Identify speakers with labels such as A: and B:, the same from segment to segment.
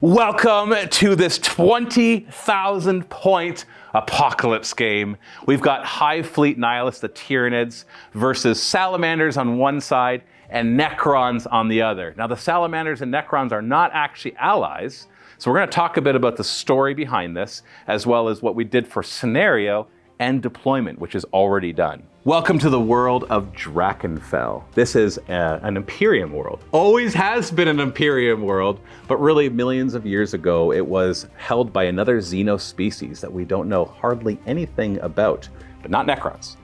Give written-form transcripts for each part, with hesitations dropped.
A: Welcome to this 20,000 point apocalypse game. We've got Hive Fleet Nihilists, the Tyranids, versus Salamanders on one side and Necrons on the other. Now the Salamanders and Necrons are not actually allies, so we're going to talk a bit about the story behind this, as well as what we did for scenario and deployment, which is already done. Welcome to the world of Drakenfell. This is an Imperium world. Always has been an Imperium world, but really millions of years ago, it was held by another Xeno species that we don't know hardly anything about, but not Necrons.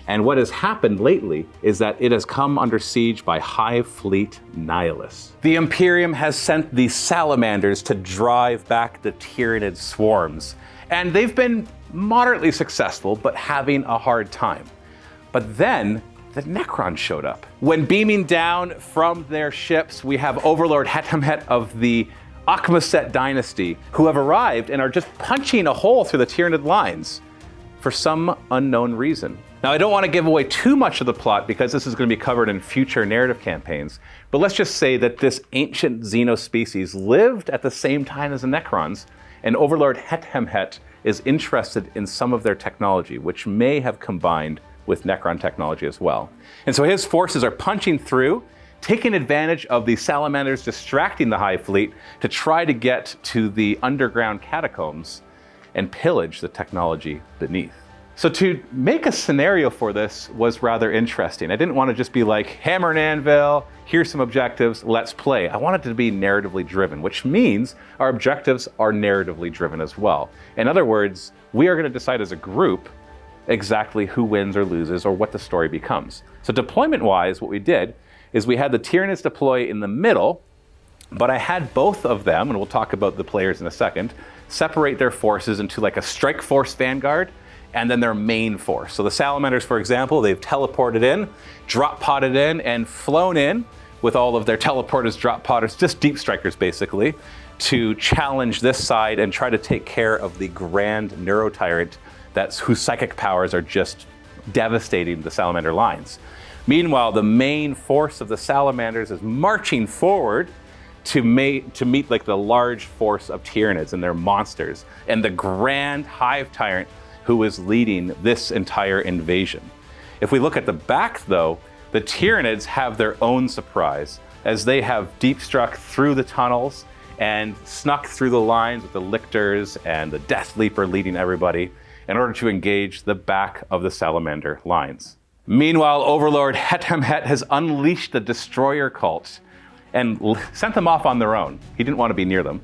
A: And what has happened lately is that it has come under siege by Hive Fleet Nihilists. The Imperium has sent the Salamanders to drive back the Tyranid swarms, and they've been moderately successful, but having a hard time. But then the Necrons showed up. When beaming down from their ships, we have Overlord Hetemhet of the Akhmaset dynasty, who have arrived and are just punching a hole through the Tyranid lines for some unknown reason. Now, I don't want to give away too much of the plot because this is going to be covered in future narrative campaigns, but let's just say that this ancient Xeno species lived at the same time as the Necrons, and Overlord Hetemhet is interested in some of their technology, which may have combined with Necron technology as well. And so his forces are punching through, taking advantage of the Salamanders distracting the Hive Fleet to try to get to the underground catacombs and pillage the technology beneath. So to make a scenario for this was rather interesting. I didn't want to just be like, hammer and anvil, here's some objectives, let's play. I wanted it to be narratively driven, which means our objectives are narratively driven as well. In other words, we are going to decide as a group exactly who wins or loses or what the story becomes. So deployment-wise, what we did is we had the Tyranids deploy in the middle, but I had both of them, and we'll talk about the players in a second, separate their forces into like a strike force vanguard and then their main force. So the Salamanders, for example, they've teleported in, drop podded in, and flown in with all of their teleporters, drop podders, just deep strikers basically, to challenge this side and try to take care of the grand Neurotyrant whose psychic powers are just devastating the Salamander lines. Meanwhile, the main force of the Salamanders is marching forward to meet like the large force of Tyranids and their monsters, and the grand Hive Tyrant who is leading this entire invasion. If we look at the back though, the Tyranids have their own surprise, as they have deep struck through the tunnels and snuck through the lines with the Lictors and the Death Leaper leading everybody in order to engage the back of the Salamander lines. Meanwhile, Overlord Hetemhet has unleashed the Destroyer cult and sent them off on their own. He didn't want to be near them,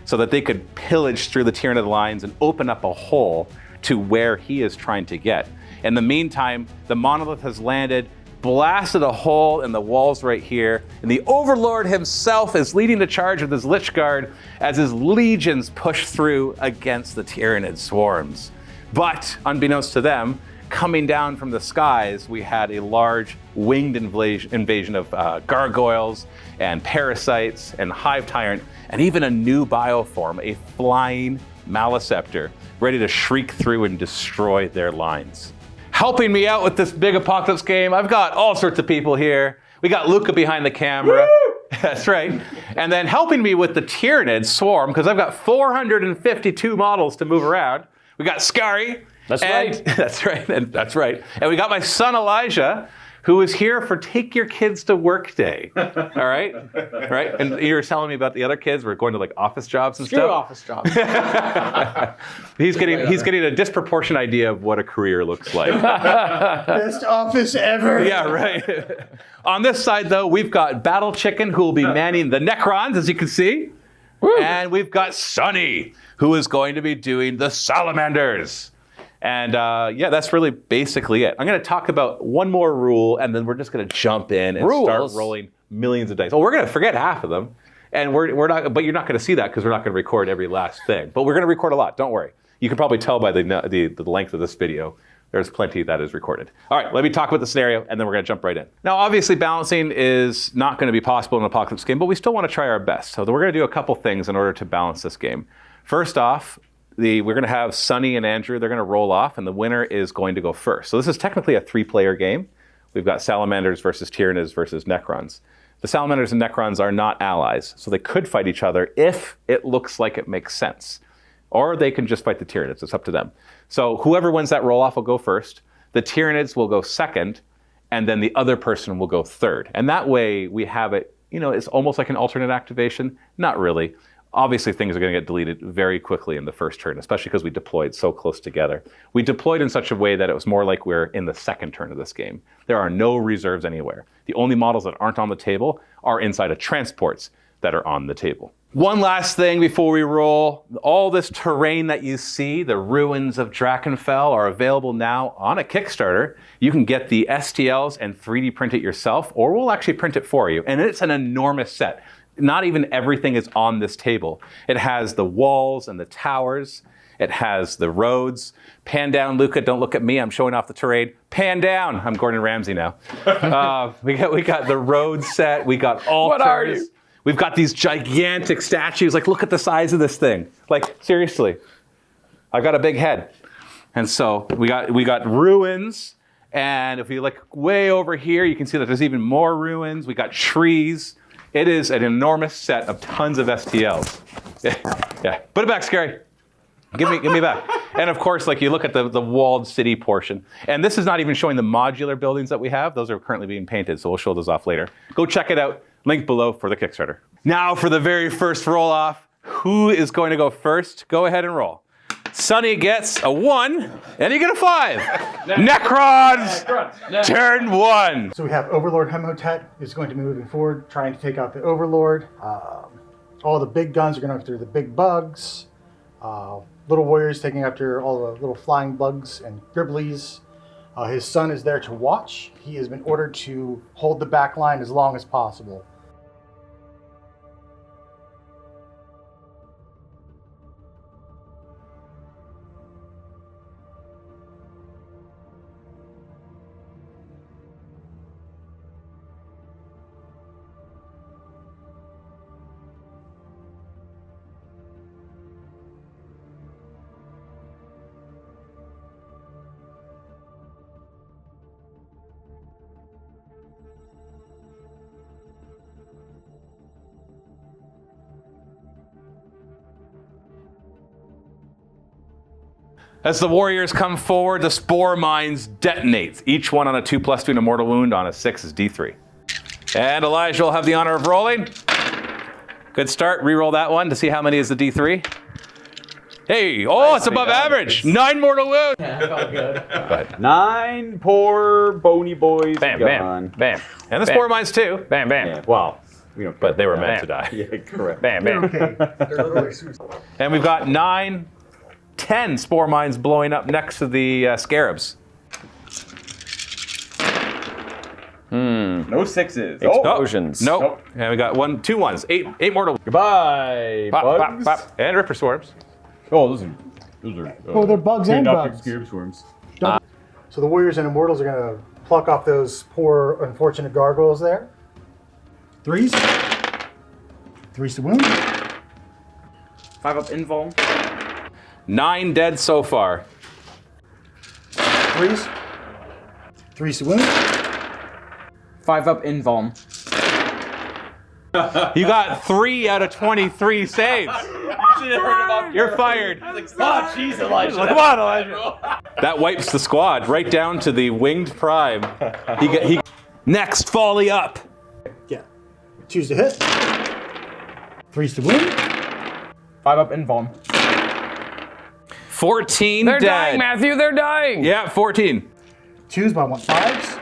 A: so that they could pillage through the Tyranid lines and open up a hole to where he is trying to get. In the meantime, the Monolith has landed, blasted a hole in the walls right here, and the Overlord himself is leading the charge with his Lich Guard as his legions push through against the Tyranid swarms. But unbeknownst to them, coming down from the skies, we had a large winged invasion of gargoyles and parasites and Hive Tyrant, and even a new bioform, a flying Maleceptor, ready to shriek through and destroy their lines. Helping me out with this big apocalypse game, I've got all sorts of people here. We got Luca behind the camera. Woo! That's right. And then helping me with the Tyranid swarm, because I've got 452 models to move around. We got Skari.
B: That's right.
A: That's right. And that's right. And we got my son Elijah, who is here for Take Your Kids to Work Day. All right? Right? And you were telling me about the other kids. We're going to like office jobs and stuff.
B: Office jobs.
A: He's getting a disproportionate idea of what a career looks like.
C: Best office ever.
A: Yeah, right. On this side, though, we've got Battle Chicken, who will be manning the Necrons, as you can see. Woo. And we've got Sonny, who is going to be doing the Salamanders. And yeah, that's really basically it. I'm going to talk about one more rule, and then we're just going to jump in and start rolling millions of dice. Well, we're going to forget half of them, and we're not. But you're not going to see that because we're not going to record every last thing. But we're going to record a lot. Don't worry. You can probably tell by the length of this video. There's plenty that is recorded. All right, let me talk about the scenario, and then we're going to jump right in. Now, obviously, balancing is not going to be possible in an apocalypse game, but we still want to try our best. So we're going to do a couple things in order to balance this game. First off, we're going to have Sonny and Andrew. They're going to roll off, and the winner is going to go first. So this is technically a 3-player game. We've got Salamanders versus Tyranids versus Necrons. The Salamanders and Necrons are not allies, so they could fight each other if it looks like it makes sense. Or they can just fight the Tyranids. It's up to them. So whoever wins that roll-off will go first. The Tyranids will go second, and then the other person will go third. And that way we have it, it's almost like an alternate activation. Not really. Obviously, things are going to get deleted very quickly in the first turn, especially because we deployed so close together. We deployed in such a way that it was more like we're in the second turn of this game. There are no reserves anywhere. The only models that aren't on the table are inside of transports that are on the table. One last thing before we roll. All this terrain that you see, the ruins of Drakenfell, are available now on a Kickstarter. You can get the STLs and 3D print it yourself, or we'll actually print it for you. And it's an enormous set. Not even everything is on this table. It has the walls and the towers. It has the roads. Pan down, Luca, don't look at me. I'm showing off the terrain. Pan down. I'm Gordon Ramsay now. We got the road set. We got altars. What are you? We've got these gigantic statues. Like, look at the size of this thing. Like, seriously. I've got a big head. And so we got ruins. And if you look way over here, you can see that there's even more ruins. We got trees. It is an enormous set of tons of STLs. Yeah. Put it back, Skari. Give me back. And of course, like, you look at the walled city portion. And this is not even showing the modular buildings that we have. Those are currently being painted, so we'll show those off later. Go check it out. Link below for the Kickstarter. Now for the very first roll-off. Who is going to go first? Go ahead and roll. Sonny gets a 1, and you get a 5. Necrons! Turn 1.
C: So we have Overlord Hemotet is going to be moving forward, trying to take out the Overlord. All the big guns are going after the big bugs. Little warriors taking after all the little flying bugs and gribblies. His son is there to watch. He has been ordered to hold the back line as long as possible.
A: As the warriors come forward, the spore mines detonate. Each one on a 2+2 and a mortal wound. On a 6 is D3. And Elijah will have the honor of rolling. Good start. Reroll that one to see how many is the D3. Hey, oh, it's above average. 9 mortal wounds.
B: Yeah, that felt good.
A: But
D: 9 poor bony boys.
A: bam, bam, bam. And the spore mines too. Bam, bam.
D: Yeah, well, we don't.
A: But they were meant to die.
D: Yeah, correct.
A: Bam, bam.
C: Okay.
A: And we've got 10 spore mines blowing up next to the scarabs.
D: No 6s.
A: Explosions. Nope. And we got 2 1s. 8 mortal.
D: Goodbye,
A: Pop, pop,
D: bugs.
A: pop. And ripper swarms.
D: Oh, those are.
C: Oh, they're bugs and bugs.
D: Scarab swarms.
C: So the warriors and immortals are going to pluck off those poor, unfortunate gargoyles there. 3s. 3s to wound.
D: 5 up invuln.
A: 9 dead so far.
C: 3s. 3s to wound.
B: 5 up invuln.
A: You got 3 out of 23 saves. You're fired.
D: Oh, jeez, Elijah.
A: Come on, Elijah. That wipes the squad right down to the winged prime. He next volley up.
C: Yeah. 2s to hit. 3s to wound.
B: 5 up invuln.
A: 14
B: They're
A: dead.
B: dying, Matthew. They're dying.
A: Yeah, 14.
C: 2s, but I want 5s.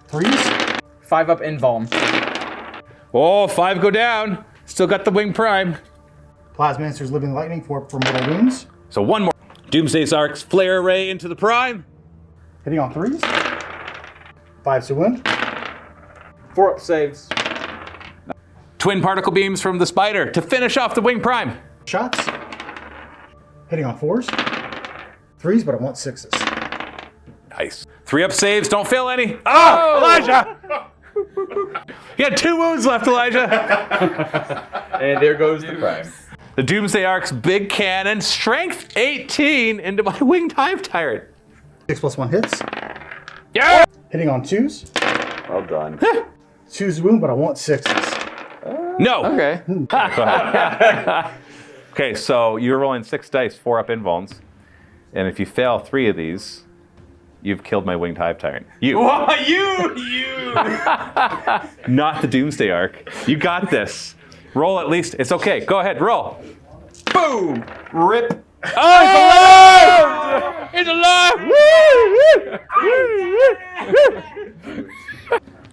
C: 3s.
B: 5 up invuln.
A: Oh, 5 go down. Still got the winged prime.
C: Plasma Answers Living Lightning for mortal wounds.
A: So 1 more. Doomsday Arcs, flare array into the prime.
C: Hitting on 3s. 5s to wound.
D: 4 up saves.
A: Twin particle beams from the spider to finish off the winged prime.
C: Shots. Hitting on 4s. 3s, but I want 6s.
A: Nice. 3 up saves, don't fail any. Oh, Elijah! You had 2 wounds left, Elijah.
D: And there goes the prime.
A: The Doomsday Ark's big cannon, strength 18 into my winged hive tyrant.
C: 6+1 hits.
A: Yeah!
C: Hitting on 2s.
D: Well done.
C: 2's wound, but I want 6s.
A: No.
B: Okay.
A: Go ahead. Okay, so you're rolling 6 dice, 4 up invulns, and if you fail 3 of these, you've killed my winged hive tyrant. You.
D: Whoa, you!
A: Not the Doomsday Arc. You got this. Roll at least. It's okay. Go ahead. Roll.
D: Boom! Rip!
A: Oh, he's alive! He's alive!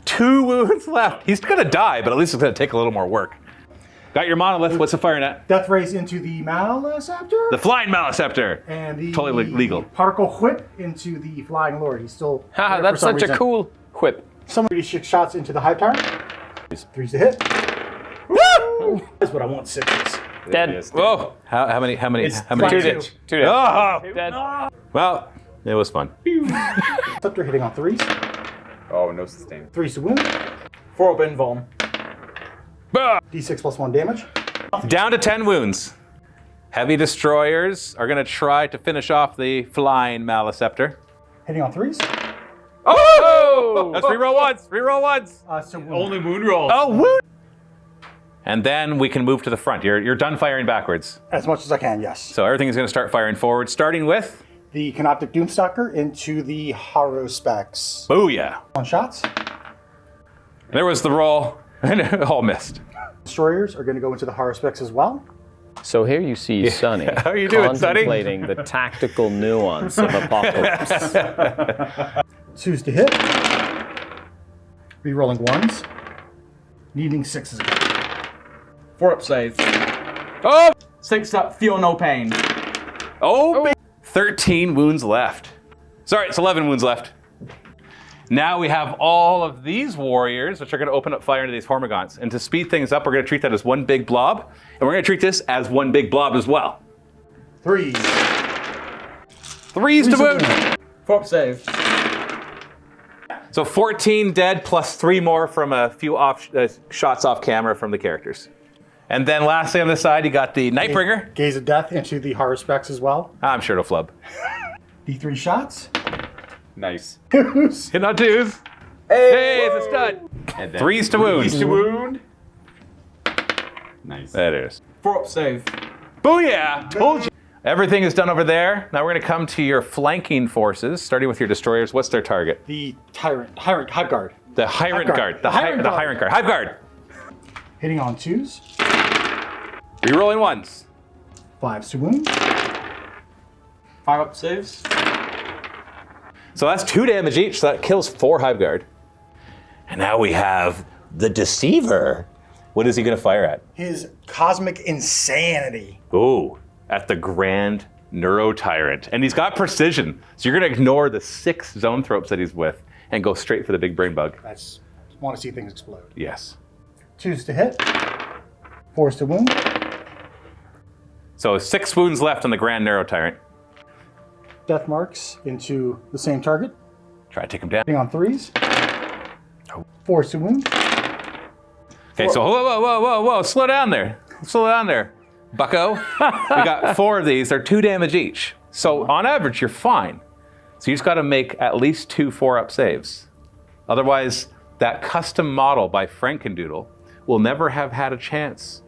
A: 2 wounds left. He's gonna die, but at least it's gonna take a little more work. Got your monolith. What's the firing at?
C: Death rays into the Maleceptor.
A: The flying Maleceptor.
C: And the
A: Totally legal.
C: particle whip into the Flying Lord. He's still.
B: Haha,
C: there
B: that's
C: for some
B: such a
C: reason.
B: cool whip.
C: Some 36 shots into the Hive Tyrant. 3's to hit.
A: Woo!
C: That's what I want 6s.
B: Dead.
A: Whoa! How many?
B: Two
A: did?
B: dead. 2 dead.
A: Oh!
B: Dead.
A: Well, it was fun.
C: Scepter hitting on 3s.
D: Oh, no sustain.
C: 3's to wound.
D: 4 up invuln.
C: D6 plus 1 damage.
A: Down to 10 wounds. Heavy destroyers are going to try to finish off the flying Maleceptor.
C: Hitting on 3s.
A: Oh! Let's reroll once. Reroll once.
C: So wound.
D: Only wound rolls.
A: Oh, wound! And then we can move to the front. You're done firing backwards.
C: As much as I can, yes.
A: So everything is going to start firing forward, starting with
C: The Canoptic Doomstalker into the Harrowspecs.
A: Booyah.
C: 1 shots.
A: There was the roll, and it all missed.
C: Destroyers are going to go into the Harrowspecs as well.
B: So here you see Sonny
A: How you doing, Sonny?
B: contemplating the tactical nuance of Apocalypse.
C: 2's to hit. Rerolling 1s. Needing 6s again.
D: 4 up saves.
A: Oh!
D: 6 up, feel no pain.
A: Oh! 13 wounds left. Sorry, it's 11 wounds left. Now we have all of these warriors, which are going to open up fire into these Hormagaunts. And to speed things up, we're going to treat that as one big blob. And we're going to treat this as one big blob as well.
C: 3s.
A: 3s to wound.
D: 4 up saves.
A: So 14 dead plus 3 more from a few shots off camera from the characters. And then lastly on this side, you got the Nightbringer.
C: Gaze of Death into the Harrowspecs as well.
A: I'm sure it'll flub.
C: D3 shots.
D: Nice.
A: Hit on 2s. Hey, it's a stud. 3s to wound.
D: 3s to wound. Nice.
A: That is.
D: 4 up save.
A: Booyah! Told you. Everything is done over there. Now we're going to come to your flanking forces, starting with your destroyers. What's their target?
C: The Hive Guard.
A: The Hyrant Guard. The Hyrant Guard. Hive Guard.
C: Hitting on 2s.
A: Rerolling 1s.
C: 5s to wound.
D: 5 up saves.
A: So that's 2 damage each, so that kills 4 Hive Guard. And now we have the Deceiver. What is he going to fire at?
C: His Cosmic Insanity.
A: Ooh, at the Grand Neuro Tyrant. And he's got precision, so you're going to ignore the 6 Zoanthropes that he's with and go straight for the big brain bug.
C: I just want to see things explode.
A: Yes.
C: 2s to hit. 4s to wound.
A: So 6 wounds left on the Grand Neuro Tyrant.
C: Death marks into the same target.
A: Try to take him down.
C: Hitting on 3s. 4s to wound.
A: Okay, so whoa, slow down there. Slow down there, bucko. We got 4 of these, they're 2 damage each. So on average, you're fine. So you just gotta make at least 2 4-up saves. Otherwise, that custom model by Frankendoodle will never have had a chance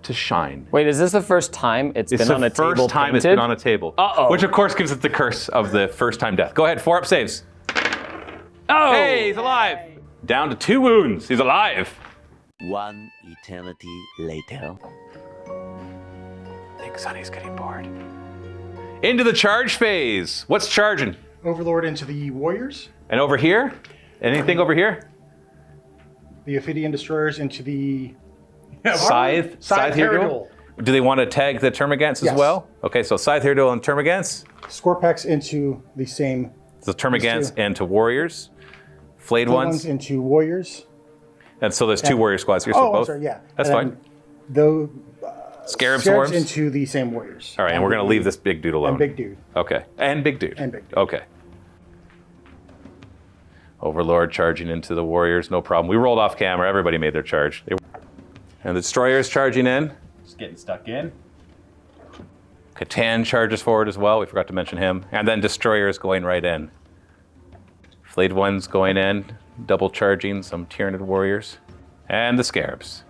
A: to shine.
B: Wait, is this the first time it's been on a table
A: It's the first time
B: painted?
A: it's been on a table.
B: Uh-oh.
A: Which of course gives it the curse of the first time death. Go ahead, 4-up saves.
B: Oh!
A: Hey, he's alive. Down to 2 wounds, he's alive.
E: 1 eternity later.
A: I think Sonny's getting bored. Into the charge phase. What's charging?
C: Overlord into the Warriors.
A: And over here? Anything over here?
C: The Ophidian Destroyers into the
A: Scythe
C: Herodule.
A: Do they want to tag the Termagants as
C: Yes.
A: well? Okay, so Scythe Herodule and Termagants.
C: Scorpex into the same.
A: The Termagants
C: two.
A: and to Warriors. Flayed
C: Ones
A: ones.
C: into Warriors.
A: And so there's 2 Warrior squads here, so
C: Oh, I'm
A: both.
C: sorry, yeah.
A: That's
C: And
A: fine.
C: Though
A: Scarab
C: Scarabs
A: Swarms.
C: into the same Warriors.
A: All right, and we're going to leave this big dude alone.
C: And Big Dude.
A: Okay, and Big Dude.
C: And Big Dude.
A: Okay. Overlord charging into the Warriors, no problem. We rolled off camera, everybody made their charge. And the Destroyers charging in.
D: Just getting stuck in.
A: Catan charges forward as well, we forgot to mention him. And then Destroyers going right in. Flayed ones going in. double charging some Tyranid warriors. And the Scarabs.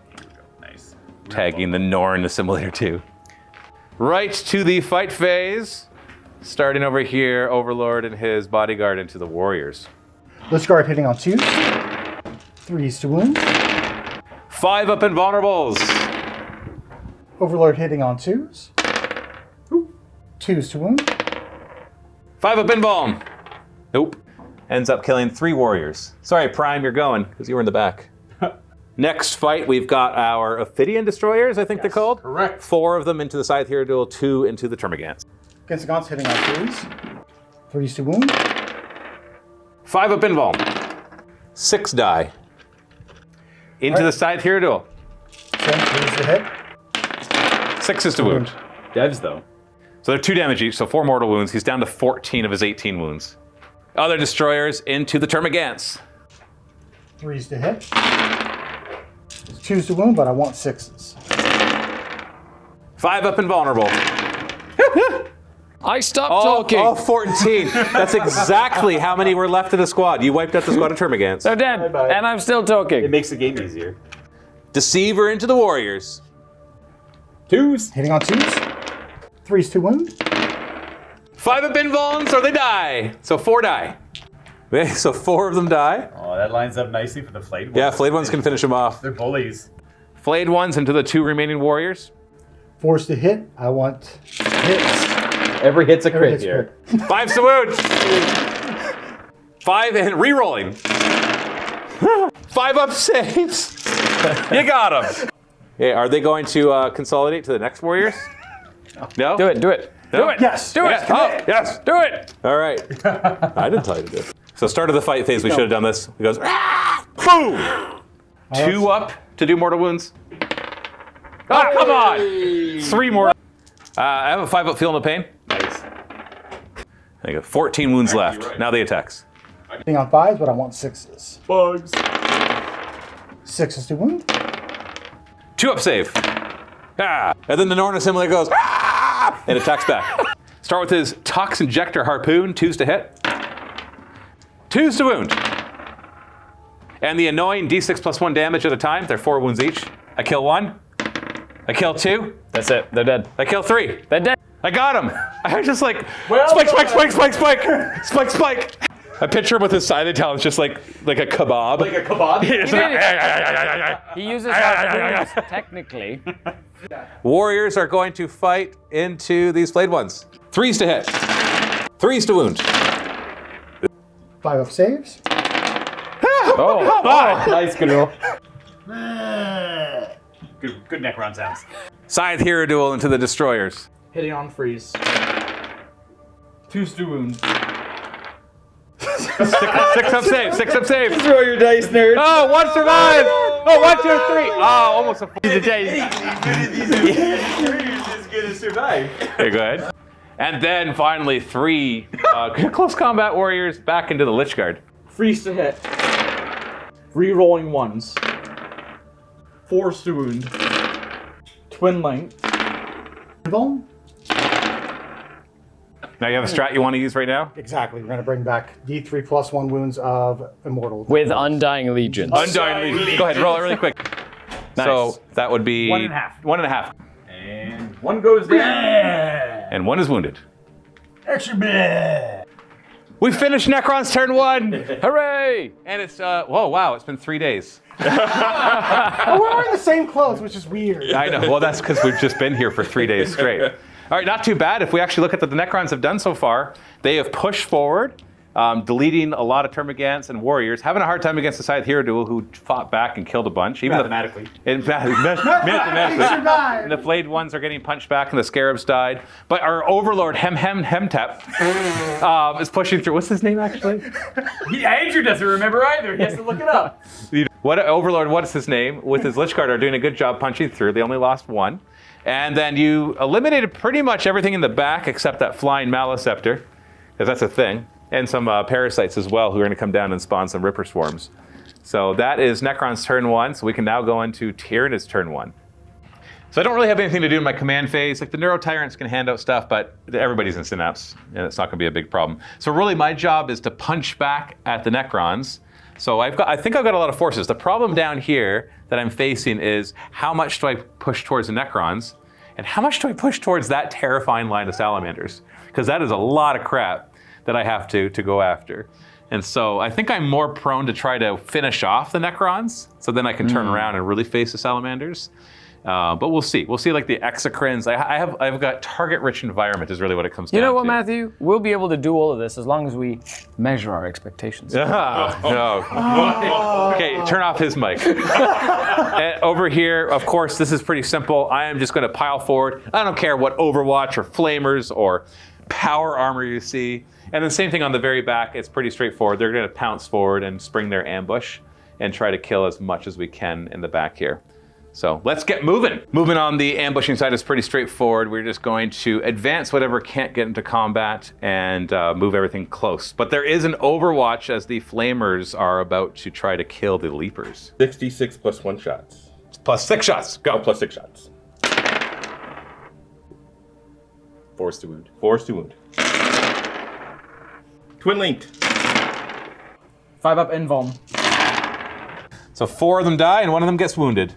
D: Nice.
A: Tagging the Norn Assimilator too. Right to the fight phase. Starting over here, Overlord and his bodyguard into the warriors.
C: Lich Guard hitting on 2s. 3s to wound.
A: 5 up invulnerables.
C: Overlord hitting on 2s. 2s to wound.
A: 5 up invuln. Nope. Ends up killing 3 warriors. Sorry, Prime, you're going, because you were in the back. Next fight, we've got our Ophidian Destroyers, I think they're called.
D: Correct.
A: 4 of them into the Scythe Hero Duel, 2 into the Termagants.
C: Against the Gaunts hitting on 3s. 3s to wound.
A: 5 up invuln. 6 die. Into the Scythe Hero Duel.
C: 3s to hit.
A: 6 is to wound.
D: Devs, though.
A: So they're 2 damage each, so 4 mortal wounds. He's down to 14 of his 18 wounds. Other Destroyers into the Termagants.
C: 3s to hit. 2s to wound, but I want 6s.
A: 5 up invulnerable.
B: I stopped talking.
A: All 14. That's exactly how many were left in the squad. You wiped out the squad of Termagants.
B: They're dead, and I'm still talking.
D: It makes the game easier.
A: Deceiver into the Warriors.
D: 2s.
C: Hitting on 2s. 3s to wound.
A: 5 up invulns or they die. So 4 die. Okay, so 4 of them die.
D: Oh, that lines up nicely for the flayed ones.
A: Yeah, flayed ones can finish them off.
D: They're bullies.
A: Flayed ones into the 2 remaining Warriors.
C: 4s to hit. I want hits.
D: Every hit's a
C: Every
D: crit
C: hit's
D: here.
C: crit.
A: 5's to wound. 5 and re-rolling. 5 up saves. You got them. Okay, are they going to consolidate to the next Warriors? No?
B: Do it, do it.
A: No?
B: Do it.
C: Yes.
B: Do it.
A: Yeah. Oh, yes.
B: Do it.
A: All right. I didn't tell you to do it. So start of the fight phase, we should have done this. He goes, ah, boom! 2 up to do mortal wounds. Oh, come on! 3 more. I have a 5 up feel no pain.
D: Nice.
A: There you go. 14 wounds left.
D: right.
A: Now the attacks.
C: Hitting on 5s, but I want 6s.
D: Bugs.
C: 6s to wound.
A: 2 up save. Ah! And then the Norn Assimilator goes, ah! And attacks back. Start with his Tox Injector Harpoon, 2s to hit. 2s to wound. And the annoying D6 plus 1 damage at a time. They're 4 wounds each. I kill 1. I kill 2.
B: That's it. They're dead.
A: I kill 3.
B: They're dead.
A: I got him. I was just like,
D: Well
A: spike,
D: done.
A: spike, spike, spike, spike, spike, spike. I picture him with his side of talons just like a kebab.
D: Like a kebab?
A: Just like,
B: He uses harpoons, technically.
A: Warriors are going to fight into these flayed ones. 3s to hit. 3s to wound.
C: 5 up saves.
B: Oh,
D: Nice, good roll. Good Necron sounds.
A: Scythe Hero Duel into the Destroyers.
D: Hitting on freeze. 2s to wound.
A: 6 up save. 6 up save.
D: Throw your dice, nerd.
A: Oh, 1 survived. Oh, 1, 2, 3. Oh, almost a 4.
D: He's gonna survive.
A: Okay, go ahead. And then finally 3 close combat warriors back into the Lich Guard.
F: Freeze to hit. Re-rolling 1s. 4s to wound. Twin length.
C: Invuln.
A: Now you have a strat you want to use right now?
C: Exactly. We're going to bring back D3 plus 1 wounds of Immortal.
B: with Undying Legions.
A: Undying Legion. Go ahead, roll it really quick.
B: Nice.
A: So that would be
D: 1.5.
A: 1.5.
D: And 1 goes down.
A: And 1 is wounded.
D: Extra bad.
A: We finished Necron's turn 1.
B: Hooray!
A: And it's, whoa, wow, it's been 3 days.
C: Oh, we're wearing the same clothes, which is weird.
A: I know, well, that's because we've just been here for 3 days straight. All right, not too bad. If we actually look at what the Necrons have done so far, they have pushed forward, deleting a lot of Termagants and Warriors, having a hard time against the Scythe Hero Duel, who fought back and killed a bunch. Even
D: Mathematically.
A: Mathematically.
C: Survive.
A: And the flayed ones are getting punched back, and the Scarabs died. But our Overlord, Hemtep, is pushing through. What's his name, actually?
D: Andrew doesn't remember either. He has to look it up.
A: Overlord, what is his name? With his Lich Guard are doing a good job punching through. They only lost 1. And then you eliminated pretty much everything in the back except that flying Maliceptor, because that's a thing. And some parasites as well, who are going to come down and spawn some Ripper Swarms. So that is Necron's turn 1, so we can now go into Tyranid's turn 1. So I don't really have anything to do in my command phase. Like the Neuro-Tyrants can hand out stuff, but everybody's in Synapse, and it's not going to be a big problem. So really my job is to punch back at the Necrons, So I think I've got a lot of forces. The problem down here that I'm facing is how much do I push towards the Necrons, and how much do I push towards that terrifying line of Salamanders? Because that is a lot of crap that I have to go after. And so I think I'm more prone to try to finish off the Necrons, so then I can turn around and really face the Salamanders. But we'll see. We'll see, like the Exocrines. I've got target-rich environment is really what it comes down to.
B: You know what, Matthew? We'll be able to do all of this as long as we measure our expectations.
A: Okay, turn off his mic. And over here, of course, this is pretty simple. I am just going to pile forward. I don't care what Overwatch or Flamers or power armor you see. And the same thing on the very back. It's pretty straightforward. They're going to pounce forward and spring their ambush and try to kill as much as we can in the back here. So let's get moving. Moving on the ambushing side is pretty straightforward. We're just going to advance whatever can't get into combat and move everything close. But there is an overwatch as the Flamers are about to try to kill the Leapers.
G: 66 plus 1 shots.
A: Plus 6 shots, go.
G: Plus 6 shots.
B: Force to wound.
G: Force to wound. Twin linked.
F: 5 up invuln.
A: So 4 of them die and 1 of them gets wounded.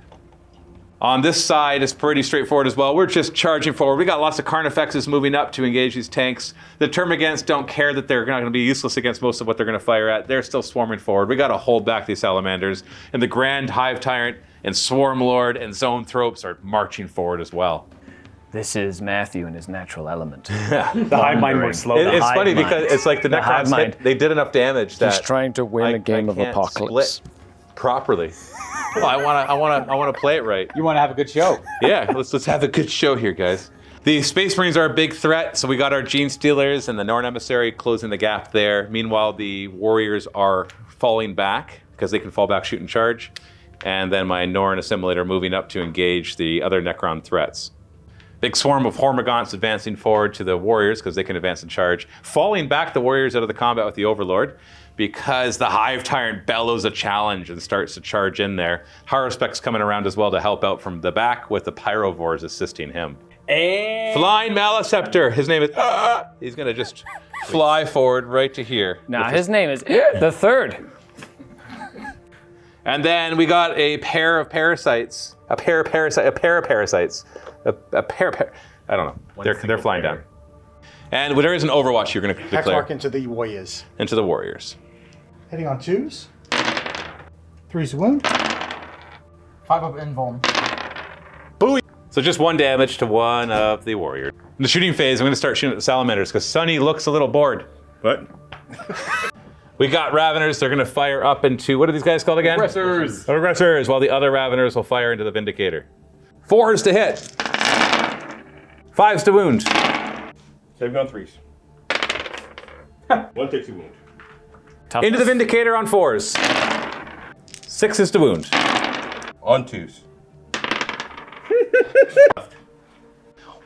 A: On this side, it's pretty straightforward as well. We're just charging forward. We got lots of Carnifexes moving up to engage these tanks. The Termagants don't care that they're not going to be useless against most of what they're going to fire at. They're still swarming forward. We got to hold back these Salamanders. And the Grand Hive Tyrant and Swarm Lord and Zone Thropes are marching forward as well.
B: This is Matthew in his natural element.
H: The hive mind works slow.
A: It's funny because it's like the Necrons, they did enough damage that
B: He's trying to win a game of
A: can't
B: apocalypse.
A: split properly. Well, I want to play it right.
F: You want to have a good show.
A: Yeah, let's have a good show here, guys. The Space Marines are a big threat, so we got our Gene Stealers and the Norn Emissary closing the gap there. Meanwhile, the Warriors are falling back because they can fall back, shoot, and charge. And then my Norn Assimilator moving up to engage the other Necron threats. Big swarm of Hormagaunts advancing forward to the Warriors because they can advance and charge. Falling back the Warriors out of the combat with the Overlord because the Hive Tyrant bellows a challenge and starts to charge in there. Haruspeck's coming around as well to help out from the back with the Pyrovores assisting him.
F: And
A: Flying Maleceptor. His name is... He's going to just fly forward right to here.
B: Nah, his name is the Third.
A: And then we got a pair of parasites. I don't know. They're flying down. And there is an Overwatch you're going to
C: Hex
A: declare
C: mark into the Warriors.
A: into the Warriors.
C: Heading on 2s. 3's wound.
F: 5 up invuln.
A: Booey! So just 1 damage to 1 of the Warriors. In the shooting phase, I'm going to start shooting at the Salamanders because Sonny looks a little bored.
G: What?
A: We got Raveners. They're going to fire up into, what are these guys called again?
F: Aggressors.
A: Aggressors, while the other Raveners will fire into the Vindicator. 4s to hit. 5s to wound.
G: 7 on 3s. 1 takes a wound.
B: Toughness.
A: Into the Vindicator on 4s. 6s to wound.
G: On 2s.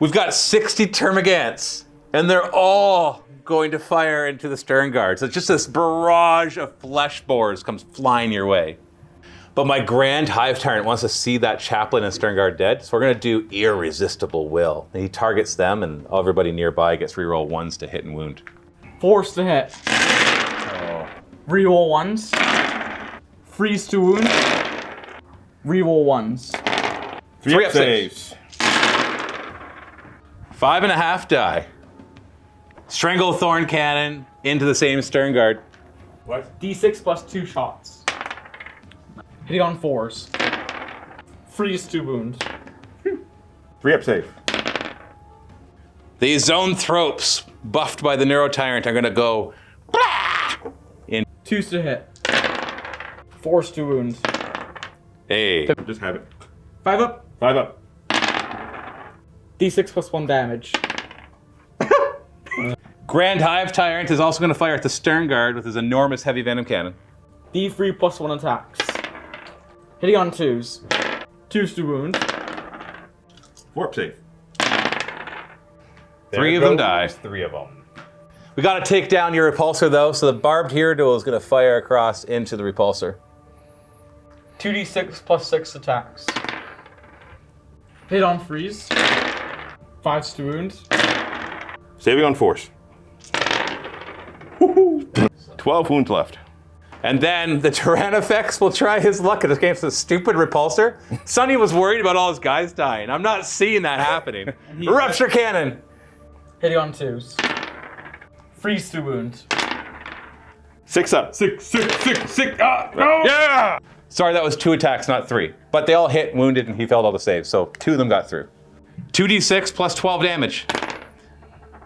A: We've got 60 Termagants, and they're all going to fire into the stern guard. So it's just this barrage of flesh boars comes flying your way. But my Grand Hive Tyrant wants to see that chaplain and stern guard dead, so we're going to do Irresistible Will. And he targets them, and everybody nearby gets reroll 1s to hit and wound.
F: Force to hit. Reroll 1s. Freeze to wound. Reroll 1s.
A: 3 up saves. 5.5 die. Strangle Thorn Cannon into the same stern guard.
G: What?
F: D6 plus 2 shots. Hitting on 4s. Freeze to wound.
G: 3 up save.
A: The Zone Thropes, buffed by the Neuro Tyrant, are going to go in.
F: 2s to hit. Force to wound.
A: Hey.
G: Just have it.
F: 5 up.
G: 5 up.
F: D6 plus 1 damage.
A: Grand Hive Tyrant is also going to fire at the stern guard with his enormous heavy venom cannon.
F: D3 plus 1 attacks. Hitting on 2s. 2s to wound.
G: 4 up save.
A: 3 of them die.
H: 3 of them.
A: We got to take down your repulsor though, so the barbed Hierodule is going to fire across into the repulsor.
F: 2d6 plus 6 attacks. Hit on freeze. 5s to wound.
G: Saving on force. 12 wounds left.
A: And then the Tyrannifex will try his luck against the stupid repulsor. Sonny was worried about all his guys dying. I'm not seeing that happening. Rupture cannon.
F: Hitting on 2s. Freeze to wound.
G: 6 up.
H: 6. Ah, no!
A: Yeah! Sorry, that was 2 attacks, not 3. But they all hit, wounded, and he failed all the saves, so 2 of them got through. 2d6 plus 12 damage.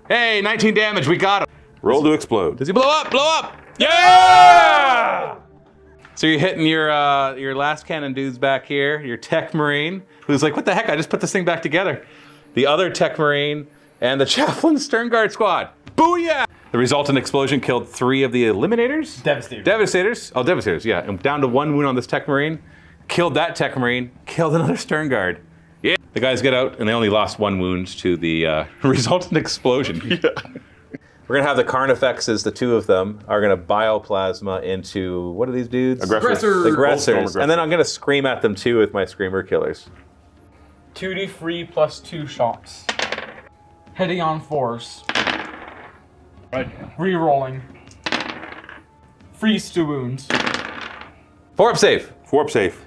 A: Hey, 19 damage, we got him.
G: Roll to explode.
A: Does he blow up? Blow up! Yeah! So you're hitting your last cannon dudes back here, your Tech Marine, who's like, what the heck, I just put this thing back together. The other Tech Marine, and the Chaplain Sternguard squad. Booyah! The resultant explosion killed 3 of the Eliminators? Devastators. Oh, Devastators, yeah. And down to 1 wound on this Tech Marine. Killed that Tech Marine, killed another Sternguard. Yeah. The guys get out, and they only lost 1 wound to the resultant explosion. Yeah. We're gonna have the Carnifexes, the 2 of them, are gonna bioplasma into, what are these dudes?
G: Aggressors.
A: The aggressors.
G: Aggressors.
A: And then I'm gonna scream at them too with my Screamer Killers.
F: 2d3 plus 2 shots. Hitting on 4s. Re-rolling. Freeze to wounds.
A: 4 up save.
G: 4 up safe.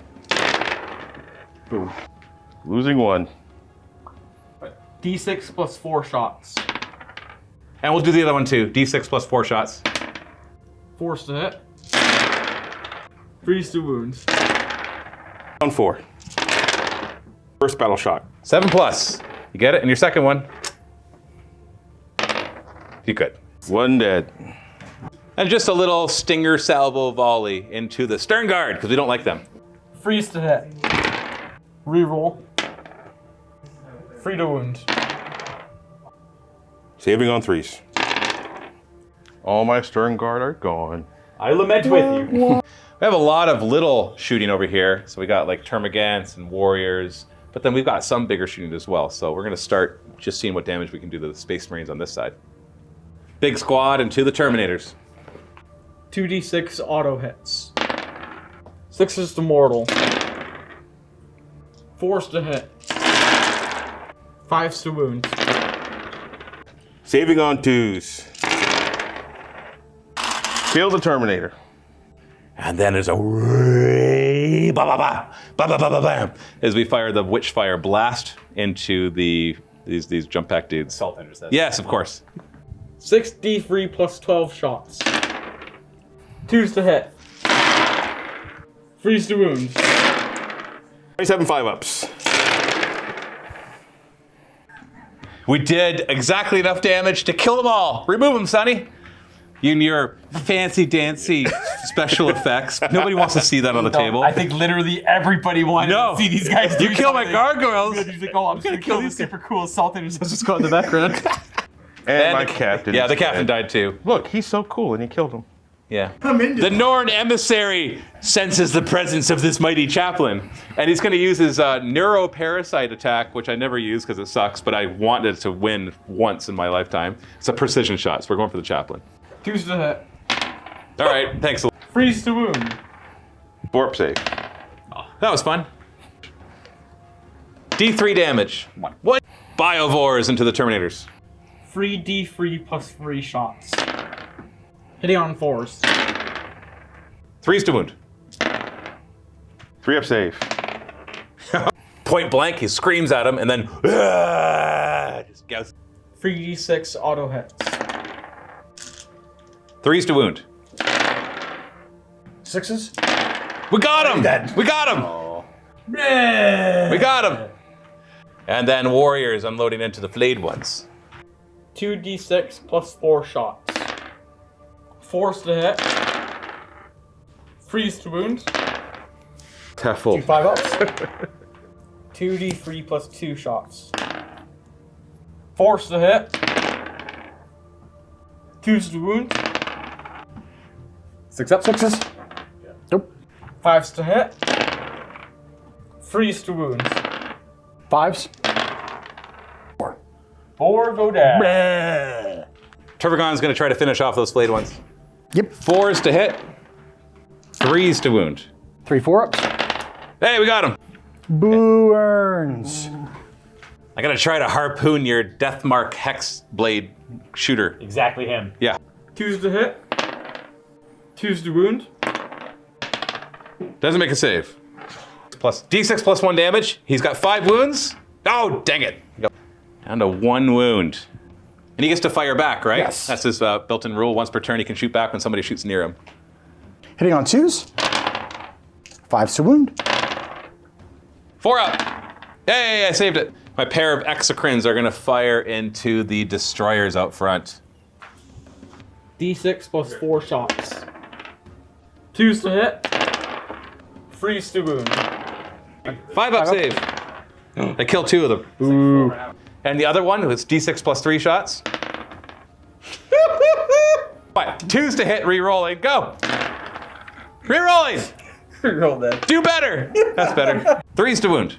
G: Boom. Losing 1.
F: D6 plus 4 shots.
A: And we'll do the other one too. D6 plus 4 shots.
F: Force to hit. Freeze to wounds.
G: On 4. First battle shot.
A: 7 plus. You get it? And your second one. You could.
G: 1 dead.
A: And just a little stinger salvo volley into the Sternguard, because we don't like them.
F: Freeze to hit. Reroll. Free to wound.
G: Saving on 3s. All my Stern Guard are gone.
H: I lament with you.
A: We have a lot of little shooting over here. So we got like Termagants and Warriors, but then we've got some bigger shooting as well. So we're gonna start just seeing what damage we can do to the Space Marines on this side. Big squad and 2 the Terminators.
F: 2d6 auto hits. 6s to mortal. 4s to hit. 5s to wound.
G: Saving on 2s. Kill the Terminator.
A: And then there's a bam, as we fire the Witchfire Blast into these jump pack dudes.
H: Salt Enders, that's
A: Yes, of course.
F: 6d3 plus 12 shots. 2s to hit. Freeze to wound.
G: 27 5-ups.
A: We did exactly enough damage to kill them all. Remove them, Sonny. You and your fancy dancy special effects. Nobody wants to see that on the table.
D: I think literally everybody wanted
A: No.
D: to see these guys do
A: You kill my
D: something.
A: gargoyles.
D: He's like, oh, I'm just gonna kill these super cool Salt Enders. Let's just go in the background.
G: And my
A: the
G: captain.
A: Yeah,
G: is
A: the captain
G: dead.
A: died too.
G: Look, he's so cool, and he killed him.
A: Yeah. The Norn emissary senses the presence of this mighty chaplain, and he's going to use his neuroparasite attack, which I never use because it sucks, but I wanted to win once in my lifetime. It's a precision shot, so we're going for the chaplain.
F: 2s to hit.
A: All right, thanks.
F: Freeze to wound.
G: 4 up safe.
A: That was fun. D3 damage. What? Biovores into the Terminators.
F: 3d3 plus 3 shots. Hitting on 4s.
A: 3s to wound.
G: 3 up safe.
A: Point blank, he screams at him, and then just goes.
F: 3d6 auto hits.
A: 3s to wound.
C: 6s?
A: We got him! We got him! We got him! And then Warriors unloading into the flayed ones.
F: 2d6 plus 4 shots. 4s to hit. Freeze to wound.
A: Teffel.
C: 5 ups.
F: 2d3 plus 2 shots. 4s to hit. 2s to wound.
B: 6 up.
C: 6s? Nope.
F: 5s to hit. Freeze to wound.
C: 5s?
F: 4 go down.
A: Turvagon's gonna try to finish off those flayed ones.
C: Yep.
A: 4s to hit. 3s to wound.
C: 3 4 ups.
A: Hey, we got him!
C: Boo earns.
A: I gotta try to harpoon your Deathmark Hex Blade shooter.
H: Exactly him.
A: Yeah.
F: 2s to hit. 2s to wound.
A: Doesn't make a save. Plus D6 plus 1 damage. He's got 5 wounds. Oh, dang it. Down to 1 wound. And he gets to fire back, right?
C: Yes.
A: That's his built-in rule. Once per turn, he can shoot back when somebody shoots near him.
C: Hitting on 2s. 5s to wound.
A: 4 up. Hey, I saved it. My pair of exocrines are going to fire into the destroyers out front.
F: D6 plus 4 shots. 2s to hit. 3s to wound.
A: 5 up save. I killed 2 of them. Ooh. And the other one was D6 plus 3 shots. 2s to hit, re-rolling. Go. Re-rolling.
F: Roll that.
A: Do better. That's better. 3s to wound.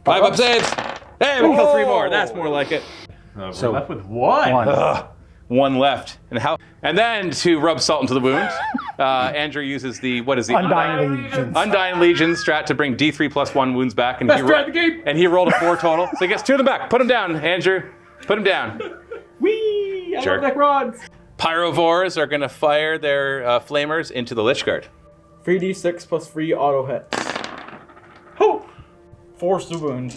A: 5 up saves. Hey, we killed 3 more. That's more like it.
H: So we're left with 1.
A: 1 left. And then to rub salt into the wound, Andrew uses the, what is the?
C: Undying Legions.
A: Undying Legion strat to bring D3 plus 1 wounds back. And
F: Best strat in the game.
A: And he rolled a 4 total. So he gets 2 of them back. Put him down, Andrew. Put him down.
F: Whee! I
A: Jerk.
F: love Necrons.
A: Pyrovores are going to fire their flamers into the Lich Guard.
F: 3d6 plus 3 auto hits. Oh! 4s to wound.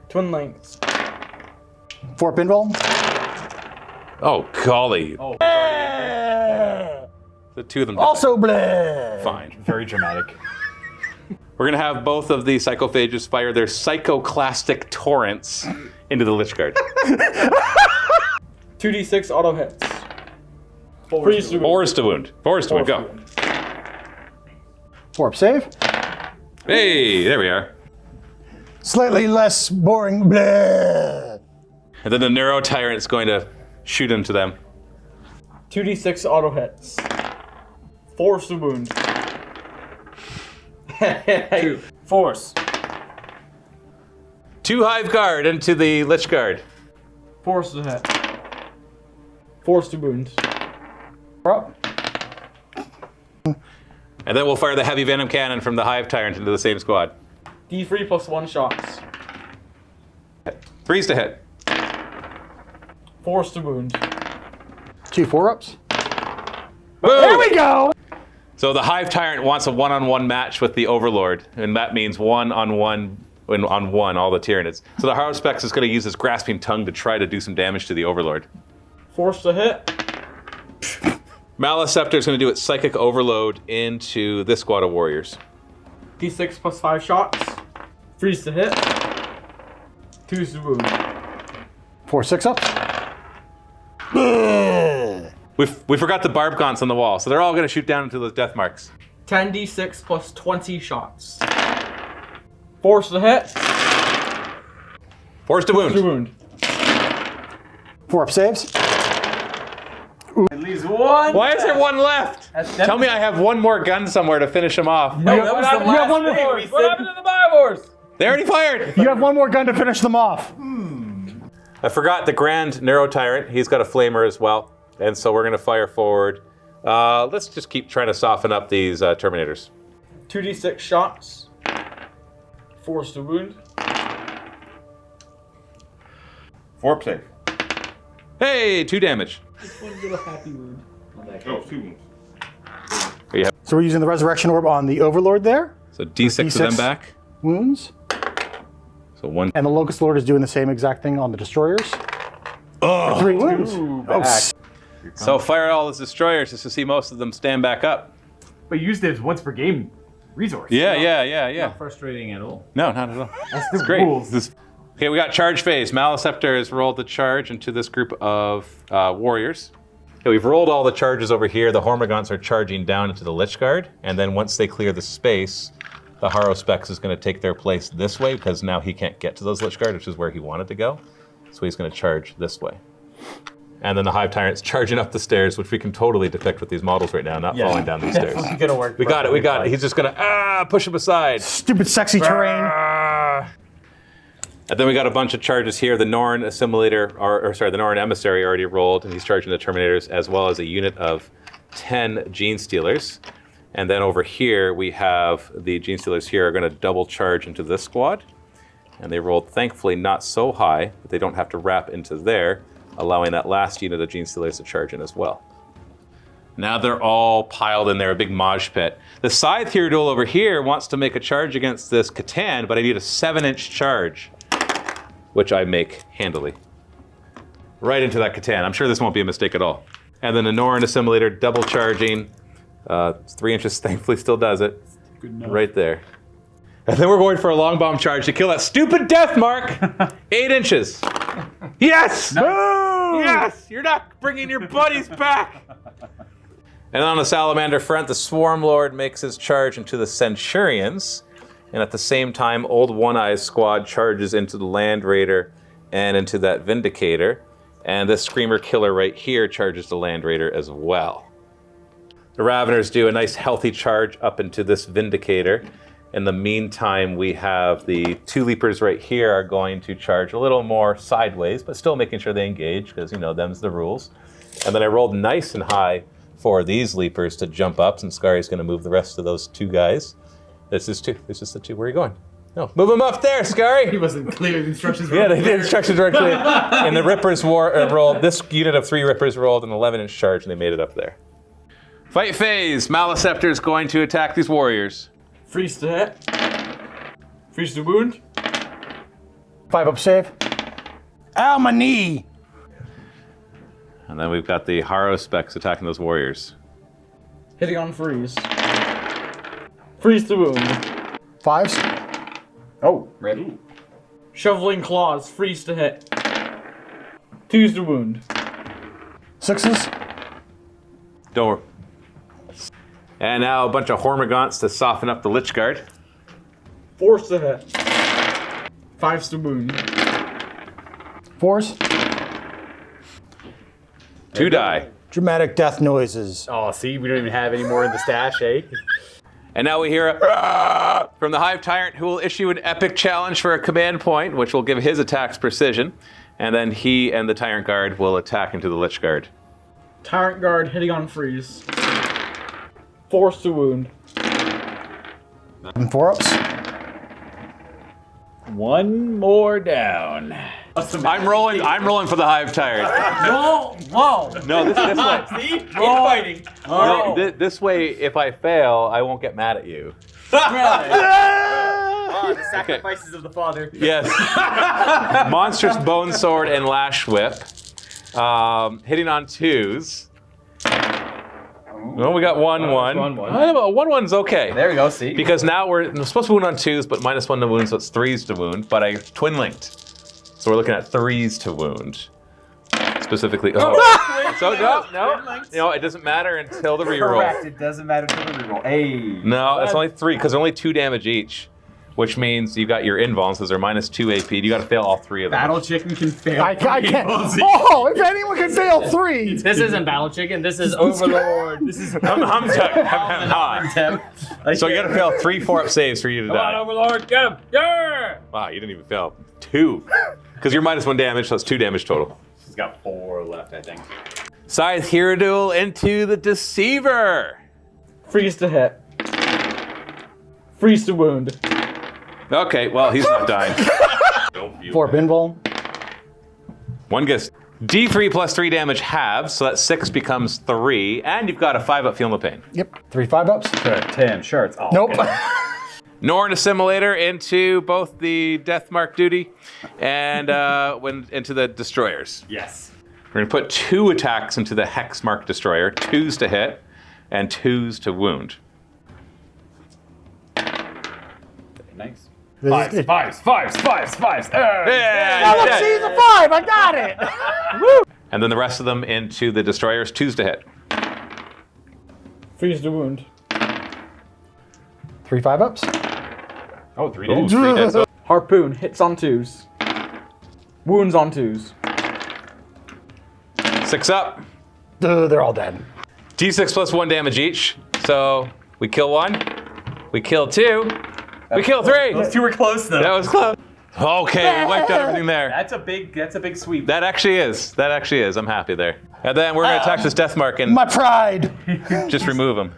F: Twin lengths.
C: 4 pinball.
A: Oh, golly.
H: Oh,
A: The 2 of them.
C: Also bleh.
A: Fine.
H: very dramatic.
A: We're going to have both of the Psychophages fire their Psychoclastic Torrents into the Lich Guard.
F: 2d6 auto hits. 3s to wound.
A: 4s to wound. 4s to wound. Go.
C: 4 up save.
A: Hey, there we are.
C: Slightly less boring bleh.
A: And then the Neuro Tyrant's going to shoot into them.
F: 2d6 auto hits. 4s to wound. 2. Force.
A: 2 Hive Guard into the Lich Guard.
F: 4s to hit. 4s to wound.
C: 4 up.
A: And then we'll fire the Heavy Venom Cannon from the Hive Tyrant into the same squad.
F: D3 plus 1 shots.
A: 3s to hit.
F: 4s to wound.
C: 2 4-ups.
A: Boom!
C: There we go!
A: So the Hive Tyrant wants a one-on-one match with the Overlord, and that means one-on-one on one, all the Tyranids. So the Haruspex is going to use his Grasping Tongue to try to do some damage to the Overlord.
F: 4s to hit.
A: Maliceptor is going to do its Psychic Overload into this squad of warriors.
F: D6 plus 5 shots. 3s to hit. 2s to wound.
C: 4 6-ups.
A: We forgot the barb gaunts on the wall, so they're all going to shoot down into those death marks.
F: 10d6 plus 20 shots. 4s to hit.
A: 4s to wound.
F: 2s to wound.
C: 4 up saves.
H: At least 1.
A: Why is there 1 left? Tell me I have 1 more gun somewhere to finish him off.
F: No, that was the
C: you have one
F: last
C: more.
F: thing. What happened to the Bivores?
A: They already fired.
C: You have 1 more gun to finish them off.
A: I forgot the Grand Neuro Tyrant. He's got a flamer as well, and so we're going to fire forward. Let's just keep trying to soften up these Terminators.
F: 2d6 shots. 4s to wound.
G: 4 up save.
A: Hey, 2 damage.
F: One little happy wound.
G: Oh, 2 wounds.
A: Here you have-
C: So we're using the Resurrection Orb on the Overlord there.
A: So D6 of them back.
C: Wounds.
A: So 1.
C: And the Locust Lord is doing the same exact thing on the Destroyers. Oh, 3 wounds.
A: So fire all those destroyers just to see most of them stand back up.
H: But use this once per game resource.
A: Yeah.
H: Frustrating at all.
A: No, not at all.
H: That's the
A: Great.
H: rules.
A: Okay, we got charge phase. Maliceptor has rolled the charge into this group of warriors. Okay, we've rolled all the charges over here. The Hormagaunts are charging down into the Lich Guard, and then once they clear the space, the Haruspex is going to take their place this way because now he can't get to those Lich Guard, which is where he wanted to go. So he's going to charge this way. And then the Hive Tyrant's charging up the stairs, which we can totally depict with these models right now, not falling down these stairs.
F: It's gonna work.
A: We got it. He's just going to push him aside.
C: Stupid sexy terrain.
A: And then we got a bunch of charges here. The Norn Assimilator, the Norn Emissary already rolled, and he's charging the Terminators, as well as a unit of 10 Gene Stealers. And then over here, we have the Gene Stealers here are going to double charge into this squad. And they rolled, thankfully, not so high, but they don't have to wrap into there, allowing that last unit of Gene Stealers to charge in as well. Now they're all piled in there, a big mosh pit. The Scythe Hierodule over here wants to make a charge against this Catan, but I need a 7-inch charge, which I make handily. Right into that Catan. I'm sure this won't be a mistake at all. And then the Norn Assimilator double charging. 3 inches thankfully still does it.
H: Good enough.
A: Right there. And then we're going for a long bomb charge to kill that stupid death mark. 8 inches. Yes!
H: Boom!
A: Yes! You're not bringing your buddies back! And on the Salamander front, the Swarm Lord makes his charge into the Centurions. And at the same time, Old One-Eye's squad charges into the Land Raider and into that Vindicator. And this Screamer Killer right here charges the Land Raider as well. The Raveners do a nice healthy charge up into this Vindicator. In the meantime, we have the 2 Leapers right here are going to charge a little more sideways, but still making sure they engage, because, you know, them's the rules. And then I rolled nice and high for these Leapers to jump up, and Skari's going to move the rest of those 2 guys. This is the 2. Where are you going? No, move them up there, Skari!
H: He wasn't clear. The instructions were
A: Yeah,
H: up
A: they
H: there.
A: did instructions very clear. And the Rippers rolled, this unit of 3 Rippers rolled an 11-inch charge, and they made it up there. Fight phase. Maleceptor is going to attack these warriors.
H: Freeze to hit. Freeze to wound.
C: 5-up save. Ow, my knee!
A: And then we've got the Harrow-Specs attacking those warriors.
H: Hitting on freeze. Freeze to wound.
C: 5s.
H: Oh, ready. Shoveling claws. Freeze to hit. 2s to wound.
C: 6s.
A: Don't worry. And now a bunch of Hormagaunts to soften up the Lich Guard.
H: 4s to hit. 5s to wound.
C: 4s.
A: 2 die.
C: Dramatic death noises.
H: Oh, see, we don't even have any more in the stash, eh?
A: And now we hear a "Rah!" from the Hive Tyrant, who will issue an epic challenge for a command point, which will give his attacks precision. And then he and the Tyrant Guard will attack into the Lich Guard.
H: Tyrant guard hitting on freeze. 4s to wound.
C: And 4-ups.
H: 1 more down.
A: I'm rolling for the Hive Tyrant.
H: Whoa!
A: No, this way.
H: See? Infighting.
A: No, this way, if I fail, I won't get mad at you.
H: Oh, the sacrifices of the father.
A: Yes. Monstrous Bone Sword and Lash Whip. Hitting on 2s. Well, we got 1-1. 1-1's okay.
B: There we go, see?
A: Because now we're supposed to wound on 2s, but -1 to wound, so it's 3s to wound. But I twin linked. So we're looking at 3s to wound. Specifically. Oh. So no, it doesn't matter until the reroll.
B: Correct, it doesn't matter until the reroll. Hey.
A: No, it's only 3, because they're only 2 damage each. Which means you got your invulns, they're -2 AP. You got to fail all 3 of them.
H: Battle chicken can fail.
C: I can't. Oh, if anyone can fail 3.
D: This isn't Battle Chicken. This is Overlord.
H: This is
A: So you got to fail 3 4-up saves for you to
D: Come on,
A: die.
D: Overlord, get him! Yeah!
A: Wow, you didn't even fail 2. Because you're -1 damage, so it's 2 damage total.
H: He's got 4 left, I think.
A: Scythe Hierodule into the Deceiver.
H: Freeze to hit. Freeze to wound.
A: Okay, well, he's not dying.
C: 4 pinball.
A: 1 gets D3 plus 3 damage halves, so that 6 becomes 3, and you've got a 5-up Feel No Pain.
C: Yep. 3 5-ups.
H: 10 shirts. Oh,
C: Nope.
H: okay.
A: Norn Assimilator into both the Death Mark duty and into the Destroyers.
H: Yes.
A: We're going to put 2 attacks into the Hex Mark Destroyer, 2s to hit and 2s to wound.
H: Nice.
D: Fives.
A: Yeah,
C: Look, see, it's a 5. I got it.
A: Woo! And then the rest of them into the Destroyers, 2s to hit.
H: Freeze to wound.
C: 3 5-ups.
H: Oh, 3
A: Ooh, 3 hits.
H: Harpoon hits on 2s. Wounds on 2s.
A: 6 up.
C: They're all dead.
A: D6 plus 1 damage each. So we kill 1, we kill 2, we kill 3.
H: Those 2 were close though.
A: That was close. Okay, we wiped out everything there.
H: That's a big sweep.
A: That actually is. I'm happy there. And then we're going to attack this Death Mark and
C: My pride.
A: just remove him.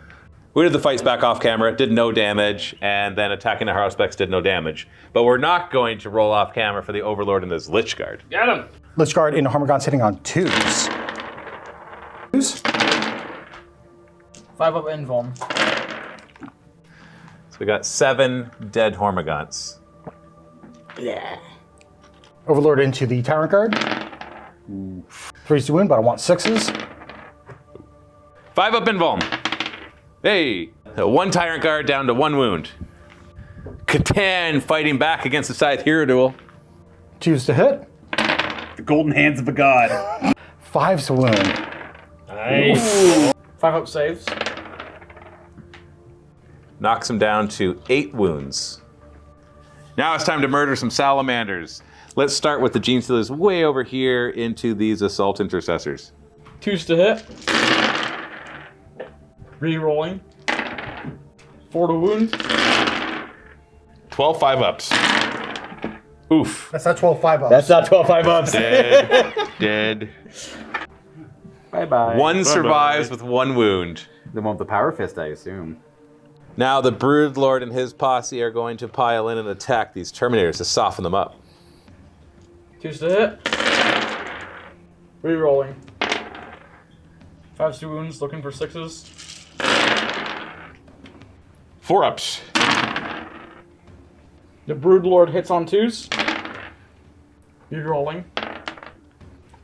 A: We did the fights back off camera, did no damage, and then attacking the Harrow-Specs did no damage. But we're not going to roll off camera for the Overlord and this Lich Guard.
D: Get him!
C: Lich Guard into Hormagaunts hitting on 2s. 2s.
H: 5 up invuln.
A: So we got 7 dead Hormagaunts.
C: Overlord into the Tyrant Guard. 3's to wound, but I want 6s.
A: 5 up invuln. Hey, 1 Tyrant Guard down to 1 wound. Catan fighting back against the Scythe Hero Duel.
C: 2's to hit.
D: The golden hands of a god.
C: 5's to wound.
D: Nice.
H: 5 up saves.
A: Knocks him down to 8 wounds. Now it's time to murder some salamanders. Let's start with the Gene Stealers way over here into these Assault Intercessors.
H: 2's to hit. Re-rolling. 4 to wound.
G: 12 5-ups.
A: Oof.
C: That's not 12 5 ups.
D: That's not 12 5-ups.
G: Dead. Dead.
B: Bye-bye.
A: 1 survives with 1 wound.
B: The one with the power fist, I assume.
A: Now the Broodlord and his posse are going to pile in and attack these Terminators to soften them up.
H: 2's to hit. Re-rolling. 5's to wounds, looking for 6s.
G: 4-ups.
H: The Broodlord hits on 2s. Re-rolling.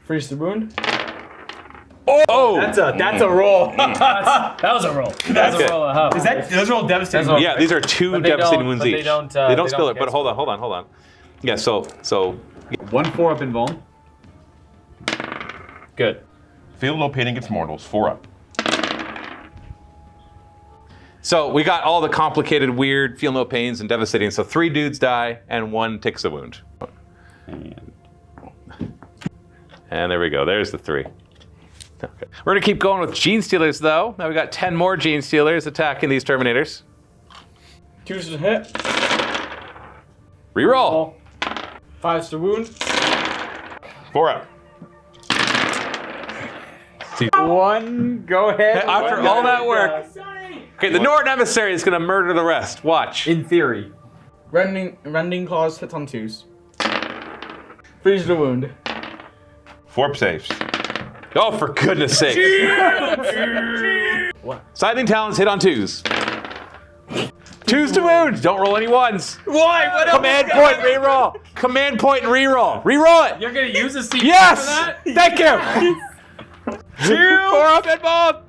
H: Freeze the wound.
A: Oh!
D: That's a roll.
B: That was a roll. That was a roll.
D: Is that those are all devastating?
A: Yeah, these are 2
B: But they
A: devastating
B: don't-
A: wounds
B: but they
A: each.
B: don't,
A: they don't
B: they
A: spill
B: don't
A: it, but hold on. Yeah, so
F: 1 4 up invuln.
B: Good.
G: Feel no pain against mortals. 4-up.
A: So we got all the complicated, weird, feel no pains and devastating. So 3 dudes die and 1 takes a wound. And there we go. There's the 3. Okay. We're gonna keep going with Gene Stealers though. Now we got 10 more Gene Stealers attacking these Terminators.
H: 2's to hit.
A: Reroll.
H: 5's to wound.
G: 4-up.
F: 1, go ahead.
A: After all that work. Okay, the Norton Emissary is gonna murder the rest. Watch.
F: In theory.
H: Rending claws hits on 2s. Freeze the wound.
G: 4-up saves.
A: Oh, for goodness sake. Scything Talons hit on 2s. 2s to wound. Don't roll any 1s.
D: Why? What else?
A: Command point, reroll. Command point and reroll. Reroll it.
D: You're gonna use a C4
A: Yes!
D: for that?
A: Thank you! 4 up and bomb!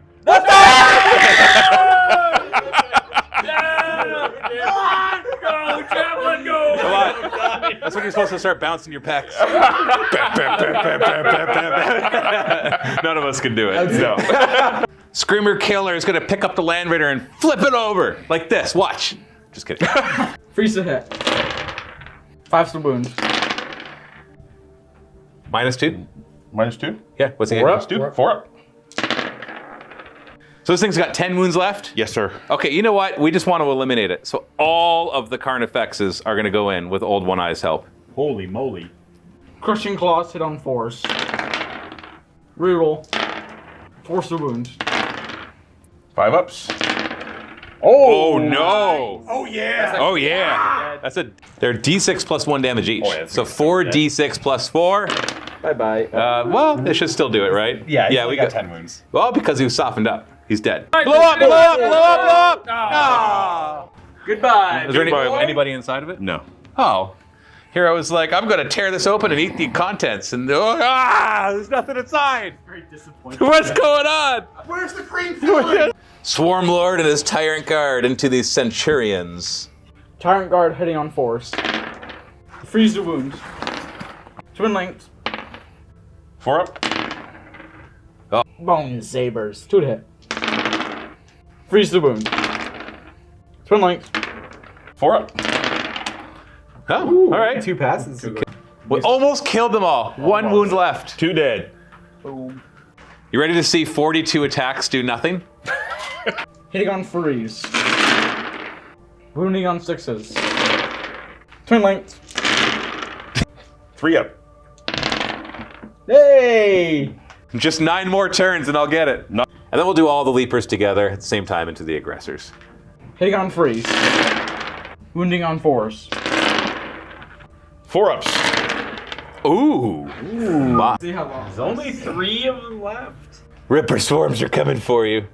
D: Go, Javelin, go!
A: Come on. That's when you're supposed to start bouncing your pecs. None of us can do it. No. Screamer Killer is going to pick up the Land Raider and flip it over. Like this. Watch. Just kidding.
H: Freeze the hit. 5's to wound.
A: -2?
G: -2.
A: Yeah, what's he
G: 4-up. 4-up.
A: So this thing's got 10 wounds left?
G: Yes, sir.
A: Okay, you know what? We just want to eliminate it. So all of the Carnifexes are going to go in with Old One Eye's help.
F: Holy moly.
H: Crushing claws hit on 4s. Reroll. Force the wound.
G: 5-ups.
A: Oh no!
D: Oh, yeah!
A: Oh yeah! They're D6 plus 1 damage each.
G: Oh, yeah, that's
A: so 4d6 plus 4.
B: Bye-bye.
A: Well, they should still do it, right?
F: Yeah,
A: we
F: got 10 wounds.
A: Well, because he was softened up. He's dead. Blow up! Blow up! Blow up! Blow up! No!
D: Goodbye.
A: Is there anybody inside of it?
G: No.
A: Oh. Hero was like, I'm going to tear this open and eat the contents. And there's nothing inside.
D: Very disappointed.
A: What's going on?
C: Where's the cream filling?
A: Swarm Lord and his Tyrant Guard into these Centurions.
H: Tyrant Guard hitting on 4s. Freeze the wound. Twin length.
G: 4-up.
H: Bone sabers. 2 to hit. Freeze the wound. Twin length.
G: 4-up.
A: Oh, all right.
F: 2 passes.
A: We almost killed them all. 1 wound left.
G: 2 dead.
A: You ready to see 42 attacks do nothing?
H: Hitting on 3s. Wounding on 6s. Twin length.
G: 3-up.
H: Hey!
A: Just 9 more turns and I'll get it.
G: No.
A: And then we'll do all the leapers together at the same time into the aggressors.
H: Hitting on 3s. Wounding on 4s.
G: 4-ups.
A: Ooh.
H: See how long.
D: There's only 3 of them left.
A: Ripper swarms are coming for you.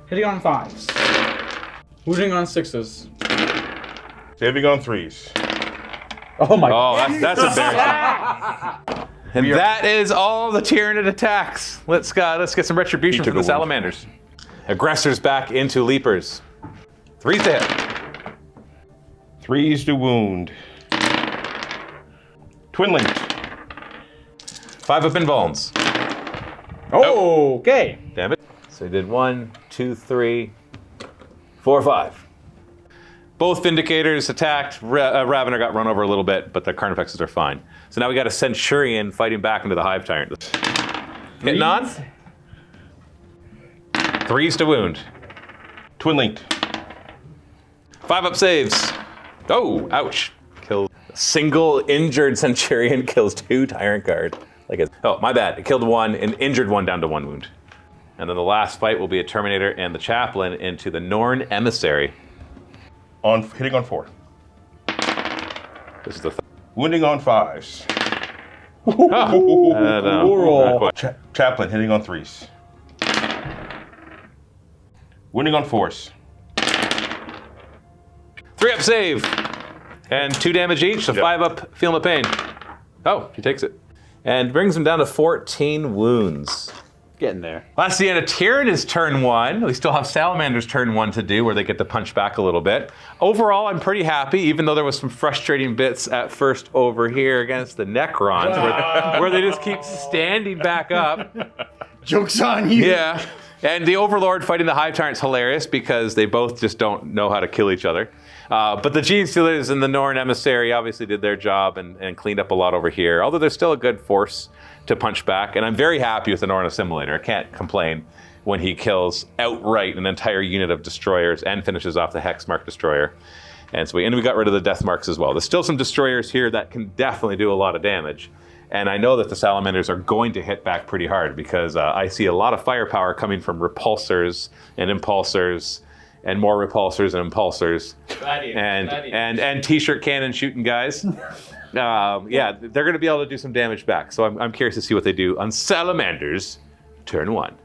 H: Hitting on 5s. Wounding on 6s.
G: Saving on 3s.
H: Oh my
A: Oh, that's embarrassing. And that is all the Tyranid attacks. Let's get some retribution from the Salamanders. Aggressors back into Leapers. 3s to hit.
G: 3s to wound. Twin linked.
A: 5 up in Vulns.
H: Oh, okay.
A: Damn it. So he did 1, 2, 3, 4, 5. Both Vindicators attacked. Ravener got run over a little bit, but the Carnifexes are fine. So now we got a Centurion fighting back into the Hive Tyrant. Hitting on. 3s to wound.
G: Twin linked.
A: 5 up saves. Oh, ouch. Killed a single injured Centurion, kills 2 Tyrant Guard. Oh, my bad. It killed 1 and injured 1 down to 1 wound. And then the last fight will be a Terminator and the Chaplain into the Norn Emissary.
G: Hitting on 4.
A: This is the
G: Wounding on 5s.
A: not quite.
G: Chaplain hitting on 3s. Wounding on 4s.
A: 3 up save. And 2 damage each, so 5 up feel no pain. Oh, he takes it. And brings him down to 14 wounds.
B: Getting there.
A: That's the end of Tyranid's turn 1. We still have Salamander's turn 1 to do, where they get to punch back a little bit. Overall, I'm pretty happy, even though there was some frustrating bits at first over here against the Necrons, where they just keep standing back up.
C: Joke's on you.
A: Yeah. And the Overlord fighting the Hive Tyrant's hilarious because they both just don't know how to kill each other. But the Gene Stealers and the Norn Emissary obviously did their job and cleaned up a lot over here, although there's still a good force to punch back. And I'm very happy with the Norn Assimilator. I can't complain when he kills outright an entire unit of destroyers and finishes off the Hexmark Destroyer. And so we got rid of the Death Marks as well. There's still some destroyers here that can definitely do a lot of damage. And I know that the Salamanders are going to hit back pretty hard because I see a lot of firepower coming from repulsors and impulsors and more repulsors and impulsors and t-shirt cannon shooting guys. Yeah, they're going to be able to do some damage back. So I'm curious to see what they do on Salamander's turn 1.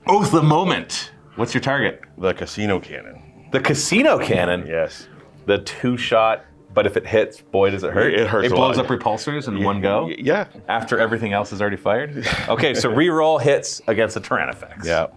A: Oath the moment. What's your target?
G: The casino cannon.
A: The casino cannon?
G: Yes.
A: The 2-shot, but if it hits, boy, does it hurt.
G: It hurts
A: It
G: a
A: blows
G: lot.
A: up repulsors in one go?
G: Yeah.
A: After everything else is already fired? Okay, so re-roll hits against the Tyrannifex.
G: Yeah.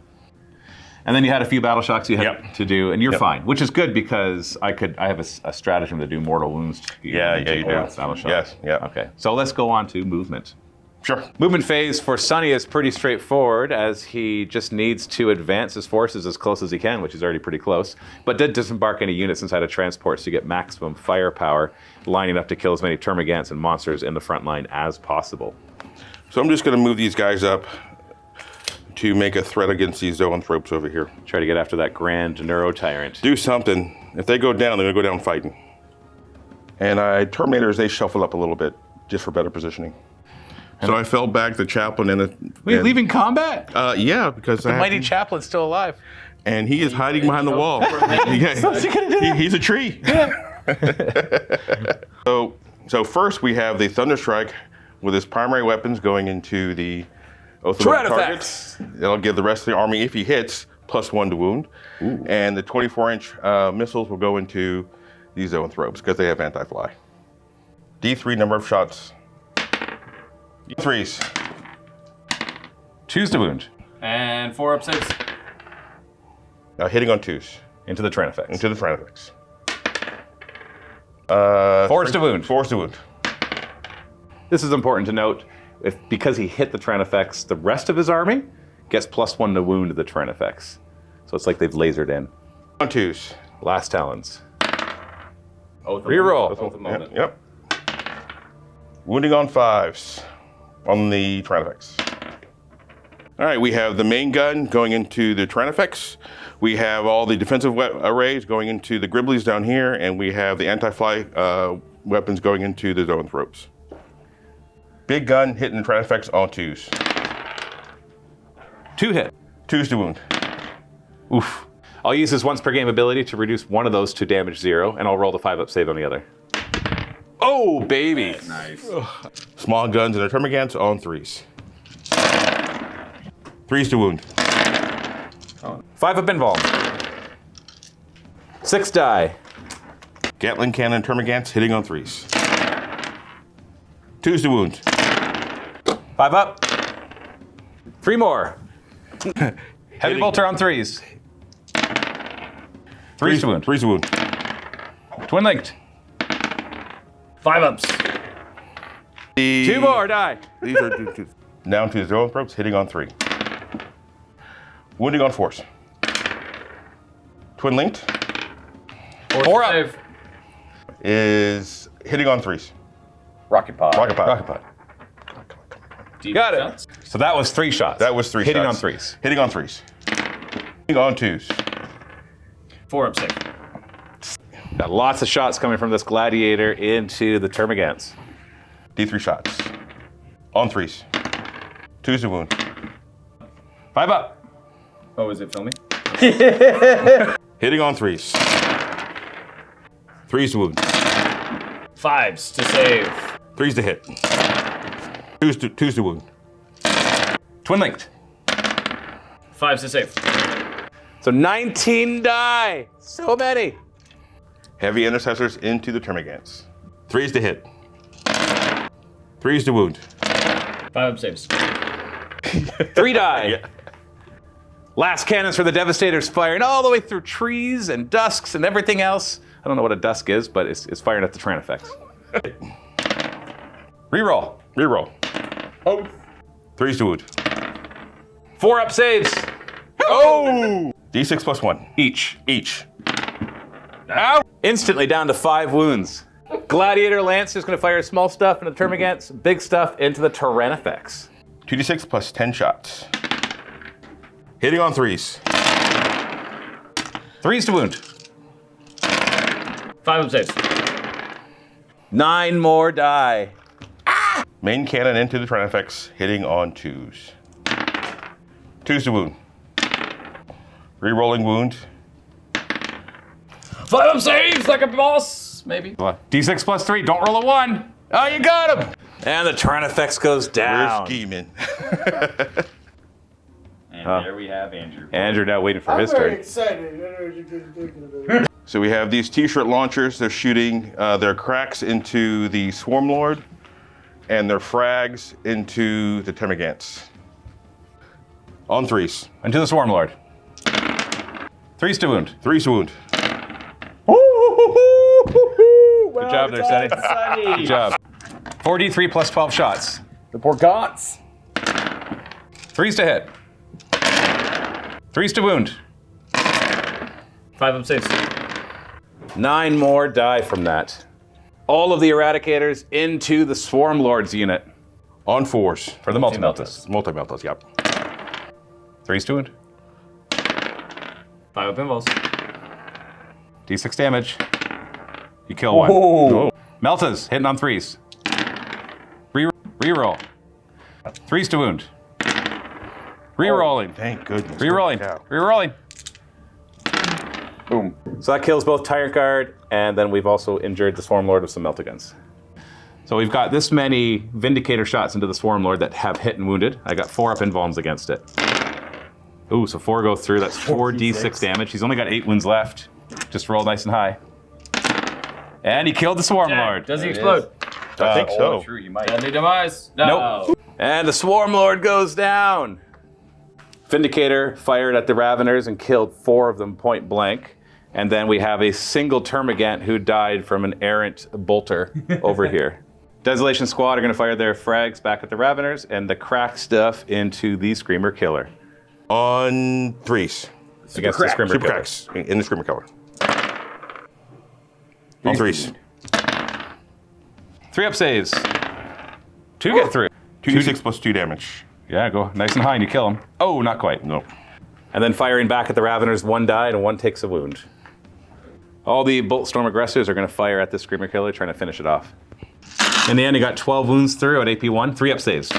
A: And then you had a few battle shocks you had to do, and you're
G: Yep.
A: fine, which is good because I have a stratagem to do mortal wounds.
G: Yeah, you do.
A: Battle shocks.
G: Yes, yeah.
A: Okay, so let's go on to movement.
G: Sure.
A: Movement phase for Sonny is pretty straightforward, as he just needs to advance his forces as close as he can, which is already pretty close, but did disembark any units inside of transports to get maximum firepower, lining up to kill as many Termagants and monsters in the front line as possible.
G: So I'm just going to move these guys up to make a threat against these zoanthropes over here.
A: Try to get after that Grand Neurotyrant.
G: Do something. If they go down, they're going to go down fighting. And Terminators, they shuffle up a little bit just for better positioning. So I fell back the Chaplain and
A: Wait, leaving combat?
G: yeah, because
A: The mighty Chaplain's still alive.
G: and he is hiding behind the wall. Yeah, he's a tree. So first we have the Thunderstrike with his primary weapons going into the Oath of the targets. It'll give the rest of the army, if he hits, +1 to wound. Ooh. And the 24-inch missiles will go into these zoanthropes because they have anti-fly. D3 number of shots. D3s.
A: 2s to wound.
B: And 4 up 6.
G: Hitting on 2s.
A: Into the Tyrannifex.
G: Into the Tyrannifex.
A: 4s to wound.
G: 4s to wound.
A: This is important to note. Because he hit the Tyrannifex, the rest of his army gets +1 to wound to the Tyrannifex. So it's like they've lasered in.
G: On 2s.
A: Last Talons.
G: Reroll. Yep. Wounding on 5s on the Tyrannifex. All right, we have the main gun going into the Tyrannifex. We have all the defensive arrays going into the Griblies down here, and we have the anti-fly weapons going into the zoanthropes. Big gun hitting the Tyrannifex on 2s.
A: 2 hit.
G: 2s to wound.
A: Oof. I'll use his once per game ability to reduce one of those to damage 0, and I'll roll the 5-up save on the other. Oh, baby.
B: Nice.
G: Small guns and the Termagants on 3s. 3s to wound.
A: 5 up involved. 6 die.
G: Gatling cannon termagants hitting on 3s. 2's to wound.
A: 5 up. 3 more. Heavy bolter on 3s. 3's to wound.
G: 3's to wound.
A: Twin linked.
H: 5 ups.
A: 2 more die.
G: These are two. Down to 0 ropes, hitting on 3. Wounding on 4s. Twin linked
A: 4 up.
H: Save.
G: is hitting on 3s.
B: Rocket pod.
G: Rocket pod.
A: Rocket pod.
H: Deep
A: Got it.
H: shots.
A: So that was 3 shots.
G: That was 3
A: hitting
G: shots.
A: on 3s.
G: Hitting on 3s. Hitting on 2s.
H: 4 up save.
A: Got lots of shots coming from this gladiator into the termagants.
G: D3 shots. On 3s. 2's to wound.
A: 5 up.
H: Oh, is it filming?
G: Hitting on 3s. 3's to wound.
H: 5s to save.
G: 3's to hit. 2's to wound.
A: Twin linked.
H: 5s to save.
A: So 19 die. So many.
G: Heavy intercessors into the termagants. 3's to hit. 3's to wound.
H: 5 up saves.
A: 3 die.
G: Yeah.
A: Last cannons for the Devastators firing all the way through trees and dusks and everything else. I don't know what a dusk is, but it's firing at the Tyranid. Reroll.
G: Reroll.
H: Oh.
G: 3's to wound.
A: 4 up saves.
G: Oh! D6 plus 1.
A: Each.
G: Each.
A: Ow! Instantly down to 5 wounds. Gladiator Lance is going to fire small stuff into the Termagants, big stuff into the Tyranid.
G: 2d6 plus 10 shots. Hitting on 3s.
A: 3s to wound.
H: 5 up saves.
A: 9 more die.
G: Main cannon into the Tyranid, hitting on 2s. 2's to wound. Rerolling wound.
H: 5 up saves like a boss, maybe.
A: D6 plus 3. Don't roll a 1. Oh, you got him. And the Tyranid goes
G: We're
A: down.
G: scheming.
H: And there we have Andrew.
A: Andrew now waiting for
C: I'm
A: his
C: very
A: turn.
C: excited.
G: So we have these t-shirt launchers. They're shooting their cracks into the Swarm Lord and their frags into the Termagants. On 3s.
A: Into the Swarm Lord. 3s to wound.
G: 3's to wound.
A: Good job there, Sonny. Good job. 4d3 plus 12 shots.
B: The poor gods.
A: 3s to hit. 3s to wound.
H: 5 up saves.
A: 9 more die from that. All of the Eradicators into the Swarm Lord's unit.
G: On 4s.
A: For the Multi-Meltas.
G: Multi-meltas, yep.
A: 3s to wound.
H: 5 up involves.
A: D6 damage. You kill one.
G: Oh.
A: Meltas, hitting on 3s. Reroll. 3s to wound. Rerolling.
G: Thank goodness.
A: Rerolling. Rerolling.
B: Boom.
A: So that kills both Tyrant Guard, and then we've also injured the Swarm Lord with some Meltaguns. So we've got this many Vindicator shots into the Swarm Lord that have hit and wounded. I got 4 up invulns against it. Ooh, so 4 go through. That's 4d6 damage. He's only got 8 wounds left. Just roll nice and high. And he killed the Swarm Lord.
H: Does he explode?
G: I think so.
B: True, you might.
H: Deadly demise. No.
A: Nope. And the Swarm Lord goes down. Vindicator fired at the Raveners and killed 4 of them point blank. And then we have a single Termagant who died from an errant bolter over here. Desolation Squad are going to fire their frags back at the Raveners and the crack stuff into the Screamer Killer.
G: On 3s.
A: Against the Screamer
G: Super
A: Killer.
G: cracks in the Screamer Killer. On 3s.
A: 3 up saves. 2 get through.
G: 2d6 plus 2 damage.
A: Yeah, go nice and high and you kill him. Oh, not quite.
G: No.
A: And then firing back at the Raveners, 1 died and 1 takes a wound. All the Bolt Storm aggressors are going to fire at the Screamer Killer, trying to finish it off. In the end, he got 12 wounds through at AP1, 3 up saves.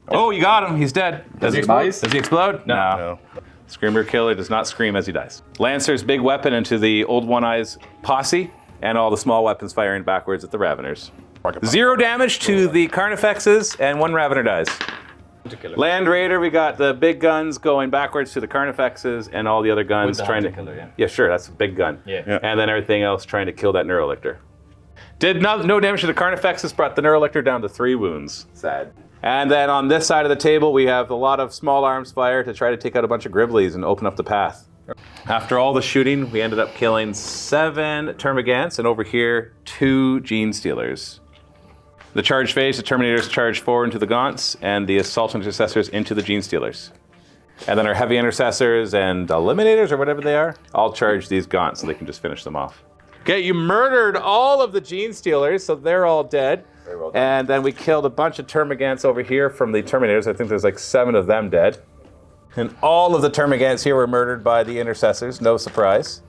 A: Oh, you got him. He's dead. Does he explode?
B: Nice.
A: Does he explode?
G: No.
A: Screamer Killer does not scream as he dies. Lancer's big weapon into the Old One Eye's posse, and all the small weapons firing backwards at the Raveners. 0 damage to the Carnifexes, and 1 Ravener dies. Land Raider, we got the big guns going backwards to the Carnifexes and all the other guns trying to...
B: Killer,
A: Yeah, sure, that's a big gun.
B: Yeah.
A: And then everything else trying to kill that Neurolictor. Did no damage to the Carnifexes, brought the Neurolictor down to 3 wounds. Sad. And then on this side of the table, we have a lot of small arms fire to try to take out a bunch of Griblies and open up the path. After all the shooting, we ended up killing 7 Termagants, and over here, 2 Gene Stealers. The charge phase, the Terminators charge forward into the Gaunts, and the Assault Intercessors into the Gene Stealers. And then our Heavy Intercessors and Eliminators, or whatever they are, all charge these Gaunts so they can just finish them off. Okay, you murdered all of the Gene Stealers, so they're all dead. Very well done. And then we killed a bunch of Termagants over here from the Terminators. I think there's like 7 of them dead. And all of the Termagants here were murdered by the Intercessors, no surprise.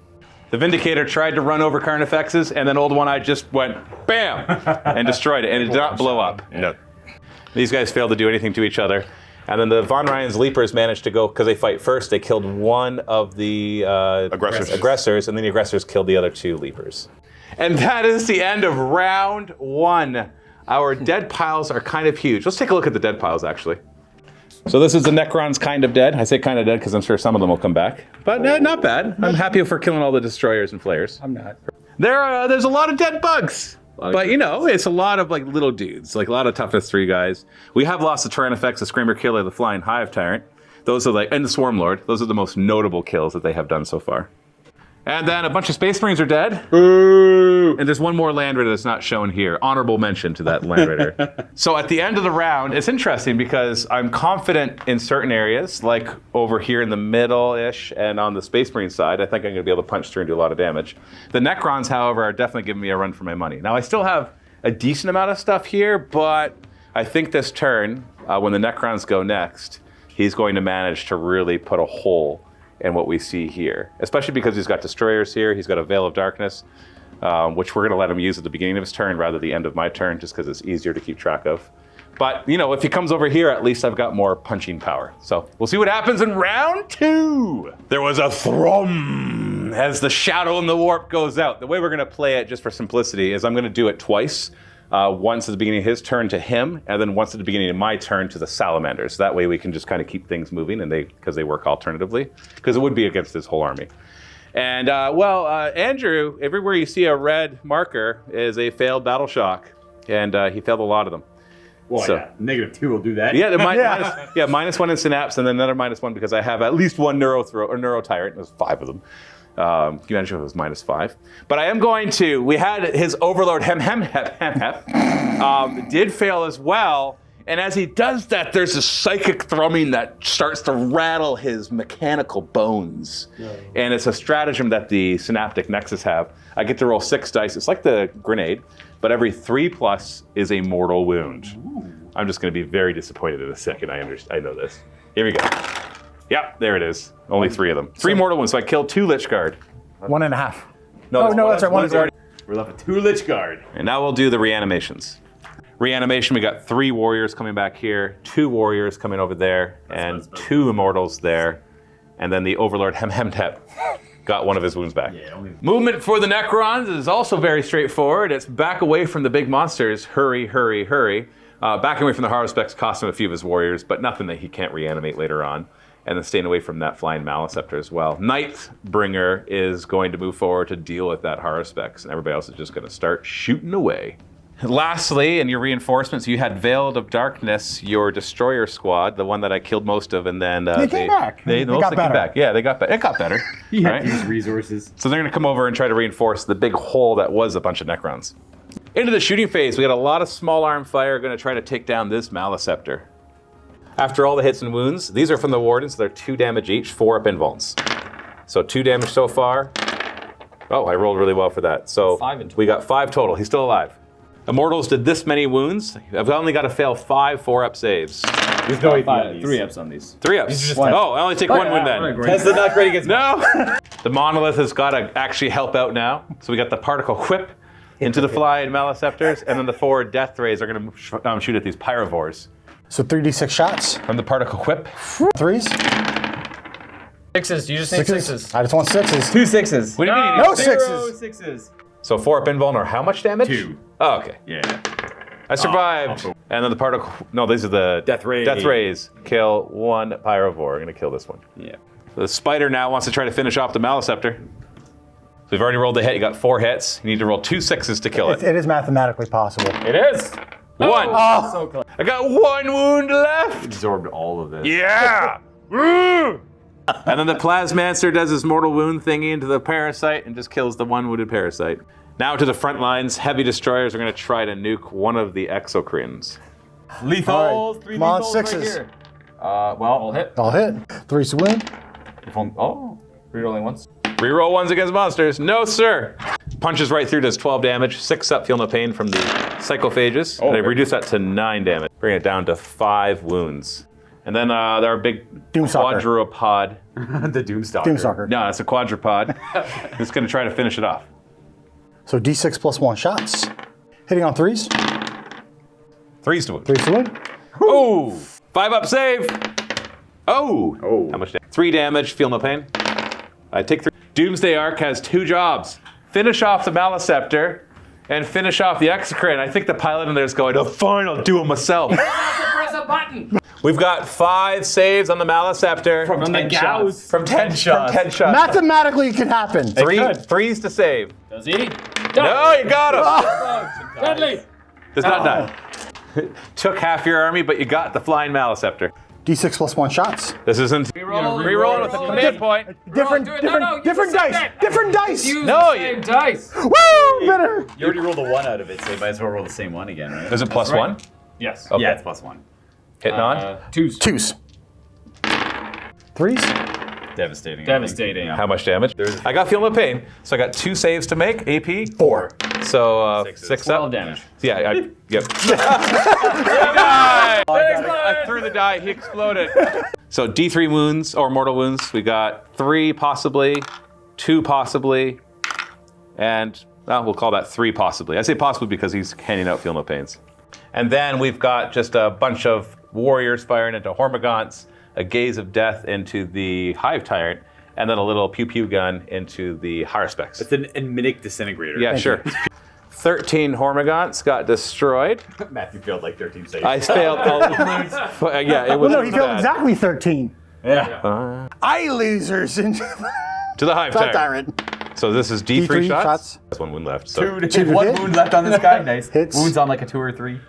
A: The Vindicator tried to run over Carnifexes, and then Old One-Eye just went BAM! And destroyed it, and it did not blow up.
G: No.
A: These guys failed to do anything to each other. And then the Von Ryan's Leapers managed to go, because they fight first, they killed one of the aggressors, and then the aggressors killed the other 2 Leapers. And that is the end of round 1. Our dead piles are kind of huge. Let's take a look at the dead piles, actually. So this is the Necrons kind of dead. I say kind of dead because I'm sure some of them will come back. But not bad. I'm happy for killing all the destroyers and flayers.
B: I'm not.
A: There's a lot of dead bugs. But you know, it's a lot of like little dudes, like a lot of toughness 3 guys. We have lost the Tyrannifex, the Screamer Killer, the Flying Hive Tyrant. Those are like, and the Swarm Lord. Those are the most notable kills that they have done so far. And then a bunch of Space Marines are dead. Boo! And there's one more Land Raider that's not shown here. Honorable mention to that Land Raider. So at the end of the round, it's interesting because I'm confident in certain areas, like over here in the middle-ish and on the Space Marine side. I think I'm going to be able to punch through and do a lot of damage. The Necrons, however, are definitely giving me a run for my money. Now, I still have a decent amount of stuff here, but I think this turn, when the Necrons go next, he's going to manage to really put a hole in what we see here, especially because he's got destroyers here. He's got a Veil of Darkness, which we're going to let him use at the beginning of his turn rather than the end of my turn, just because it's easier to keep track of. But, you know, if he comes over here, at least I've got more punching power. So we'll see what happens in round 2. There was a thrum as the Shadow and the Warp goes out. The way we're going to play it, just for simplicity, is I'm going to do it twice. Once at the beginning of his turn to him, and then once at the beginning of my turn to the Salamanders. That way we can just kind of keep things moving, and because they work alternatively, because it would be against his whole army. And Andrew, everywhere you see a red marker is a failed battle shock, and he failed a lot of them.
D: Well,
A: so,
D: yeah, -2 will do that.
A: Yeah, -1 in Synapse, and then another -1 because I have at least one Neuro Tyrant. There's 5 of them. Can you imagine if it was -5? But I am going to. We had his Overlord did fail as well, and as he does that, there's a psychic thrumming that starts to rattle his mechanical bones. Yeah. And it's a stratagem that the Synaptic Nexus have. I get to roll 6 dice. It's like the grenade, but every 3+ is a mortal wound. Ooh. I'm just going to be very disappointed in a second. I know this. Here we go. Yep, there it is. Only 3 of them. 3 mortal wounds, so I killed 2 Lich Guard.
B: 1.5.
A: No, that's right. One is already.
D: We're left with 2 Lich Guard.
A: And now we'll do the reanimations. Reanimation, we got 3 warriors coming back here, 2 warriors coming over there, and 2 immortals there. And then the Overlord Hemhemtep got one of his wounds back. Yeah, movement for the Necrons is also very straightforward. It's back away from the big monsters. Hurry, hurry, hurry. Backing away from the Haruspex cost him a few of his warriors, but nothing that he can't reanimate later on. And then staying away from that flying Maleceptor as well. Nightbringer is going to move forward to deal with that Haruspex, and everybody else is just going to start shooting away. Lastly, in your reinforcements, you had Veiled of Darkness, your destroyer squad, the one that I killed most of, and then
C: they came back.
A: They got better. Back. Yeah, they got better. It got better.
D: Yeah, right? These resources.
A: So they're going to come over and try to reinforce the big hole that was a bunch of Necrons. Into the shooting phase, we got a lot of small arm fire going to try to take down this Maleceptor. After all the hits and wounds, these are from the Wardens. They're 2 damage each, 4 up invulns. So 2 damage so far. Oh, I rolled really well for that. So
B: 5 in total.
A: We got 5 total. He's still alive. Immortals did this many wounds. I've only got to fail 5 4-up saves.
D: There's no 3 ups on these.
A: 3 ups. Oh, I only take 1 wound then.
D: Tesla not great against
A: No! The Monolith has got to actually help out now. So we got the Particle Whip into the flying Maleceptors, and then the 4 Death Rays are going to shoot at these Pyrovores.
C: So 3d6 shots.
A: From the Particle Whip.
C: 3s.
B: 6s. You just need 6s.
C: I just want 6s.
D: 2 6s.
A: What do you mean?
C: No
D: 0
C: 6s.
D: 6s.
A: So 4 up invuln are how much damage?
D: 2.
A: Oh, okay.
D: Yeah.
A: I survived. And then the particle. No, these are the
I: Death Rays.
A: Death Rays. Kill one Pyrovore. I'm going to kill this one.
I: Yeah.
A: The spider now wants to try to finish off the Maleceptor. So we've already rolled the hit. You got 4 hits. You need to roll 2 6s to kill it.
C: It is mathematically possible.
B: It is.
A: 1.
C: Oh,
B: So close.
A: I got 1 wound left.
I: Absorbed all of this.
A: Yeah. Woo! And then the Plasmancer does his mortal wound thingy into the parasite and just kills the 1 wounded parasite. Now to the front lines. Heavy destroyers are going to try to nuke one of the exocrines.
I: Lethals.
C: All right.
I: 3
C: Come on,
I: lethals right
C: 6s.
I: here.
B: All
I: Well,
B: hit.
C: I'll hit. 3's to win.
I: oh.
B: Rerolling once.
A: Reroll 1s against monsters. No, sir. Punches right through, does 12 damage. 6 up, feel no pain from the psychophages. And I reduce that to 9 damage. Bring it down to 5 wounds. And then our big
C: Doomstalker.
A: quadrupod.
I: the Doomstalker.
C: Doomstalker.
A: No, it's a quadrupod. It's going to try to finish it off.
C: So D6 plus 1 shots. Hitting on 3s.
A: 3s to wound.
C: 3's to win.
A: Oh! 5 up save. Oh! How much damage? 3 damage, feel no pain. I take 3. Doomsday Arc has 2 jobs. Finish off the Maleceptor and finish off the Exocrine. I think the pilot in there is going, oh fine, I'll do it myself.
B: Press a button.
A: We've got 5 saves on the Maleceptor.
B: From the gauss.
A: From 10 shots. From 10 shots.
C: Mathematically, it can happen.
A: 3s to save.
B: Does he?
A: No, you got him.
B: Deadly.
A: Does not die. Took half your army, but you got the flying Maleceptor.
C: D6 plus 1 shots.
A: This isn't reroll with a command point.
C: Different dice. Different dice.
B: Use
A: No,
B: the same dice.
C: Woo! Better.
I: You already rolled a 1 out of it, so you might as well roll the same one again, right?
A: Is it plus
B: right.
A: 1?
B: Yes.
A: Okay.
I: Yeah, it's plus 1.
A: Hitting on.
B: 2s.
C: 2s. 3s.
I: Devastating.
B: Devastating.
A: How much damage? I got feel no pain, so I got 2 saves to make. AP 4. So 6 up.
B: 12 damage.
A: Yeah. Yep. I threw the die. He exploded. So D3 wounds or mortal wounds. We got 3 possibly, 2 possibly, and we'll call that 3 possibly. I say possibly because he's handing out feel no pains. And then we've got just a bunch of warriors firing into Hormagaunts, a gaze of death into the Hive Tyrant, and then a little pew-pew gun into the Haruspex.
I: It's an Enmitic Disintegrator.
A: Yeah, sure. 13 Hormagaunts got destroyed.
I: Matthew failed like 13 saves.
A: I failed. Yeah, it was
C: Well, no, he failed
A: bad.
C: exactly 13.
I: Yeah.
C: Eye lasers into
A: To the Hive Tyrant.
C: Tyrant.
A: So this is D3,
C: D3
A: shots.
C: shots.
A: That's 1 wound left. So.
I: 2
C: to
I: 1
C: hit.
I: wound left on this guy. Nice.
C: Hits.
I: Wounds on like a 2 or 3.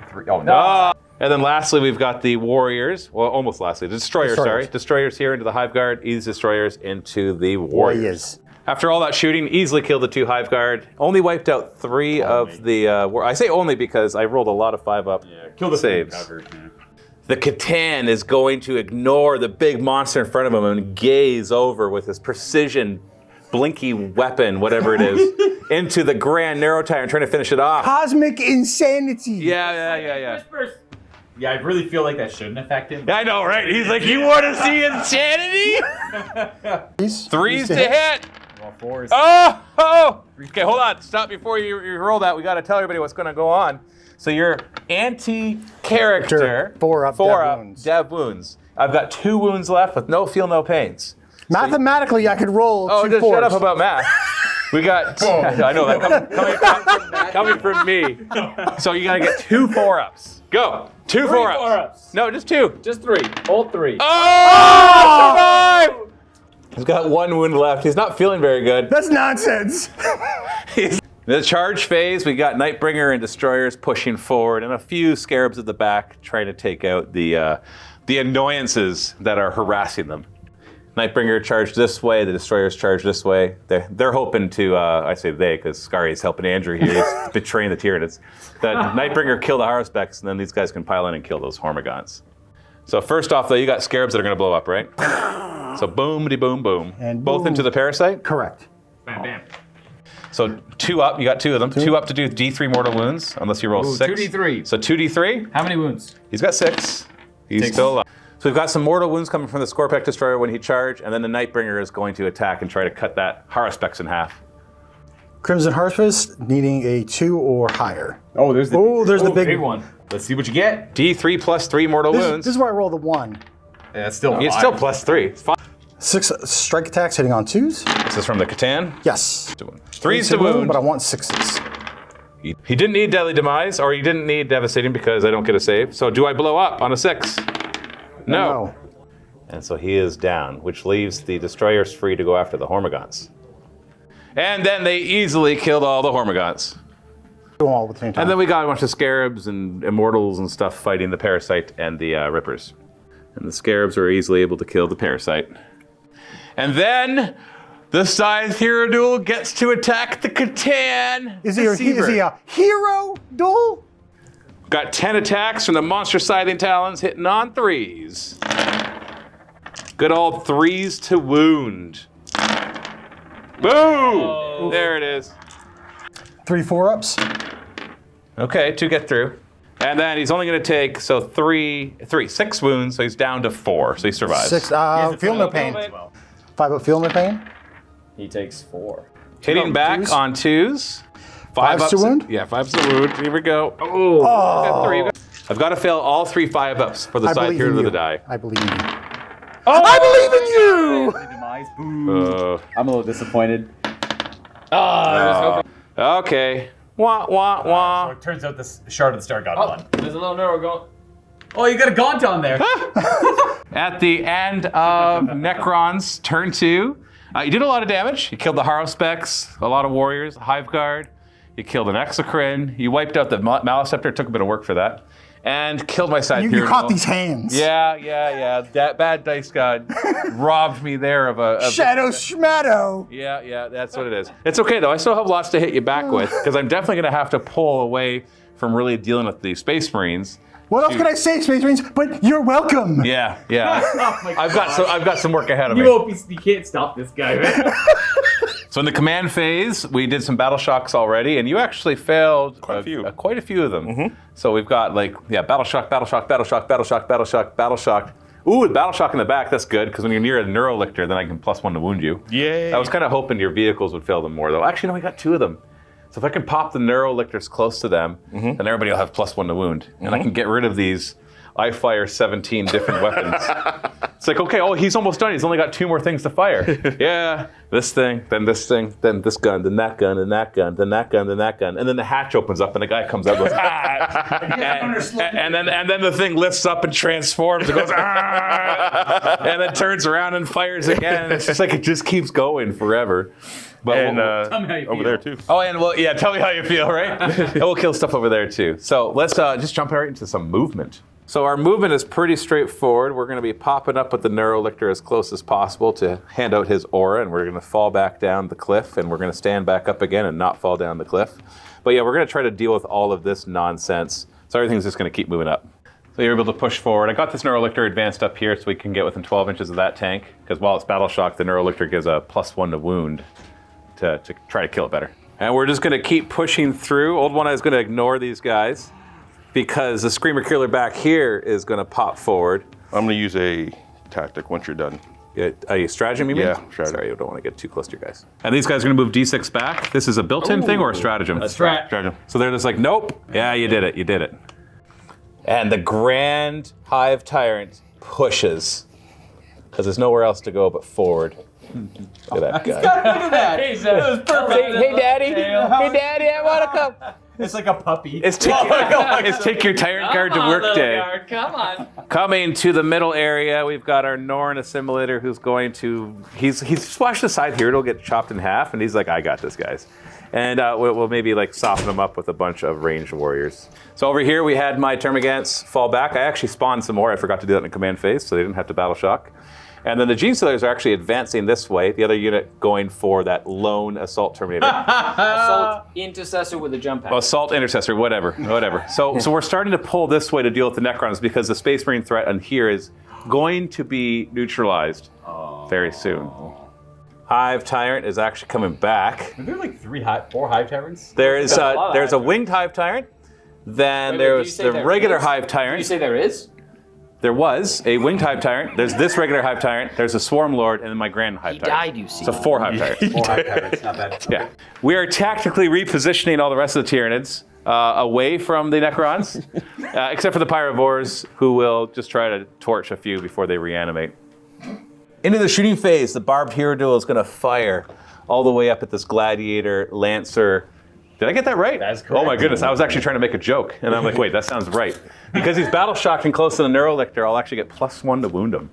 I: 3. Oh, no.
A: And then lastly, we've got the warriors. Well, almost lastly, the destroyers. Sorry, destroyers here into the Hive Guard. These destroyers into the warriors. After all that shooting, easily killed the 2 Hive Guard. Only wiped out 3 of the. I say only because I rolled a lot of 5-up
I: Kill the
A: saves.
I: cover. Yeah.
A: The Catan is going to ignore the big monster in front of him and gaze over with his precision, blinky weapon, whatever it is, into the Grand Neurotyrant, trying to finish it off.
C: Cosmic insanity.
A: Yeah.
B: Whispers.
I: Yeah, I really feel like that shouldn't affect him.
A: I know, right? He's like, you want to see insanity? 3s to hit.
I: All 4s.
A: Oh! Okay, hold on. Stop before you roll that. We got to tell everybody what's going to go on. So your anti-character,
C: 4 up
A: dev
C: dev wounds.
A: Dev wounds. I've got 2 wounds left with no feel, no pains.
C: Mathematically, I could roll 2
A: just
C: 4s.
A: shut up about math. We got, I know that coming from me. So you got to get 2 4-ups. Go. 2 4-ups.
B: 4-ups.
A: No, just 2.
B: Just 3. Hold 3.
A: Oh! Survive! He's got 1 wound left. He's not feeling very good.
C: That's nonsense.
A: The charge phase, we got Nightbringer and Destroyers pushing forward, and a few Scarabs at the back trying to take out the annoyances that are harassing them. Nightbringer charged this way, the Destroyers charged this way. They're hoping to, I say they, because Skari is helping Andrew here. He's betraying the Tyranids. The Nightbringer kill the Haruspex, and then these guys can pile in and kill those Hormagaunts. So first off, though, you got Scarabs that are going to blow up, right? So boom-de-boom, boom.
C: And
A: both
C: boom.
A: into the Parasite?
C: Correct.
B: Bam, bam.
A: So 2 up, you got 2 of them. 2 up to do D3 mortal wounds, unless you roll 6.
B: 2d3.
A: So 2d3.
B: How many wounds?
A: He's got 6. He's still alive. So we've got some mortal wounds coming from the Scorpec Destroyer when he charged, and then the Nightbringer is going to attack and try to cut that Haruspex in half.
C: Crimson Harvest needing a 2 or higher.
I: Oh, there's the
C: the big
B: Big one.
I: Let's see what you get.
A: D3 plus 3 mortal wounds.
C: This is where I roll the 1.
I: Yeah, it's still
A: It's still plus 3. It's fine.
C: 6 strike attacks hitting on 2s.
A: This is from the Catan.
C: Yes.
A: 3s to wound.
C: But I want 6s.
A: He didn't need Deadly Demise, or he didn't need Devastating because I don't get a save. So do I blow up on a 6? No. And so he is down, which leaves the destroyers free to go after the Hormagaunts. And then they easily killed all the Hormagaunts.
C: All at the same time.
A: And then we got a bunch of Scarabs and Immortals and stuff fighting the Parasite and the Rippers. And the Scarabs were easily able to kill the Parasite. And then the Scythe Hero Duel gets to attack the Catan.
C: Is he a hero duel?
A: Got 10 attacks from the Monster Scything Talons hitting on 3s. Good old 3s to wound. Boom! Oh. There it is.
C: 3 4-ups.
A: Okay, 2 get through. And then he's only going to take, 6 wounds, so he's down to 4, so he survives.
C: 6, feel no pain. 5 up, feel no pain.
B: He takes 4.
A: Hitting back 2s. On 2s.
C: 5 ups to wound?
A: Yeah, 5 to wound. Here we go. Oh. Got 3. I've got to fail all 3 5 ups for the side here to the die.
C: I believe in you. Oh! I believe in you!
B: I'm a little disappointed.
A: Okay. Wah, wah, wah.
I: So it turns out the Shard of the Star God won.
B: There's a little neuro going.
H: Oh, you got a Gaunt on there.
A: At the end of Necron's turn 2, you did a lot of damage. You killed the Harrowspecks, a lot of warriors, Hive Guard. You killed an Exocrine. You wiped out the Maliceptor. Took a bit of work for that. And killed my side hero.
C: You caught these hands.
A: Yeah. That bad dice god robbed me there of a
C: Shadow Schmatto.
A: Yeah, that's what it is. It's okay though. I still have lots to hit you back with because I'm definitely going to have to pull away from really dealing with the Space Marines.
C: What else can I say, Space Marines? But you're welcome.
A: Yeah.
H: Oh
A: I've got some work ahead of me.
H: You can't stop this guy, man.
A: So in the command phase, we did some battle shocks already, and you actually failed
G: quite
A: a few of them. So we've got battle shock, battle shock, battle shock, battle shock, battle shock, battle shock. Ooh, battle shock in the back. That's good because when you're near a Neurolictor, then I can +1 to wound you.
G: Yay!
A: I was kind of hoping your vehicles would fail them more, though. Actually, no, we got 2 of them. So if I can pop the Neurolictors close to them, then everybody will have +1 to wound, and I can get rid of these. I fire 17 different weapons. It's like, okay, he's almost done. He's only got 2 more things to fire. Yeah, this thing, then this gun, then that gun, and that gun, then that gun, then that gun. And then the hatch opens up and a guy comes out and goes, and then the thing lifts up and transforms and goes, and then turns around and fires again. It's just like it just keeps going forever. But
H: tell me how you
G: over
H: feel.
G: there too.
A: Oh, and tell me how you feel, right? And we'll kill stuff over there too. So let's just jump right into some movement. So our movement is pretty straightforward. We're going to be popping up with the Neurolictor as close as possible to hand out his aura, and we're going to fall back down the cliff, and we're going to stand back up again and not fall down the cliff. But yeah, we're going to try to deal with all of this nonsense. So everything's just going to keep moving up. So you're able to push forward. I got this Neurolictor advanced up here so we can get within 12 inches of that tank, because while it's battle shock, the Neurolictor gives a +1 to wound to try to kill it better. And we're just going to keep pushing through. Old One Eye is going to ignore these guys, because the Screamer Killer back here is going to pop forward.
G: I'm going to use a tactic once you're done.
A: A stratagem, you mean?
G: Yeah, stratagem.
A: Sorry, you don't want to get too close to your guys. And these guys are going to move D6 back. This is a built-in thing or a stratagem?
H: A strat.
G: Stratagem.
A: So they're just like, nope. Yeah, you did it. And the Grand Hive Tyrant pushes, because there's nowhere else to go but forward. Look at that guy.
H: Look at that. That was perfect.
A: Hey, Daddy, I want to come.
I: It's like a puppy.
A: It's take your Tyrant Guard to work day.
D: Guard, come on.
A: Coming to the middle area, we've got our Norn Assimilator who's going to, he's splashed aside here, it'll get chopped in half, and he's like, I got this, guys. And we'll maybe soften him up with a bunch of ranged warriors. So over here we had my Termagants fall back. I actually spawned some more. I forgot to do that in command phase, so they didn't have to battle shock. And then the Gene Stealers are actually advancing this way. The other unit going for that lone Assault Terminator.
B: Assault Intercessor with a jump pack.
A: Assault Intercessor, whatever. So we're starting to pull this way to deal with the Necrons because the Space Marine threat on here is going to be neutralized very soon. Hive Tyrant is actually coming back.
I: Are there 4 Hive Tyrants?
A: There's a Winged Hive Tyrant. Then there's the regular Hive Tyrant.
B: Did you say there is?
A: There was a Winged Hive Tyrant. There's this regular Hive Tyrant. There's a Swarm Lord, and then my Grand Hive Tyrant.
B: Died, you see.
A: So 4 Hive Tyrants.
I: 4 Hive Tyrants, not bad.
A: Yeah. We are tactically repositioning all the rest of the Tyranids away from the Necrons, except for the Pyrovores, who will just try to torch a few before they reanimate. Into the shooting phase, the Barbed Hero Duel is going to fire all the way up at this Gladiator, Lancer, Did I get that right?
I: That's
A: Oh my
I: correct.
A: goodness, I was actually trying to make a joke. And I'm like, wait, that sounds right. Because he's battle shocked and close to the Neurolictor, I'll actually get +1 to wound him.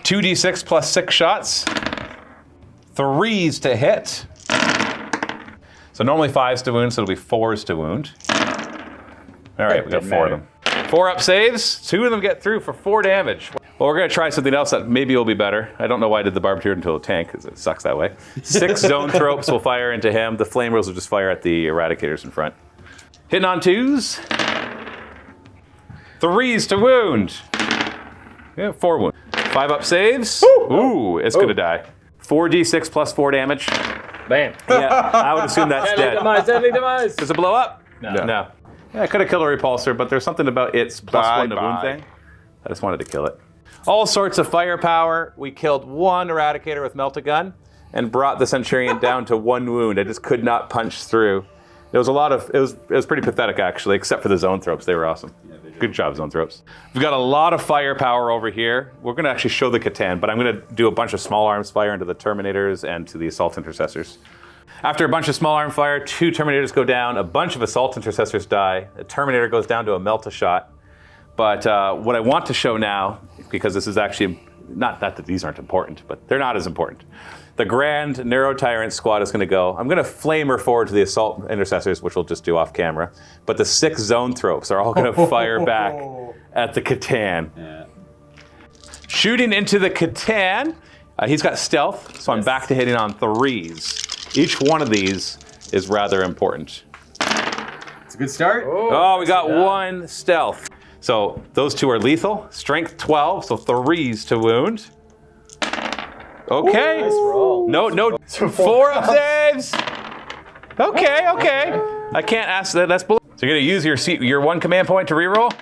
A: 2d6 plus 6 shots. 3s to hit. So normally 5s to wound, so it'll be 4s to wound. All right, we got 4 of them. 4 up saves, 2 of them get through for 4 damage. Well, we're gonna try something else that maybe will be better. I don't know why I did the barbed into a tank, because it sucks that way. 6 zone thropes will fire into him. The flame rolls will just fire at the eradicators in front. Hitting on 2s. 3s to wound. Yeah, 4 wound. 5 up saves. Ooh, it's gonna die. 4d6 plus 4 damage.
B: Bam.
A: Yeah, I would assume that's
B: Deadly
A: dead.
B: demise, deadly demise.
A: Does it blow up?
I: No.
A: Yeah, I could have killed a repulsor, but there's something about its +1 to wound
G: Bye-bye.
A: thing. I just wanted to kill it. All sorts of firepower. We killed 1 eradicator with melt-a-gun and brought the Centurion down to 1 wound. I just could not punch through. It was it was pretty pathetic actually, except for the zone thropes. They were awesome. Good job, zone thropes. We've got a lot of firepower over here. We're gonna actually show the Catan, but I'm gonna do a bunch of small arms fire into the Terminators and to the Assault Intercessors. After a bunch of small arm fire, 2 Terminators go down, a bunch of Assault Intercessors die, a Terminator goes down to a melt-a-shot. But what I want to show now, because this is actually, not that these aren't important, but they're not as important. The Grand Neuro Tyrant squad is going to go. I'm going to flame her forward to the Assault Intercessors, which we'll just do off camera. But the 6 zone thropes are all going to fire back at the Catan.
I: Yeah.
A: Shooting into the Catan, he's got stealth, so I'm back to hitting on 3s. Each one of these is rather important.
I: It's a good start.
A: Oh, we got 1 stealth. So those 2 are lethal. Strength 12, so 3s to wound. Okay.
B: Nice roll.
A: No. 4 up saves. Okay. I can't ask that. That's below. So you're gonna use your 1 command point to reroll.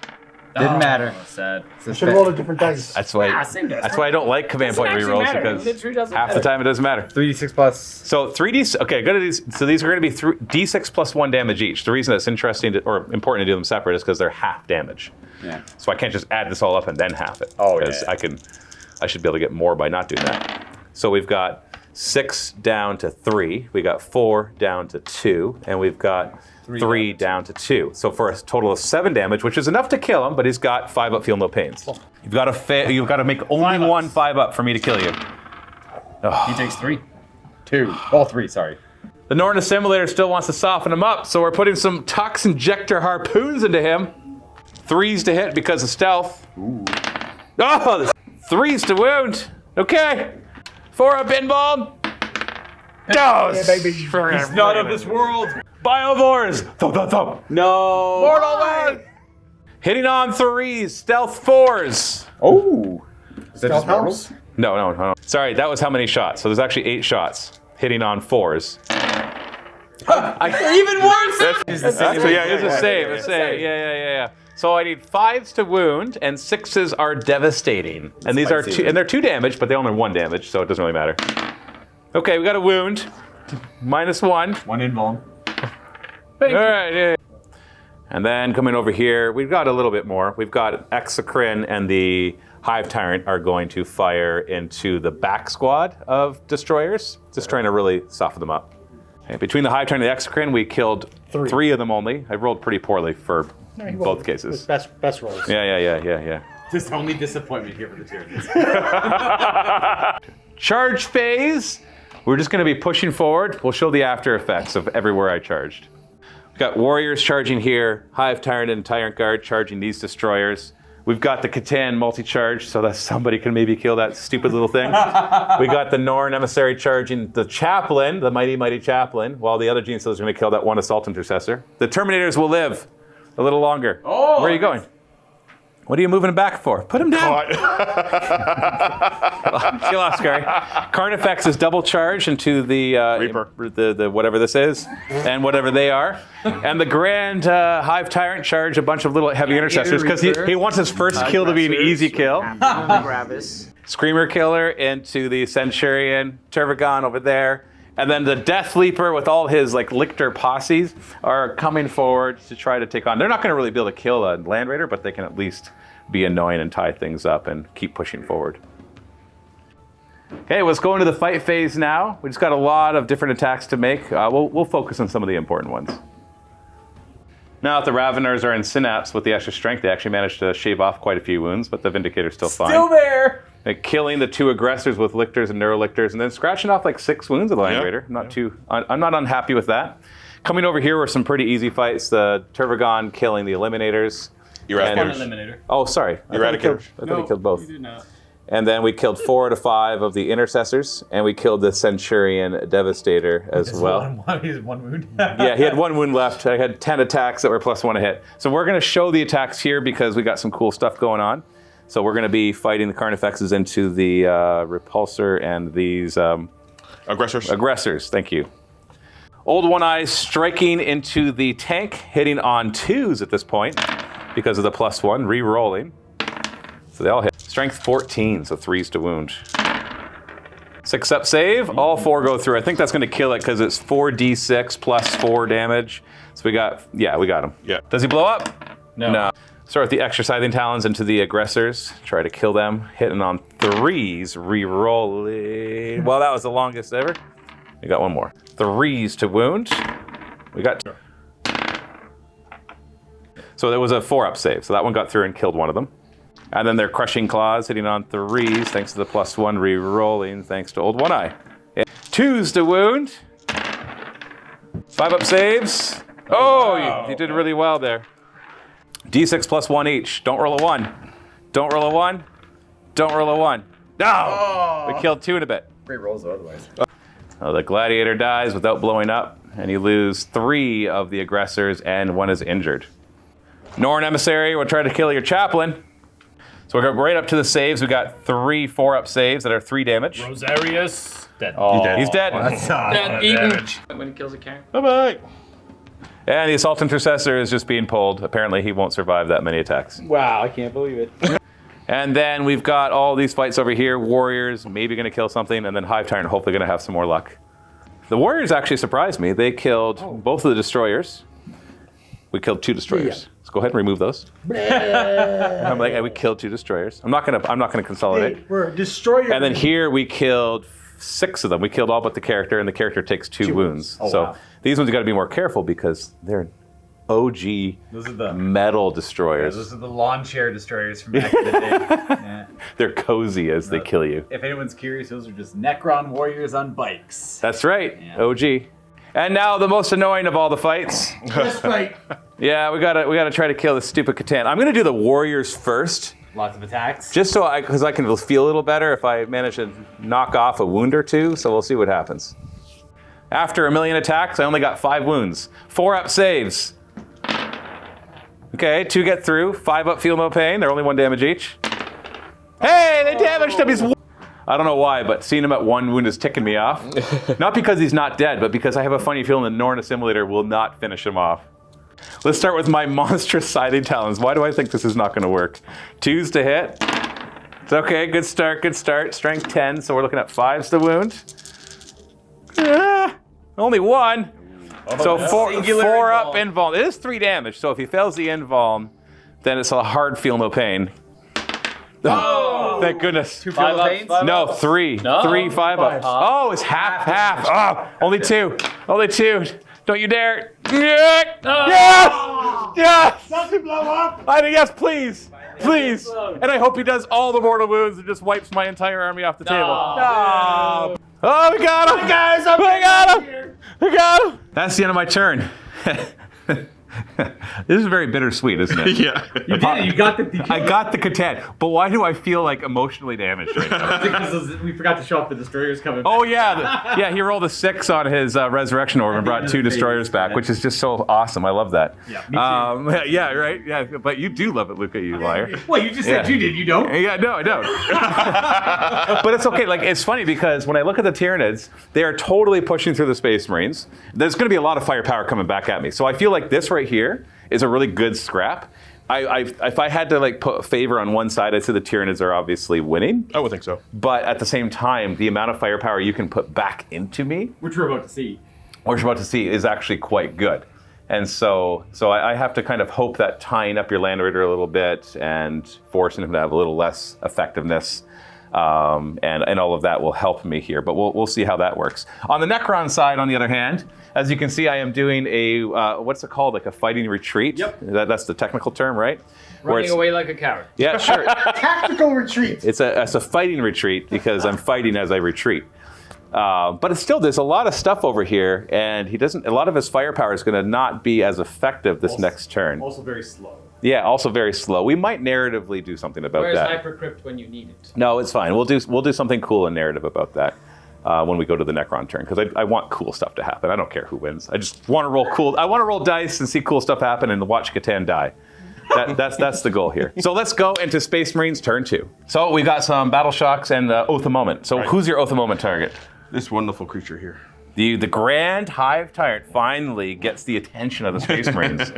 F: Didn't matter.
I: Sad.
C: I should have rolled a different dice.
A: That's why.
B: same dice.
A: That's why I don't like command point
B: Doesn't
A: rerolls
B: actually matter.
A: because
B: It doesn't
A: half the
B: matter.
A: time it doesn't matter.
F: 3d6 plus.
A: So 3d. Okay, go to these. So these are going to be d6 plus 1 damage each. The reason that's interesting or important to do them separate is because they're half damage.
I: Yeah.
A: So I can't just add this all up and then half it.
I: Oh,
A: because
I: yeah.
A: I should be able to get more by not doing that. So we've got 6 down to 3. We got 4 down to 2, and we've got 3 down to 2. So for a total of 7 damage, which is enough to kill him, but he's got 5 up, feel no pains. You've got to make only 1 5 up for me to kill you.
I: He takes 3. 2. All 3, sorry.
A: The Norn Assimilator still wants to soften him up, so we're putting some Tux Injector harpoons into him. 3s to hit because of stealth. Ooh. Oh, 3s to wound. Okay. 4 up involved. Dose.
C: Yeah, baby.
A: He's
I: Not of this world.
A: Biovores. Thump, thump, thump.
I: No.
A: Mortal Wound. Hitting on 3s. Stealth 4s.
I: Oh. Is that
C: Stealth
I: just mortal?
C: helps.
A: No. Sorry, that was how many shots. So there's actually 8 shots. Hitting on 4s.
I: Even worse.
A: Actually, yeah, it's a save. It's a save. Yeah. So I need 5s to wound, and 6s are devastating. And these are 2, and they're 2 damage, but they only are 1 damage, so it doesn't really matter. Okay, we got a wound. -1.
I: 1 invuln.
A: All right. Yeah. And then coming over here, we've got a little bit more. We've got Exocrine and the Hive Tyrant are going to fire into the back squad of destroyers, just trying to really soften them up. Okay, between the Hive Tyrant and the Exocrine, we killed 3 of them only. I rolled pretty poorly for both cases.
C: Best rolls.
A: Yeah.
I: Just only disappointment here for the Tyranids.
A: Charge phase. We're just going to be pushing forward. We'll show the after effects of everywhere I charged. We've got warriors charging here, Hive Tyrant and Tyrant Guard charging these destroyers. We've got the Catan multi-charge so that somebody can maybe kill that stupid little thing. We got the Norn Emissary charging the Chaplain, the mighty Chaplain, while the other Gene Stealer is going to kill that 1 Assault Intercessor. The Terminators will live a little longer.
I: Oh,
A: where are you going? What are you moving him back for? Put him down. Kill off, Skari. Carnifex is double charged into the
G: Reaper.
A: the whatever this is, and whatever they are. And the Grand Hive Tyrant charge a bunch of little heavy intercessors because he wants his first kill to be an easy kill. Screamer Killer into the Centurion, Tervagon over there. And then the Death Leaper with all his Lictor posses are coming forward to try to take on. They're not going to really be able to kill a Land Raider, but they can at least be annoying and tie things up and keep pushing forward. Okay, let's go into the fight phase now. We just got a lot of different attacks to make. We'll focus on some of the important ones. Now that the Raveners are in Synapse with the extra strength, they actually managed to shave off quite a few wounds, but the Vindicator's still fine.
H: Still there.
A: Like killing the 2 aggressors with lictors and neurolictors, and then scratching off like 6 wounds of the Land Raider. I'm not unhappy with that. Coming over here were some pretty easy fights. The Turvagon killing the Eliminators.
G: Eradicators.
H: Eliminator.
A: Oh, sorry.
G: Eradicators.
A: I thought he killed both.
H: You did not.
A: And then we killed 4 out of 5 of the Intercessors, and we killed the Centurion Devastator as well.
F: He's 1 wound.
A: Yeah, he had 1 wound left. I had 10 attacks that were +1 a hit. So we're going to show the attacks here because we got some cool stuff going on. So we're going to be fighting the Carnifexes into the Repulsor and these...
G: Aggressors.
A: Aggressors, thank you. Old One Eye striking into the tank, hitting on 2s at this point because of the +1, re-rolling. So they all hit. Strength 14, so 3s to wound. 6 up save, all 4 go through. I think that's going to kill it because it's 4d6 plus 4 damage. So we got him.
G: Yeah.
A: Does he blow up?
B: No.
A: Start with the exercising talons into the aggressors. Try to kill them. Hitting on 3s, re-rolling. Well, that was the longest ever. We got 1 more. 3s to wound. We got 2. So there was a 4-up save. So that one got through and killed one of them. And then they're crushing claws, hitting on 3s, thanks to the +1 re-rolling, thanks to Old One Eye. 2s to wound. 5-up saves. Oh, you did really well there. D6 +1 each. Don't roll a 1. Don't roll a 1. Don't roll a 1. No! We killed 2 in a bit.
I: Great rolls though, otherwise.
A: Oh, the Gladiator dies without blowing up, and you lose 3 of the aggressors, and 1 is injured. Norn Emissary will try to kill your chaplain. So we're right up to the saves. We got 3 4-up saves that are 3 damage.
F: Rosarius. Dead.
A: He's dead.
F: Dead.
H: Eaten. When he kills a Karen.
G: Bye-bye.
A: And the Assault Intercessor is just being pulled. Apparently he won't survive that many attacks.
H: Wow, I can't believe it.
A: And then we've got all these fights over here. Warriors maybe going to kill something, and then Hive Tyrant hopefully going to have some more luck. The Warriors actually surprised me. They killed both of the Destroyers. We killed 2 Destroyers. Let's go ahead and remove those. I'm like, we killed 2 Destroyers. I'm not gonna consolidate.
C: We're a destroyer.
A: And then here we killed 6 of them. We killed all but the character, and the character takes 2 wounds. So these ones you got to be more careful because they're OG
F: Those are the
A: metal destroyers.
F: Those are the lawn chair destroyers from back in the day. Yeah.
A: They're cozy as they kill you.
F: If anyone's curious, those are just Necron warriors on bikes.
A: That's right,
F: Yeah.
A: OG. And now the most annoying of all the fights.
C: This fight.
A: Yeah, we gotta try to kill this stupid Catan. I'm gonna do the Warriors first,
F: Lots of attacks.
A: just because I can feel a little better if I manage to knock off a wound or 2. So we'll see what happens. After 1,000,000 attacks, I only got 5 wounds. 4-up saves. Okay, 2 get through. 5-up feel no pain. They're only 1 damage each. Hey, they damaged him. He's. I don't know why, but seeing him at 1 wound is ticking me off. Not because he's not dead, but because I have a funny feeling the Norn Assimilator will not finish him off. Let's start with my monstrous Scything Talons. Why do I think this is not going to work? 2s to hit. It's okay. Good start. Good start. Strength 10, so we're looking at 5s to wound. Only 1. So 4 up invuln. It is 3 damage. So if he fails the invuln, then it's a hard feel no pain. Oh, thank goodness.
B: 2 5 ups?
A: No, 3.
B: No.
A: 3 5-ups. Oh, it's half. Oh, only 2. Only 2. Don't you dare. Yes! Yes!
C: Does he blow up?
A: Yes, please. Please. And I hope he does all the mortal wounds and just wipes my entire army off the table. No. Oh, we got him.
C: Guys,
A: We got him. We got him. That's the end of my turn. This is very bittersweet, isn't it?
G: Yeah.
F: You did it. You got the.
A: I got the Catan, but why do I feel like emotionally damaged right now?
F: Because we forgot to show up the destroyers coming.
A: Oh yeah, yeah. He rolled a 6 on his resurrection orb and brought 2 destroyers back, which is just so awesome. I love that.
F: Yeah, me too.
A: Yeah, right. Yeah, but you do love it, Luca. You liar.
F: Well, you just said you did. You don't.
A: Yeah, no, I don't. But it's okay. Like, it's funny because when I look at the Tyranids, they are totally pushing through the Space Marines. There's going to be a lot of firepower coming back at me. So I feel like this right here is a really good scrap. If I had to like put a favor on one side, I'd say the Tyranids are obviously winning.
G: I would think so.
A: But at the same time, the amount of firepower you can put back into me,
F: Which we're about to see.
A: which we're about to see, is actually quite good. And so I have to kind of hope that tying up your Land Raider a little bit and forcing him to have a little less effectiveness and all of that will help me here. But we'll see how that works. On the Necron side, on the other hand, as you can see, I am doing a what's it called? Like a fighting retreat.
F: Yep.
A: That's the technical term, right? Where
B: Running
A: it's-
B: away like a coward.
A: Yeah, sure.
C: Tactical retreat.
A: It's a fighting retreat because I'm fighting as I retreat. But it's still, there's a lot of stuff over here, and a lot of his firepower is going to not be as effective this next turn.
F: Also very slow.
A: Yeah, also very slow. We might narratively do something about
B: Where's
A: that.
B: Hypercrypt when you need it?
A: No, it's fine. We'll do something cool in narrative about that when we go to the Necron turn, because I want cool stuff to happen. I don't care who wins. I just want to roll cool. I want to roll dice and see cool stuff happen and watch Catan die. That's the goal here. So let's go into Space Marines turn 2. So we got some Battle Shocks and Oath of Moment. So who's your Oath of Moment target?
G: This wonderful creature here.
A: The Grand Hive Tyrant finally gets the attention of the Space Marines.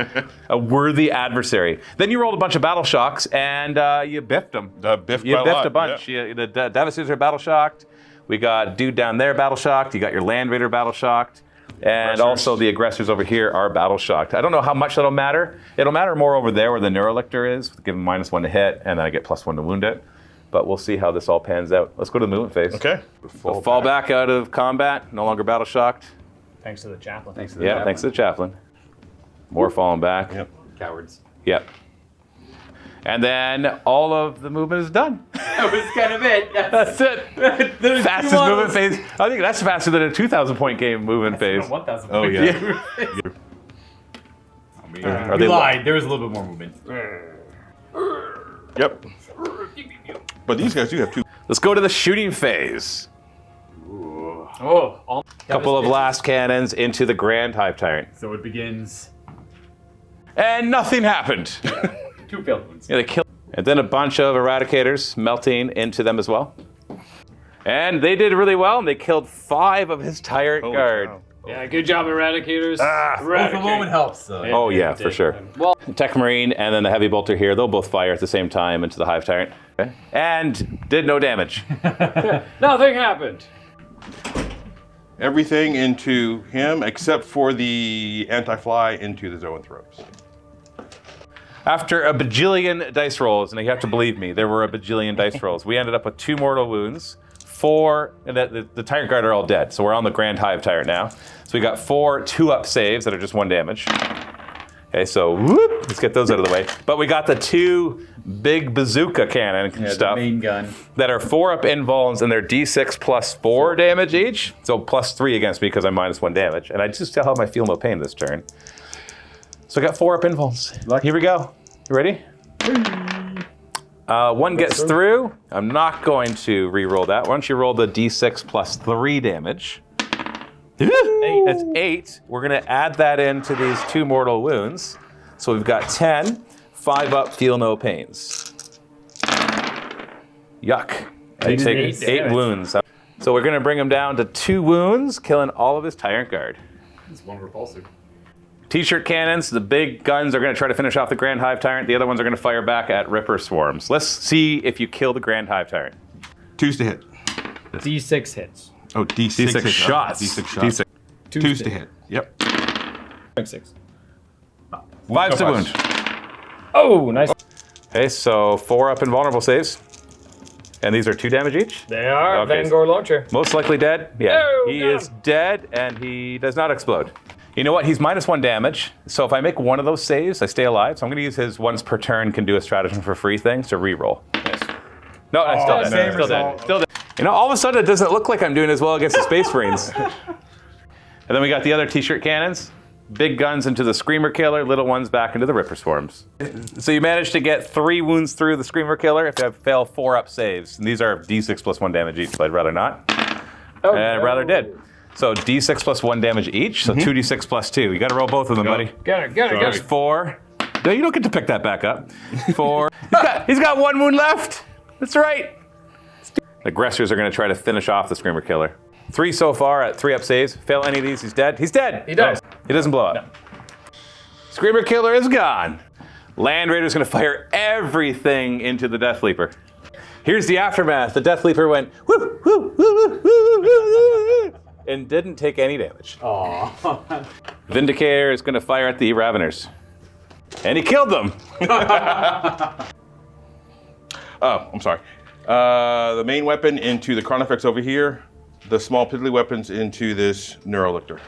A: A worthy adversary. Then you rolled a bunch of Battle Shocks and you biffed them.
G: Biffed
A: You
G: by a
A: biffed
G: lot,
A: a bunch.
G: yeah.
A: The Devastators are Battle Shocked. We got dude down there Battle Shocked. You got your Land Raider Battle Shocked. And
G: Aggressors.
A: also the aggressors over here are Battle Shocked. I don't know how much that'll matter. It'll matter more over there where the Neurolictor is. Give him -1 to hit, and then I get +1 to wound it. But we'll see how this all pans out. Let's go to the movement phase.
G: Okay.
A: So fall back out of combat, no longer Battle Shocked.
F: Thanks to the chaplain.
I: Thanks to the
A: Yeah,
I: chaplain.
A: thanks to the chaplain. More falling back.
G: Yep.
I: Cowards.
A: Yep. And then all of the movement is done.
B: That was kind of it.
A: That's it. Fastest movement phase. I think that's faster than a 2,000 point game movement phase.
F: 1,000.
G: Oh, yeah.
A: Are
F: We
A: they
F: lied. There was a little bit more movement.
G: Yep. But these guys do have 2.
A: Let's go to the shooting phase.
F: Oh,
A: Couple of blast cannons into the Grand Hive Tyrant.
F: so it begins.
A: And nothing happened.
F: 2 failed wounds.
A: Yeah, they killed. And then a bunch of Eradicators melting into them as well. And they did really well, and they killed 5 of his Tyrant
G: Holy
A: Guard.
G: cow.
B: Yeah, good job, Eradicators.
F: Both the moment helps.
A: Oh yeah, for sure.
B: Well,
A: Tech Marine and then the Heavy Bolter here, they'll both fire at the same time into the Hive Tyrant. Okay. And did no damage.
B: nothing happened.
G: Everything into him except for the anti-fly into the Zoanthropes.
A: After a bajillion dice rolls, and you have to believe me, there were a bajillion dice rolls, we ended up with 2 mortal wounds, 4, and the Tyrant Guard are all dead, so we're on the Grand Hive Tyrant now. So we got 4 2-up saves that are just 1 damage. Okay, so whoop, let's get those out of the way. But we got the 2 big bazooka cannon stuff
I: The main gun.
A: that are 4-up invulns, and they're D6 plus 4 damage each. So +3 against me because I'm -1 damage. And I just still have my Feel No Pain this turn. So I got 4-up invulns. Here we go. You ready? 1 gets through. I'm not going to re-roll that. Why don't you roll the D6 plus 3 damage? 8. That's 8. We're going to add that into these 2 mortal wounds. So we've got 10. 5-up, Feel No Pains. Yuck. I take 8 wounds. So we're going to bring him down to 2 wounds, killing all of his Tyrant Guard.
F: It's 1 repulsive.
A: T-shirt cannons, the big guns are going to try to finish off the Grand Hive Tyrant. The other ones are going to fire back at Ripper Swarms. Let's see if you kill the Grand Hive Tyrant.
G: 2's to hit.
B: D6 hits.
G: Oh, D6
A: D6
G: hits.
A: shots.
G: D6 shots.
A: D6.
G: 2's to hit. Yep.
I: 6.
A: 5's to
G: No,
A: wound.
B: Oh, nice.
A: Okay, so 4-up invulnerable saves. And these are 2 damage each?
B: They are.
A: Okay.
B: Vanguard launcher.
A: Most likely dead? Yeah.
B: Oh,
A: He
B: got
A: is dead, and he does not explode. You know what? He's -1 damage. So if I make one of those saves, I stay alive. So I'm going to use his once per turn can do a stratagem for free things to re-roll. No, I'm still dead.
F: same
A: Still dead.
F: result.
A: Still dead. You know, all of a sudden it doesn't look like I'm doing as well against the Space Marines. And then we got the other T-shirt cannons. Big guns into the Screamer Killer, little ones back into the Ripper Swarms. So you managed to get 3 wounds through the Screamer Killer if you fail 4-up saves. And these are D6 plus 1 damage each, so I'd rather not.
B: Oh,
A: And I'd rather did. So D6 plus 1 damage each, so 2D6 plus 2. You gotta roll both of them, buddy.
B: Get it, get it,
A: There's
B: get it.
A: 4. No, you don't get to pick that back up. 4. He's got 1 wound left. That's right. The aggressors are gonna try to finish off the Screamer Killer. 3 so far at 3-up saves. Fail any of these, he's dead. He's dead.
B: He dies.
A: He doesn't blow up. Screamer Killer is gone. Land Raider's gonna fire everything into the Death Leaper. Here's the aftermath. The Death Leaper went woo, woo, woo, woo, woo, woo, and didn't take any damage.
F: Aww.
A: Vindicator is gonna fire at the Raveners. And he killed them.
G: Oh, I'm sorry. The main weapon into the Chronifex over here. The small piddly weapons into this Neurolictor.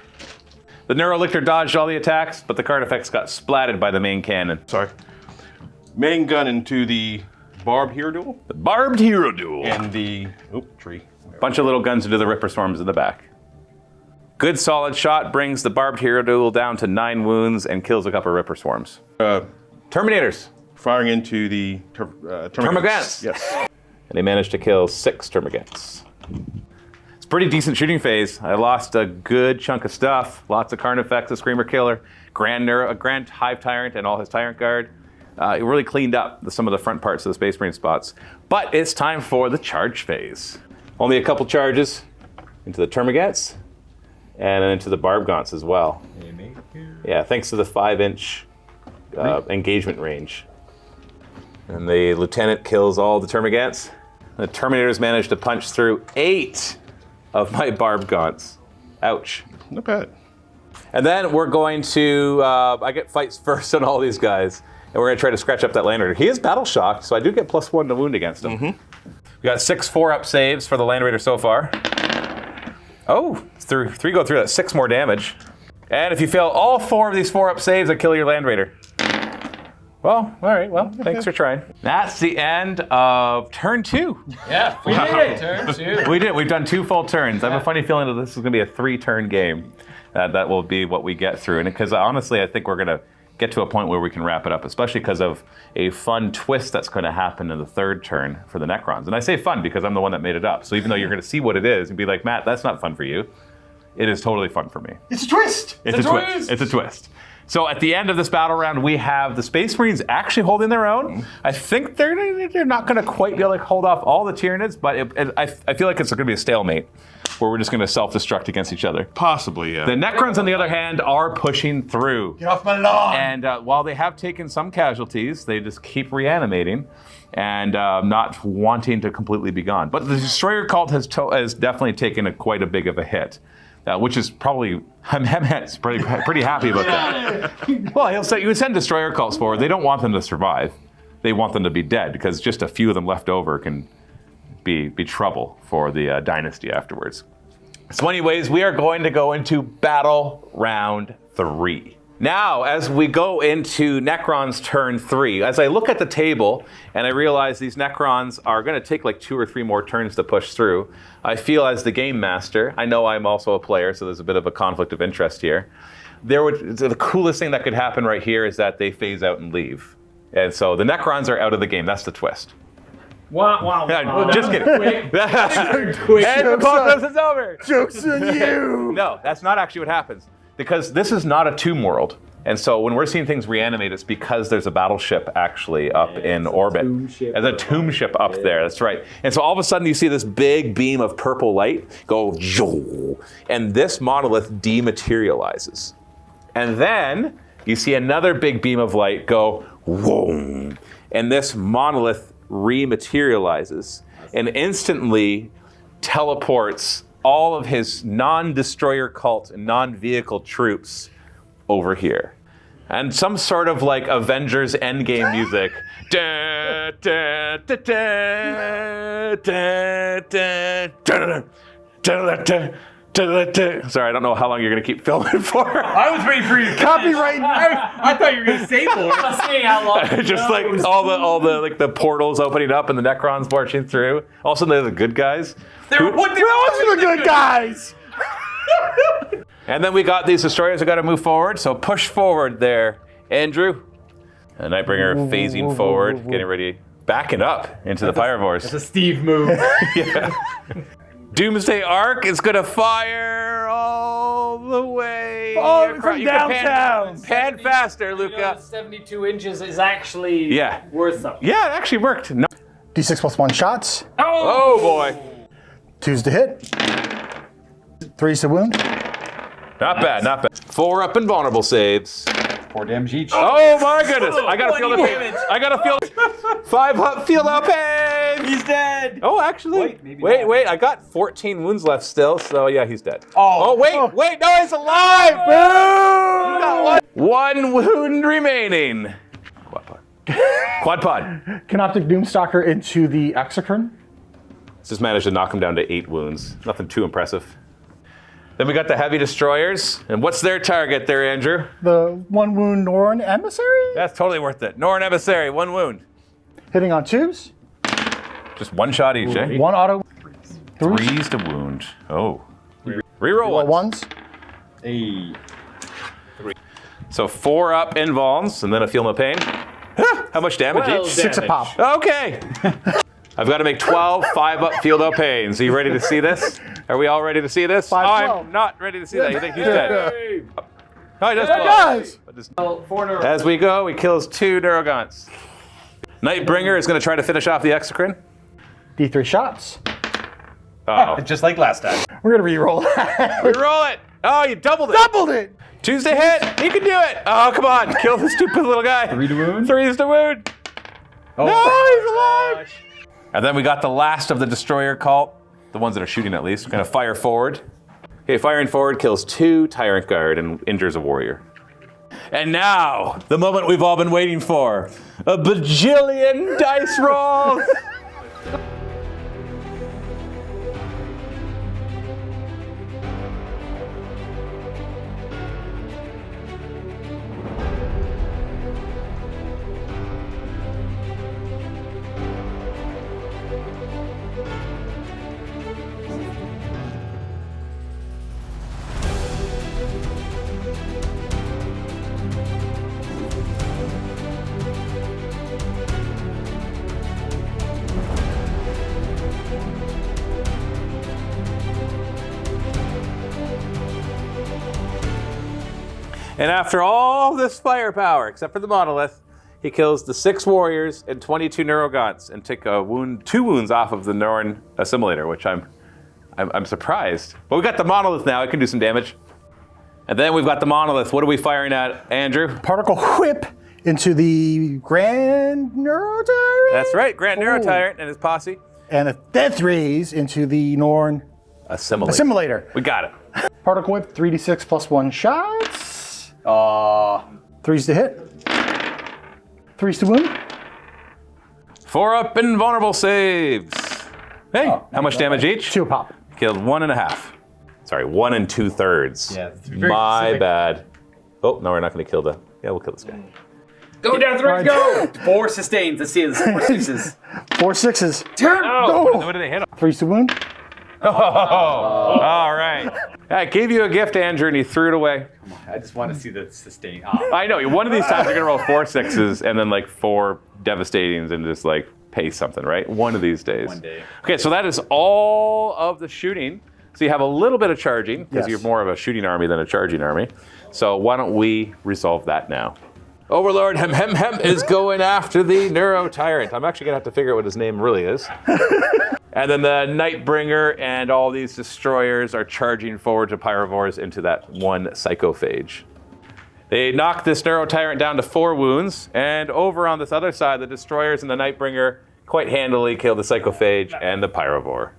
A: The Neurolictor dodged all the attacks, but the Carnifex got splatted by the main cannon.
G: Sorry. Main gun into the Barbed Hero Duel.
A: The Barbed Hero Duel.
G: And the tree.
A: Bunch of little guns into the Ripper Swarms in the back. Good solid shot brings the Barbed Hero Duel down to 9 wounds and kills a couple of Ripper Swarms. Terminators.
G: Firing into the Termagants.
A: Termagants.
G: Yes.
A: And they managed to kill 6 Termagants. It's a pretty decent shooting phase. I lost a good chunk of stuff. Lots of Carnifex, a Screamer Killer, a Grand Hive Tyrant and all his Tyrant Guard. It really cleaned up some of the front parts of the Space Marine spots. But it's time for the charge phase. Only a couple charges into the Termagants and then into the Barbgaunts as well. Yeah, thanks to the 5-inch engagement range. And the Lieutenant kills all the Termagants. The Terminators managed to punch through 8 of my Barbgaunts. Ouch.
G: Not bad.
A: And then we're going to, I get fights first on all these guys, and we're going to try to scratch up that Land Raider. He is battle shocked, so I do get +1 to wound against him. We got 6 4-up saves for the Land Raider so far. Oh, 3 go through that, 6 more damage. And if you fail all 4 of these 4-up saves, I kill your Land Raider. Well, all right, well, thanks for trying. That's the end of turn 2.
B: Yeah, we did it. Turn 2.
A: We did, we've done 2 full turns. I have a funny feeling that this is gonna be a 3-turn game. That will be what we get through. And because honestly, I think we're gonna get to a point where we can wrap it up, especially because of a fun twist that's gonna happen in the 3rd turn for the Necrons. And I say fun because I'm the one that made it up. So even though you're gonna see what it is and be like, Matt, that's not fun for you, it is totally fun for me.
C: It's a twist!
A: It's a twist. It's a twist. So at the end of this battle round, we have the Space Marines actually holding their own. I think they're not going to quite be able to hold off all the Tyranids, but I feel like it's going to be a stalemate where we're just going to self-destruct against each other.
G: Possibly, yeah.
A: The Necrons, on the other hand, are pushing through.
C: Get off my lawn!
A: And while they have taken some casualties, they just keep reanimating and not wanting to completely be gone. But the Destroyer Cult has definitely taken quite a big of a hit. Which is probably, Hemhet's pretty happy about that. Well, you would send Destroyer Cults forward. They don't want them to survive. They want them to be dead because just a few of them left over can be trouble for the dynasty afterwards. So anyways, we are going to go into battle round 3. Now, as we go into Necron's turn 3, as I look at the table and I realize these Necrons are going to take like 2 or 3 more turns to push through, I feel as the game master, I know I'm also a player, so there's a bit of a conflict of interest here. The coolest thing that could happen right here is that they phase out and leave. And so the Necrons are out of the game. That's the twist.
D: Wow.
A: Just kidding.
D: Quick.
A: And the podcast is over.
C: Joke's on you!
A: No, that's not actually what happens. Because this is not a tomb world. And so when we're seeing things reanimate, it's because there's a battleship actually up in orbit. There's a tomb ship up there, that's right. And so all of a sudden you see this big beam of purple light go, and this monolith dematerializes. And then you see another big beam of light go, whoa, and this monolith rematerializes and instantly teleports all of his non-destroyer cult and non-vehicle troops over here. And some sort of like Avengers Endgame music. Da, da, da, da, da, da, da, da, da, da. Sorry, I don't know how long you're gonna keep filming for.
D: I was waiting for you to
C: Copyright!
D: I thought you were gonna say more.
B: Let's see how long.
A: Just like all the like the portals opening up and the Necrons marching through. Also, they're the good guys.
C: Those are the good guys!
A: And then we got these destroyers who got to move forward. So push forward there, Andrew. The Nightbringer phasing forward, getting ready, backing up into the Pyrovores.
D: It's a Steve move.
A: Yeah. Doomsday Arc is going to fire all the way
C: from
A: You
C: downtown.
A: Pan faster,
B: You know,
A: Luca.
B: 72 inches is actually worth something.
A: Yeah, it actually worked. No.
C: D6 plus 1 shots.
A: Oh boy.
C: 2's to hit. 3's to wound.
A: Not bad, not bad. 4 up and vulnerable saves.
I: 4 damage each.
A: Oh my goodness! I gotta feel the pain. I gotta feel 5 up. Feel the pain.
D: He's dead.
A: Oh, actually,
I: Wait,
A: wait. I got 14 wounds left still, so yeah, he's dead.
D: Oh.
A: Wait, no, he's alive. Boom! Got 1 wound remaining. Quad pod.
C: Canoptic Doomstalker into the Exocrine.
A: Just managed to knock him down to 8 wounds. Nothing too impressive. Then we got the heavy destroyers. And what's their target there, Andrew?
C: The 1 wound Norn Emissary?
A: That's totally worth it. Norn Emissary, 1 wound.
C: Hitting on 2s.
A: Just 1 shot each, eh?
C: 1 auto.
A: 3s to wound. Oh. Reroll
C: ones.
I: Hey.
A: So 4 up invulns, and then a feel no pain. How much damage each?
C: 6 a pop.
A: Okay. I've got to make 12 5 up feel no pains. Are you ready to see this? Are we all ready to see this?
C: 5,
A: I'm not ready to see that. You think he's dead? No, he does
C: Guys!
A: As we go, he kills 2 Neurogants. Nightbringer is going to try to finish off the Exocrine.
C: D3 shots.
A: Uh-oh.
I: Just like last time.
C: We're gonna re-roll that.
A: Reroll it. Oh, you doubled it.
C: Doubled it!
A: 2's to hit. You can do it. Oh, come on. Kill the stupid little guy.
I: 3 to wound?
A: 3's to wound.
I: Oh.
A: No, he's alive. And then we got the last of the destroyer cult. The ones that are shooting at least. We're going to fire forward. Okay, firing forward kills 2 Tyrant Guard and injures a warrior. And now, the moment we've all been waiting for. A bajillion dice rolls. And after all this firepower, except for the monolith, he kills the 6 warriors and 22 Neurogants and took 2 wounds off of the Norn assimilator, which I'm surprised. But we got the monolith now; it can do some damage. And then we've got the monolith. What are we firing at, Andrew?
C: Particle whip into the Grand Neurotyrant.
A: That's right, Grand Neurotyrant and his posse.
C: And a death rays into the Norn assimilator.
A: We got it.
C: Particle whip, 3d6 plus 1 shots. 3's to hit. 3's to wound.
A: 4 up invulnerable saves. Hey, how much damage each?
C: 2 a pop.
A: Killed 1.5. Sorry, 1 2/3.
I: Yeah, it's very
A: My
I: specific.
A: bad. Oh, no, we're not going to kill Yeah, we'll kill this guy.
I: Go down 3, go! 4 sustains. Let's see this. 4 6s.
C: 4 6s.
I: Turn!
A: What did they hit him?
C: 3's to wound.
A: Oh, all right. I gave you a gift, Andrew, and you threw it away.
I: I just want to see the sustain.
A: I know. One of these times you're going to roll 4 6s and then like 4 devastatings and just like pay something, right? One of these days.
I: One day.
A: Okay, so that is all of the shooting. So you have a little bit of charging because
C: Yes.
A: you're more of a shooting army than a charging army. So why don't we resolve that now? Overlord Hem Hem Hem is going after the Neuro Tyrant. I'm actually going to have to figure out what his name really is. And then the Nightbringer and all these destroyers are charging forward to Pyrovores into that one psychophage. They knock this Neuro Tyrant down to 4 wounds, and over on this other side, the destroyers and the Nightbringer quite handily kill the psychophage and the Pyrovore.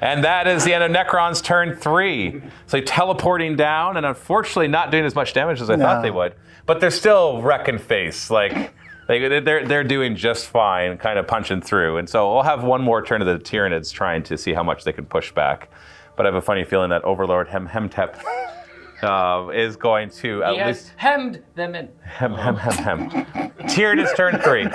A: And that is the end of Necron's turn 3. So teleporting down and unfortunately not doing as much damage as I thought they would. But they're still wrecking face. They're doing just fine, kind of punching through. And so we'll have one more turn of the Tyranids trying to see how much they can push back. But I have a funny feeling that Overlord Hemtep is going to at least
B: hemmed them in.
A: Hem. Tyranids turn 3.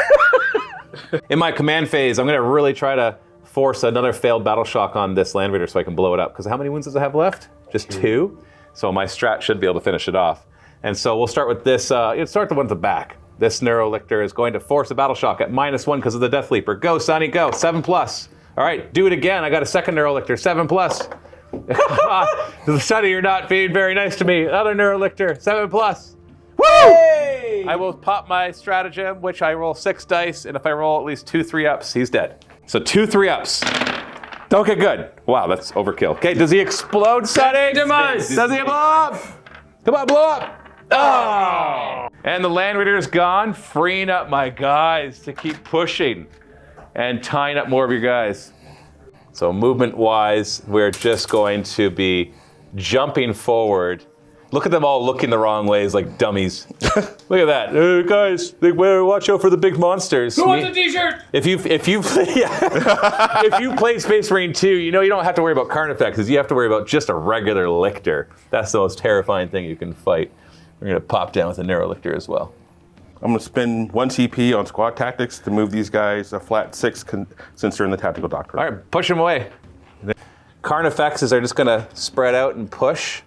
A: In my command phase, I'm going to really try to force another failed battle shock on this Land Raider so I can blow it up. Because how many wounds does it have left? Just 2. So my strat should be able to finish it off. And so we'll start with this. Start the one at the back. This Neurolictor is going to force a battle shock at -1 because of the Death Leaper. Go, Sonny, go. 7+. All right, do it again. I got a second Neurolictor. 7+. Sonny, you're not being very nice to me. Another Neurolictor. 7+. Woo! Yay! I will pop my stratagem, which I roll 6 dice, and if I roll at least 2 3-ups, he's dead. So 2 3-ups. Don't get good. Wow, that's overkill. Okay, does he explode, Sonny?
B: Demise.
A: Does he blow up? Come on, blow up. Oh! And the Land Raider is gone, freeing up my guys to keep pushing and tying up more of your guys. So movement-wise, we're just going to be jumping forward Look at them all looking the wrong ways like dummies. Look at that. Guys, watch out for the big monsters.
D: Who wants a t-shirt?
A: If you play Space Marine 2, you know you don't have to worry about Carnifex, because you have to worry about just a regular Lictor. That's the most terrifying thing you can fight. We're going to pop down with a Neuro Lictor as well.
G: I'm going to spend 1 CP on squad tactics to move these guys a flat 6 since they're in the tactical doctrine.
A: All right, push them away. Carnifexes are just going to spread out and push,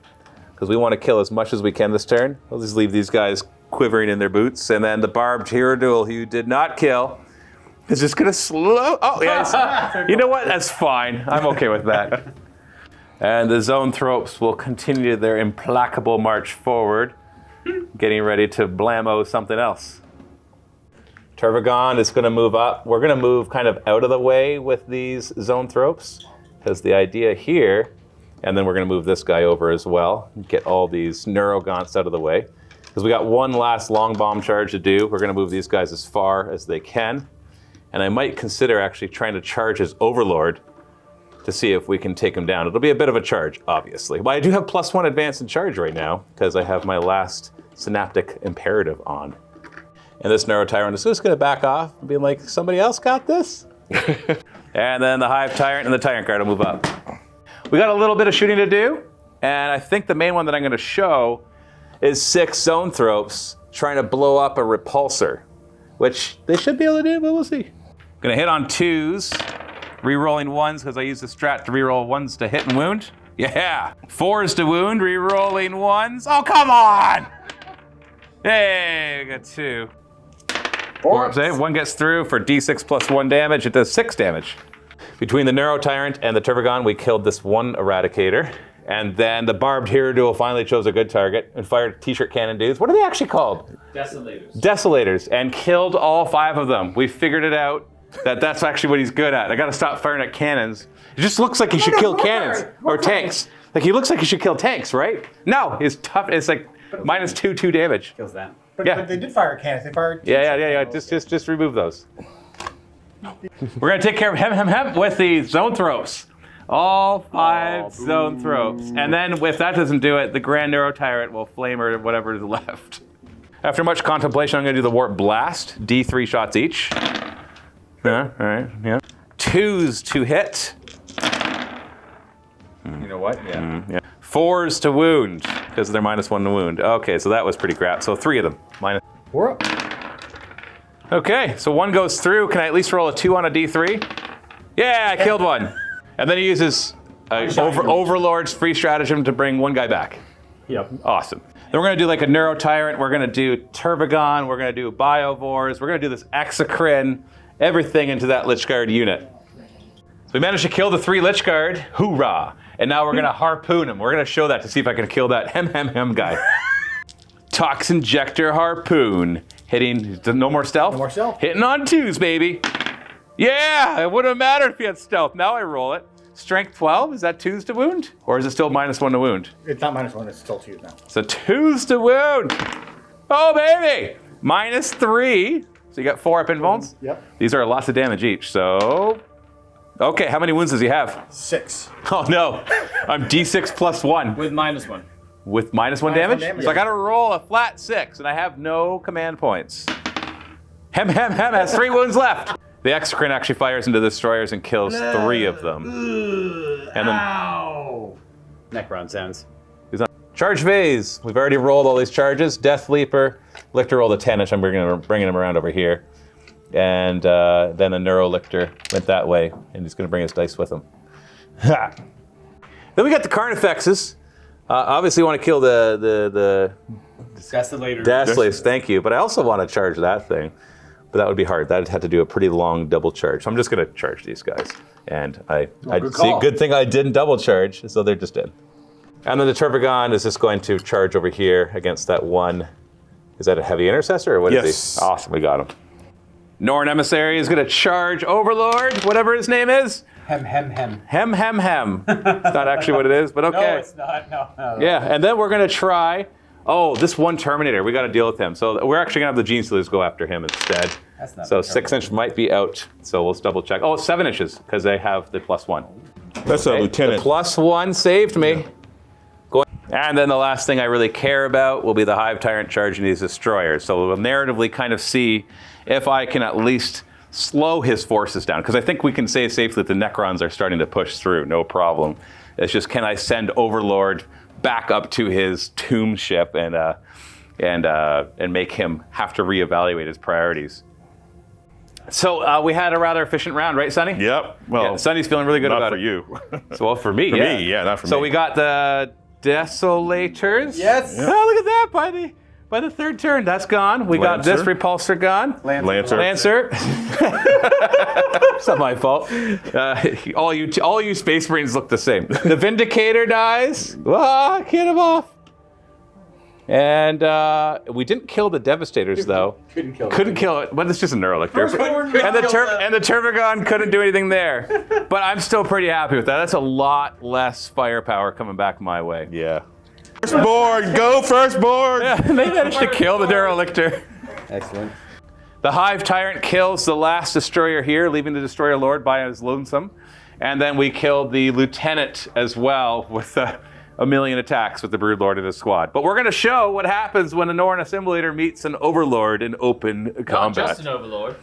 A: because we want to kill as much as we can this turn. We'll just leave these guys quivering in their boots, and then the barbed hero duel, who you did not kill, is just going to slow. Oh, yes. You know what? That's fine. I'm okay with that. And the Zoanthropes will continue their implacable march forward, getting ready to blammo something else. Tervagon is going to move up. We're going to move kind of out of the way with these Zoanthropes, because the idea here, and then we're going to move this guy over as well, get all these Neurogaunts out of the way, because we got one last long bomb charge to do. We're going to move these guys as far as they can, and I might consider actually trying to charge his Overlord to see if we can take him down. It'll be a bit of a charge, obviously. But I do have +1 advance in charge right now, because I have my last Synaptic Imperative on. And this Neurotyrant is just going to back off and be like, somebody else got this? And then the Hive Tyrant and the Tyrant Guard will move up. We got a little bit of shooting to do, and I think the main one that I'm going to show is 6 Zoanthropes trying to blow up a Repulsor, which they should be able to do, but we'll see. Going to hit on 2s, re-rolling 1s because I use the strat to re-roll 1s to hit and wound. Yeah, 4s to wound, re-rolling 1s. Oh, come on! Hey, we got 2. 4 save. 1 gets through for d6 +1 damage. It does 6 damage. Between the Neurotyrant and the Tervagon, we killed this one Eradicator. And then the Barbed Hero Duel finally chose a good target and fired T-shirt cannon dudes. What are they actually called?
D: Desolators.
A: Desolators. And killed all 5 of them. We figured it out that that's actually what he's good at. I gotta stop firing at cannons. It just looks like he should kill cannons or tanks. Like he looks like he should kill tanks, right? No, he's tough. It's like -2 damage.
F: Kills that.
C: But they did fire cannons. They fired.
A: Yeah. Just remove those. We're gonna take care of him with the Zoanthropes. All 5 Zoanthropes. And then if that doesn't do it, the Grand Neurotyrant will flame or whatever is left. After much contemplation, I'm gonna do the Warp Blast. D3 shots each. Yeah, all right, yeah. 2s to hit.
I: You know what? Yeah.
A: 4s to wound, because they're -1 to wound. Okay, so that was pretty crap. So 3 of them.
C: We're up.
A: Okay, so 1 goes through. Can I at least roll a 2 on a D3? Yeah, I killed 1. And then he uses Overlord's free stratagem to bring 1 guy back.
F: Yep.
A: Awesome. Then we're going to do like a Neurotyrant. We're going to do Tervagon. We're going to do Biovores. We're going to do this Exocrine. Everything into that Lich Guard unit. So we managed to kill the 3 Lich Guard. Hoorah! And now we're going to harpoon him. We're going to show that to see if I can kill that hem guy. Tox Injector Harpoon. Hitting, no more stealth?
C: No more stealth.
A: Hitting on 2s, baby. Yeah, it wouldn't have mattered if he had stealth. Now I roll it. Strength 12, is that 2s to wound? Or is it still -1 to wound?
C: It's not -1, it's still 2 now.
A: So 2s to wound. Oh, baby! -3. So you got 4 up invulns?
C: Yep.
A: These are lots of damage each, so... Okay, how many wounds does he have?
C: 6.
A: Oh no, I'm D6 +1.
F: With -1.
A: With -1 damage?
C: damage.
A: So I gotta roll a flat 6, and I have no command points. Hem has 3 wounds left. The Exocrine actually fires into the destroyers and kills 3 of them. And then
I: Necron sounds.
A: charge phase. We've already rolled all these charges. Death Leaper, Lictor rolled a 10-ish. I'm bringing him around over here. And then a Neuro Lictor went that way, and he's going to bring his dice with him. Ha! Then we got the Carnifexes. Obviously, want to kill the
F: Desolators.
A: Desolators. Thank you, but I also want to charge that thing. But that would be hard. That'd have to do a pretty long double charge. So I'm just going to charge these guys. And good thing I didn't double charge, so they're just dead. And then the Tervagon is just going to charge over here against that one. Is that a heavy intercessor or what is he? Awesome, we got him. Norn Emissary is going to charge Overlord, whatever his name is.
F: Hem.
A: Hem. It's not actually what it is, but okay.
F: No, it's not. No.
A: Yeah, and then we're going to try. Oh, this one Terminator, we got to deal with him. So we're actually going to have the Gene Stealers go after him instead.
F: That's not
A: so 6 inch might be out. So we'll double check. Oh, it's 7 inches because they have the +1.
G: That's a lieutenant.
A: The +1 saved me. And then the last thing I really care about will be the Hive Tyrant charging these destroyers. So we'll narratively kind of see if I can at least slow his forces down. Because I think we can say safely that the Necrons are starting to push through, no problem. It's just, can I send Overlord back up to his tomb ship and make him have to reevaluate his priorities. So we had a rather efficient round, right, Sonny?
G: Yep. Well,
A: yeah, Sonny's feeling really good about it.
G: Not for you.
A: So, well, for me,
G: For
A: yeah.
G: me, yeah, not for me.
A: So we got the Desolators.
F: Yes.
A: Oh, look at that by the third turn. That's gone. We got this
G: Lancer.
A: Repulsor gone.
G: Lancer.
A: It's not my fault. All you Space Marines look the same. The Vindicator dies. Ah, get him off. And we didn't kill the Devastators, though. Couldn't kill it, but it's just a Neurolictor. And the Tervigon couldn't do anything there. But I'm still pretty happy with that. That's a lot less firepower coming back my way.
G: Yeah. Firstborn, go Firstborn!
A: Yeah, they managed to kill the Neurolictor.
B: Excellent.
A: The Hive Tyrant kills the last destroyer here, leaving the Destroyer Lord by his lonesome. And then we killed the Lieutenant as well with a million attacks with the Broodlord in his squad. But we're going to show what happens when a Norn Assimilator meets an Overlord in open combat.
D: Not just an Overlord.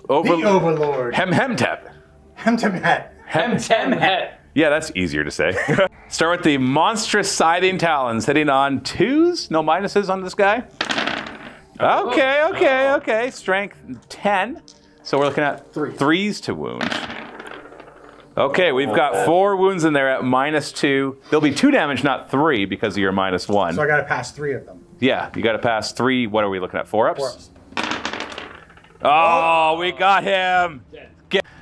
C: The Overlord.
A: Hemtep.
C: Hemtemhet.
D: Hemtemhet.
A: Yeah, that's easier to say. Start with the monstrous Scything Talons, hitting on 2s. No minuses on this guy. Okay. Strength 10. So we're looking at 3s to wound. Okay, we've got 4 wounds in there at -2. There'll be 2 damage, not 3, because of your -1.
C: So I got to pass 3 of them.
A: Yeah, you got to pass 3. What are we looking at? 4 ups?
C: 4 ups.
A: Oh, we got him.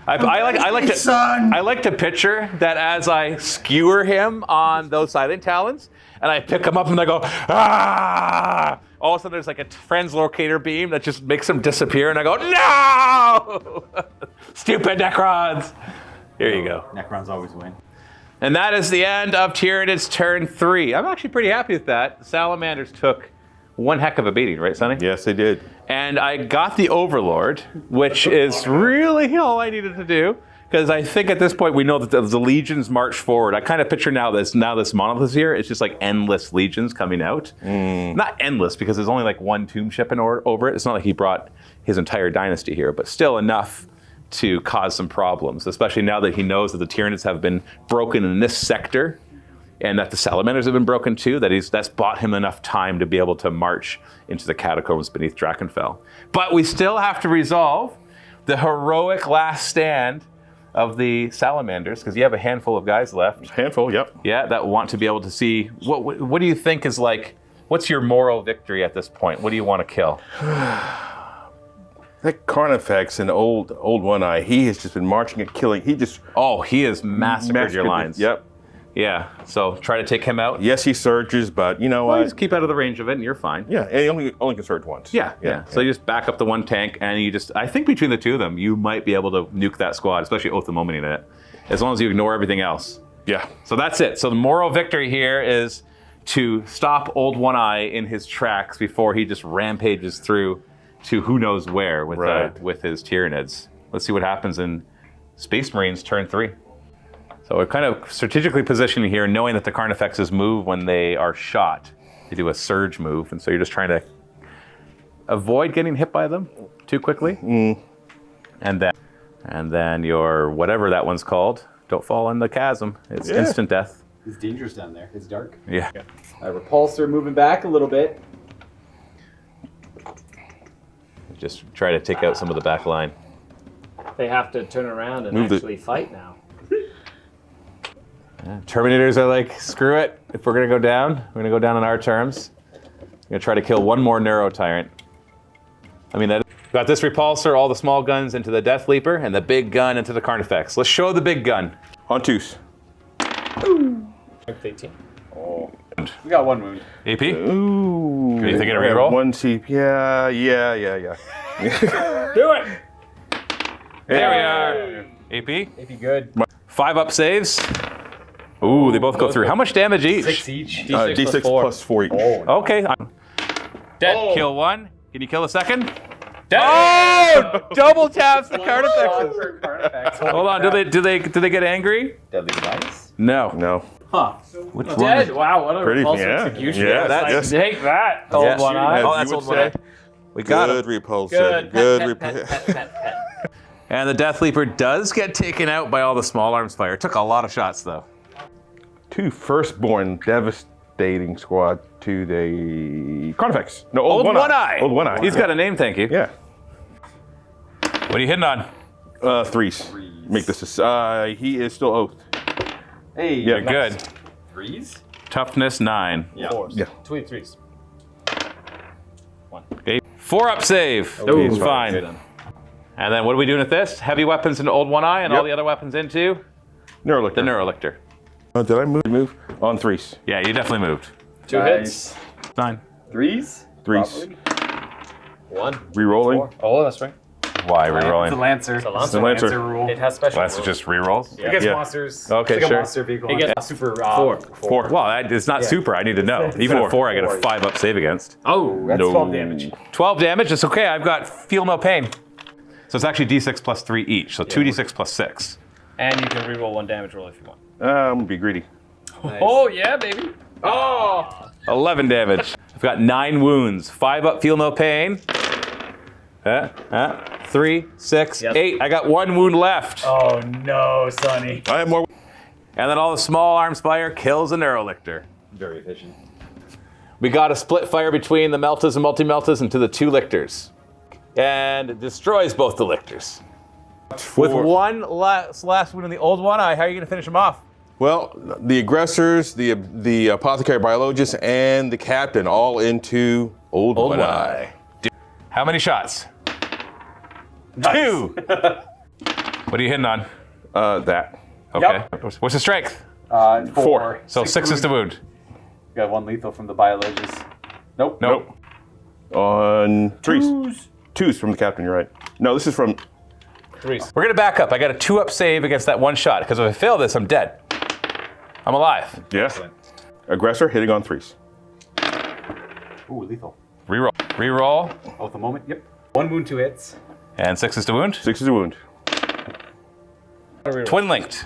A: I like to picture that as I skewer him on those Silent Talons, and I pick him up and I go, ah! All of a sudden there's like a translocator beam that just makes him disappear, and I go, no! Stupid Necrons! Here you go.
I: Necrons always win.
A: And that is the end of Tyranid's turn 3. I'm actually pretty happy with that. The Salamanders took one heck of a beating, right, Sonny?
G: Yes, they did.
A: And I got the Overlord, which is really all I needed to do. Because I think at this point we know that the legions march forward. I kind of picture now this monolith is here. It's just like endless legions coming out. Not endless, because there's only like one tomb ship over it. It's not like he brought his entire dynasty here, but still enough to cause some problems, especially now that he knows that the Tyranids have been broken in this sector and that the Salamanders have been broken too, that's bought him enough time to be able to march into the catacombs beneath Drakenfell. But we still have to resolve the heroic last stand of the Salamanders, because you have a handful of guys left.
G: Handful, yep.
A: Yeah, that want to be able to see, what do you think is like, what's your moral victory at this point? What do you want to kill?
G: That Carnifex and old One Eye, he has just been marching and killing. He has
A: massacred your lines.
G: Yep.
A: Yeah, so try to take him out.
G: Yes, he surges, but you know what?
A: Just keep out of the range of it and you're fine.
G: Yeah, and he only can surge once.
A: Yeah. So you just back up the one tank and I think between the two of them, you might be able to nuke that squad, especially Oath of Momenting it, as long as you ignore everything else.
G: Yeah.
A: So that's it. So the moral victory here is to stop Old One Eye in his tracks before he just rampages through to who knows where with his Tyranids. Let's see what happens in Space Marines turn 3. So we're kind of strategically positioning here, knowing that the Carnifexes move when they are shot. They do a surge move, and so you're just trying to avoid getting hit by them too quickly. And then your whatever that one's called, don't fall in the chasm. It's instant death.
I: It's dangerous down there. It's dark.
A: Yeah.
F: Repulsor moving back a little bit.
A: Just try to take out some of the back line.
D: They have to turn around and actually fight now.
A: Terminators are like, screw it. If we're going to go down, we're going to go down on our terms. I'm going to try to kill one more Neuro Tyrant. Got this Repulsor, all the small guns into the Death Leaper, and the big gun into the Carnifex. Let's show the big gun.
G: On twos.
D: 18.
I: Oh. We got 1 wound.
A: AP?
G: Ooh.
A: Are you thinking a reroll?
G: 1 CP. Yeah.
D: Do it!
A: There we are. AP?
F: AP good.
A: 5 up saves. Ooh, they both go through. How much damage each?
F: 6 each.
G: D6 plus 4 each.
A: Okay.
D: Dead.
A: Kill one. Can you kill a second? Oh! Double taps the Carnifexes. Hold on. Do they get angry?
I: Deadly device?
A: No.
G: No.
A: Which
H: Dead. Wow, what a
G: Pretty,
H: repulsive
G: yeah.
H: execution.
G: Yeah,
H: That's
G: yes.
H: Take that, old
A: Yes.
H: one eye.
G: As
A: Oh,
G: you
A: that's
G: would
A: old one eye.
G: say.
A: We got
G: Good
A: him.
G: repulsion.
H: Good.
G: Good
H: Pet,
G: repulsion.
H: pet, pet, pet, pet.
A: And the Death Leaper does get taken out by all the small arms fire. Took a lot of shots though.
G: 2 firstborn devastating squad to the Carnifex. No, Old One Eye. Old One Eye.
A: He's got a name, thank you.
G: Yeah.
A: What are you hitting on?
G: 3s. Make this a, he is still oath.
I: Hey,
G: Yeah.
A: Good.
I: Threes?
A: Toughness 9.
I: Yeah.
G: Yeah.
I: Threes.
A: Okay. 4-up save.
G: Ooh.
A: Fine. And then what are we doing with this? Heavy weapons into Old One Eye and all the other weapons into
G: Neurolictor.
A: the Neurolictor.
G: Did I move? On 3s.
A: Yeah, you definitely moved.
I: 2 hits.
A: 9.
I: Threes?
G: 3s.
I: One.
G: Rerolling.
I: Oh, that's right.
A: Why
F: It's a
A: rerolling?
F: Lancer.
I: It's a
G: The Lancer.
F: rule.
I: It has special
A: That's
I: rules.
A: just rerolls?
F: Against
G: Yeah.
F: monsters.
A: Okay,
F: it's like
A: sure.
F: a monster vehicle.
I: It gets
F: It's super
I: 4.
A: Well, it's not super. I need to know. Even at 4, I get a 5-up save against.
F: Oh, that's
G: No.
F: 12 damage.
A: 12 damage. It's okay. I've got feel no pain. So it's actually d6 plus 3 each. So 2d6 plus 6.
I: And you can reroll 1 damage roll if you want.
G: I'm gonna be greedy.
I: Oh, yeah, baby.
H: Oh!
A: 11 damage. I've got 9 wounds. 5-up feel no pain. 3, 6,
I: Yep.
A: 8. I got 1 wound left.
F: Oh no, Sonny.
G: I have more.
A: And then all the small arms fire kills a Neurolictor.
I: Very efficient.
A: We got a split fire between the Meltas and Multi-Meltas into the 2 Lictors. And it destroys both the Lictors. With 1 last wound on the Old One Eye, how are you going to finish him off?
G: Well, the aggressors, the apothecary biologist, and the captain all into Old One Eye.
A: How many shots? 2! What are you hitting on?
G: That.
A: Okay. What's the strength?
F: 4.
A: So 6 is the wound.
F: Got 1 lethal from the biologist. Nope.
A: Nope.
G: On 3s. 2s from the captain, you're right. No, this is from...
I: 3s.
A: We're going to back up. I got a 2-up save against that 1 shot, because if I fail this, I'm dead. I'm alive.
G: Yes. Aggressor hitting on 3s.
F: Ooh, lethal.
A: Reroll. Reroll.
F: Oh, at the moment, yep. 1 wound, 2 hits.
A: And 6 is the wound.
G: 6 is a wound.
A: Twin linked.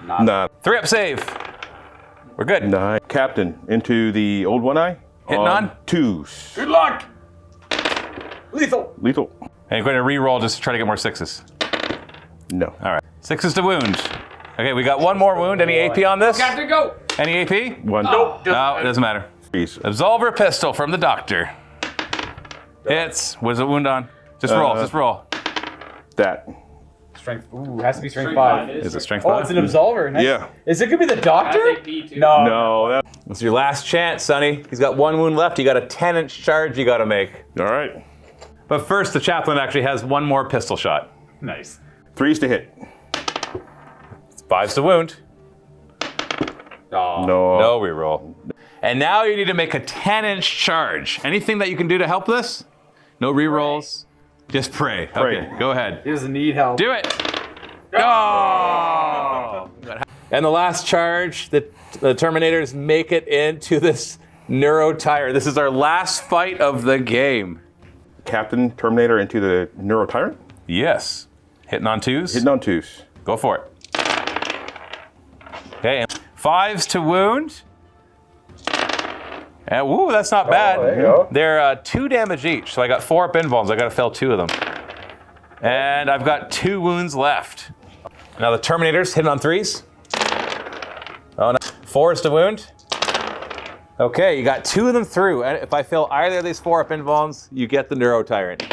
G: Nah.
A: 3-up save. We're good.
G: 9. Captain into the Old One Eye.
A: Hitting on?
G: 2s.
F: Good luck! Lethal!
G: Lethal.
A: And you're going to reroll just to try to get more 6s.
G: No.
A: All right. 6 is the wound. Okay, we got 1 more wound. Any AP on this?
H: Captain, go!
A: Any AP?
G: 1.
A: No, it doesn't matter.
G: 3s.
A: Absolver pistol from the doctor. Hits. What is the wound on? Just roll. Just roll.
G: That.
F: Strength. Ooh, has to be strength 5.
A: Is it strength
F: Oh,
A: 5?
F: it's an absolver. Nice.
G: Yeah.
F: Is it gonna be the doctor?
H: Has AP too.
F: No.
G: No. That.
A: It's your last chance, Sonny. He's got 1 wound left. You got a 10-inch charge you got to make.
G: All right.
A: But first, the chaplain actually has 1 more pistol shot.
F: Nice.
G: 3s to hit.
A: 5's the wound.
F: Oh.
G: No.
A: No reroll. And now you need to make a 10-inch charge. Anything that you can do to help this? No rerolls. Just pray.
G: Pray.
A: Okay, go ahead.
F: He doesn't need help.
A: Do it. Oh! And the last charge, the Terminators make it into this Neurotyrant. This is our last fight of the game.
G: Captain Terminator into the Neurotyrant.
A: Yes. Hitting on 2s?
G: Hitting on 2s.
A: Go for it. Okay, and 5s to wound. And woo, that's not bad.
F: there you go.
A: They're 2 damage each, so I got 4 up invulns. I got to fail 2 of them. And I've got 2 wounds left. Now the Terminator's hitting on 3s. Oh no, 4s to wound. Okay, you got 2 of them through. And if I fail either of these 4 up invulns, you get the Neurotyrant.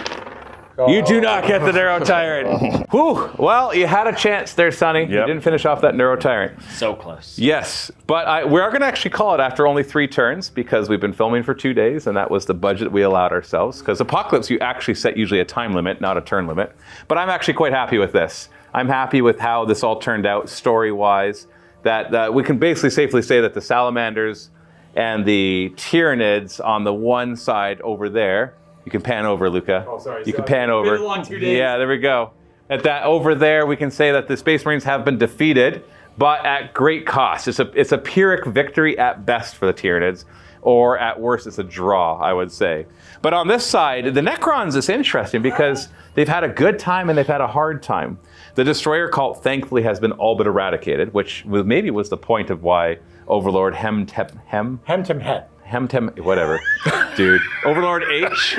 A: You do not get the Neurotyrant. Whew. Well, you had a chance there, Sonny. You didn't finish off that Neurotyrant.
I: So close.
A: Yes, but we are going to actually call it after only 3 turns because we've been filming for 2 days, and that was the budget we allowed ourselves. Because Apocalypse, you actually set usually a time limit, not a turn limit. But I'm actually quite happy with this. I'm happy with how this all turned out story-wise. That we can basically safely say that the Salamanders and the Tyranids on the one side over there. You can pan over, Luca.
F: Oh, sorry.
A: You can pan over.
H: Been a long 2 days.
A: Yeah, there we go. At that over there, we can say that the Space Marines have been defeated, but at great cost. It's a Pyrrhic victory at best for the Tyranids. or at worst it's a draw, I would say. But on this side, the Necrons is interesting because they've had a good time and they've had a hard time. The Destroyer cult thankfully has been all but eradicated, which maybe was the point of why Overlord Hemtem, whatever, dude. Overlord H,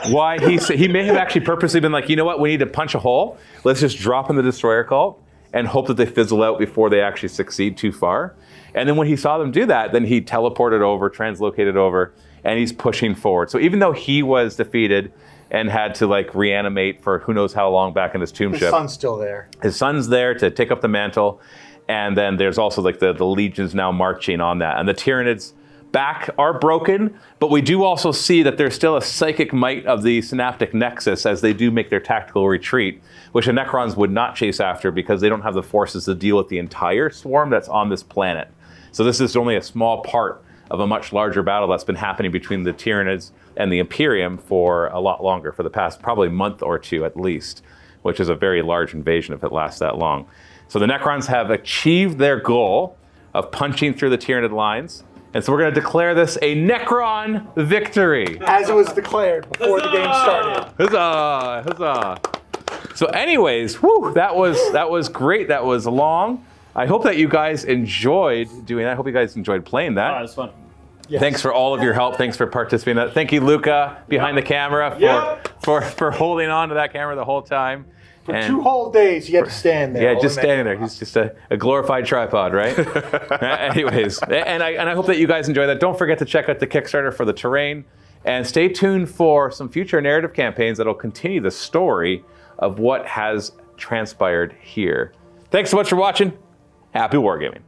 A: why he may have actually purposely been like, you know what, we need to punch a hole. Let's just drop in the Destroyer cult and hope that they fizzle out before they actually succeed too far. And then when he saw them do that, then he teleported over, translocated over, and he's pushing forward. So even though he was defeated and had to like reanimate for who knows how long back in his tomb ship.
C: His son's still there.
A: His son's there to take up the mantle. And then there's also like the legions now marching on that. And the Tyranids back are broken, but we do also see that there's still a psychic might of the synaptic nexus as they do make their tactical retreat, which the Necrons would not chase after because they don't have the forces to deal with the entire swarm that's on this planet. So this is only a small part of a much larger battle that's been happening between the Tyranids and the Imperium for a lot longer, for the past probably month or two at least, which is a very large invasion if it lasts that long. So the Necrons have achieved their goal of punching through the Tyranid lines. And so we're going to declare this a Necron victory.
C: As it was declared before the game started.
A: Huzzah! Huzzah! So anyways, whew, that was great. That was long. I hope that you guys enjoyed doing that. I hope you guys enjoyed playing that.
I: Oh, it's fun.
C: Yes.
A: Thanks for all of your help. Thanks for participating in that. Thank you, Luca, behind the camera for holding on to that camera the whole time.
C: For 2 whole days, you had to stand there.
A: Yeah, just standing there. He's just a glorified tripod, right? Anyways, and I hope that you guys enjoy that. Don't forget to check out the Kickstarter for the terrain. And stay tuned for some future narrative campaigns that'll continue the story of what has transpired here. Thanks so much for watching. Happy wargaming.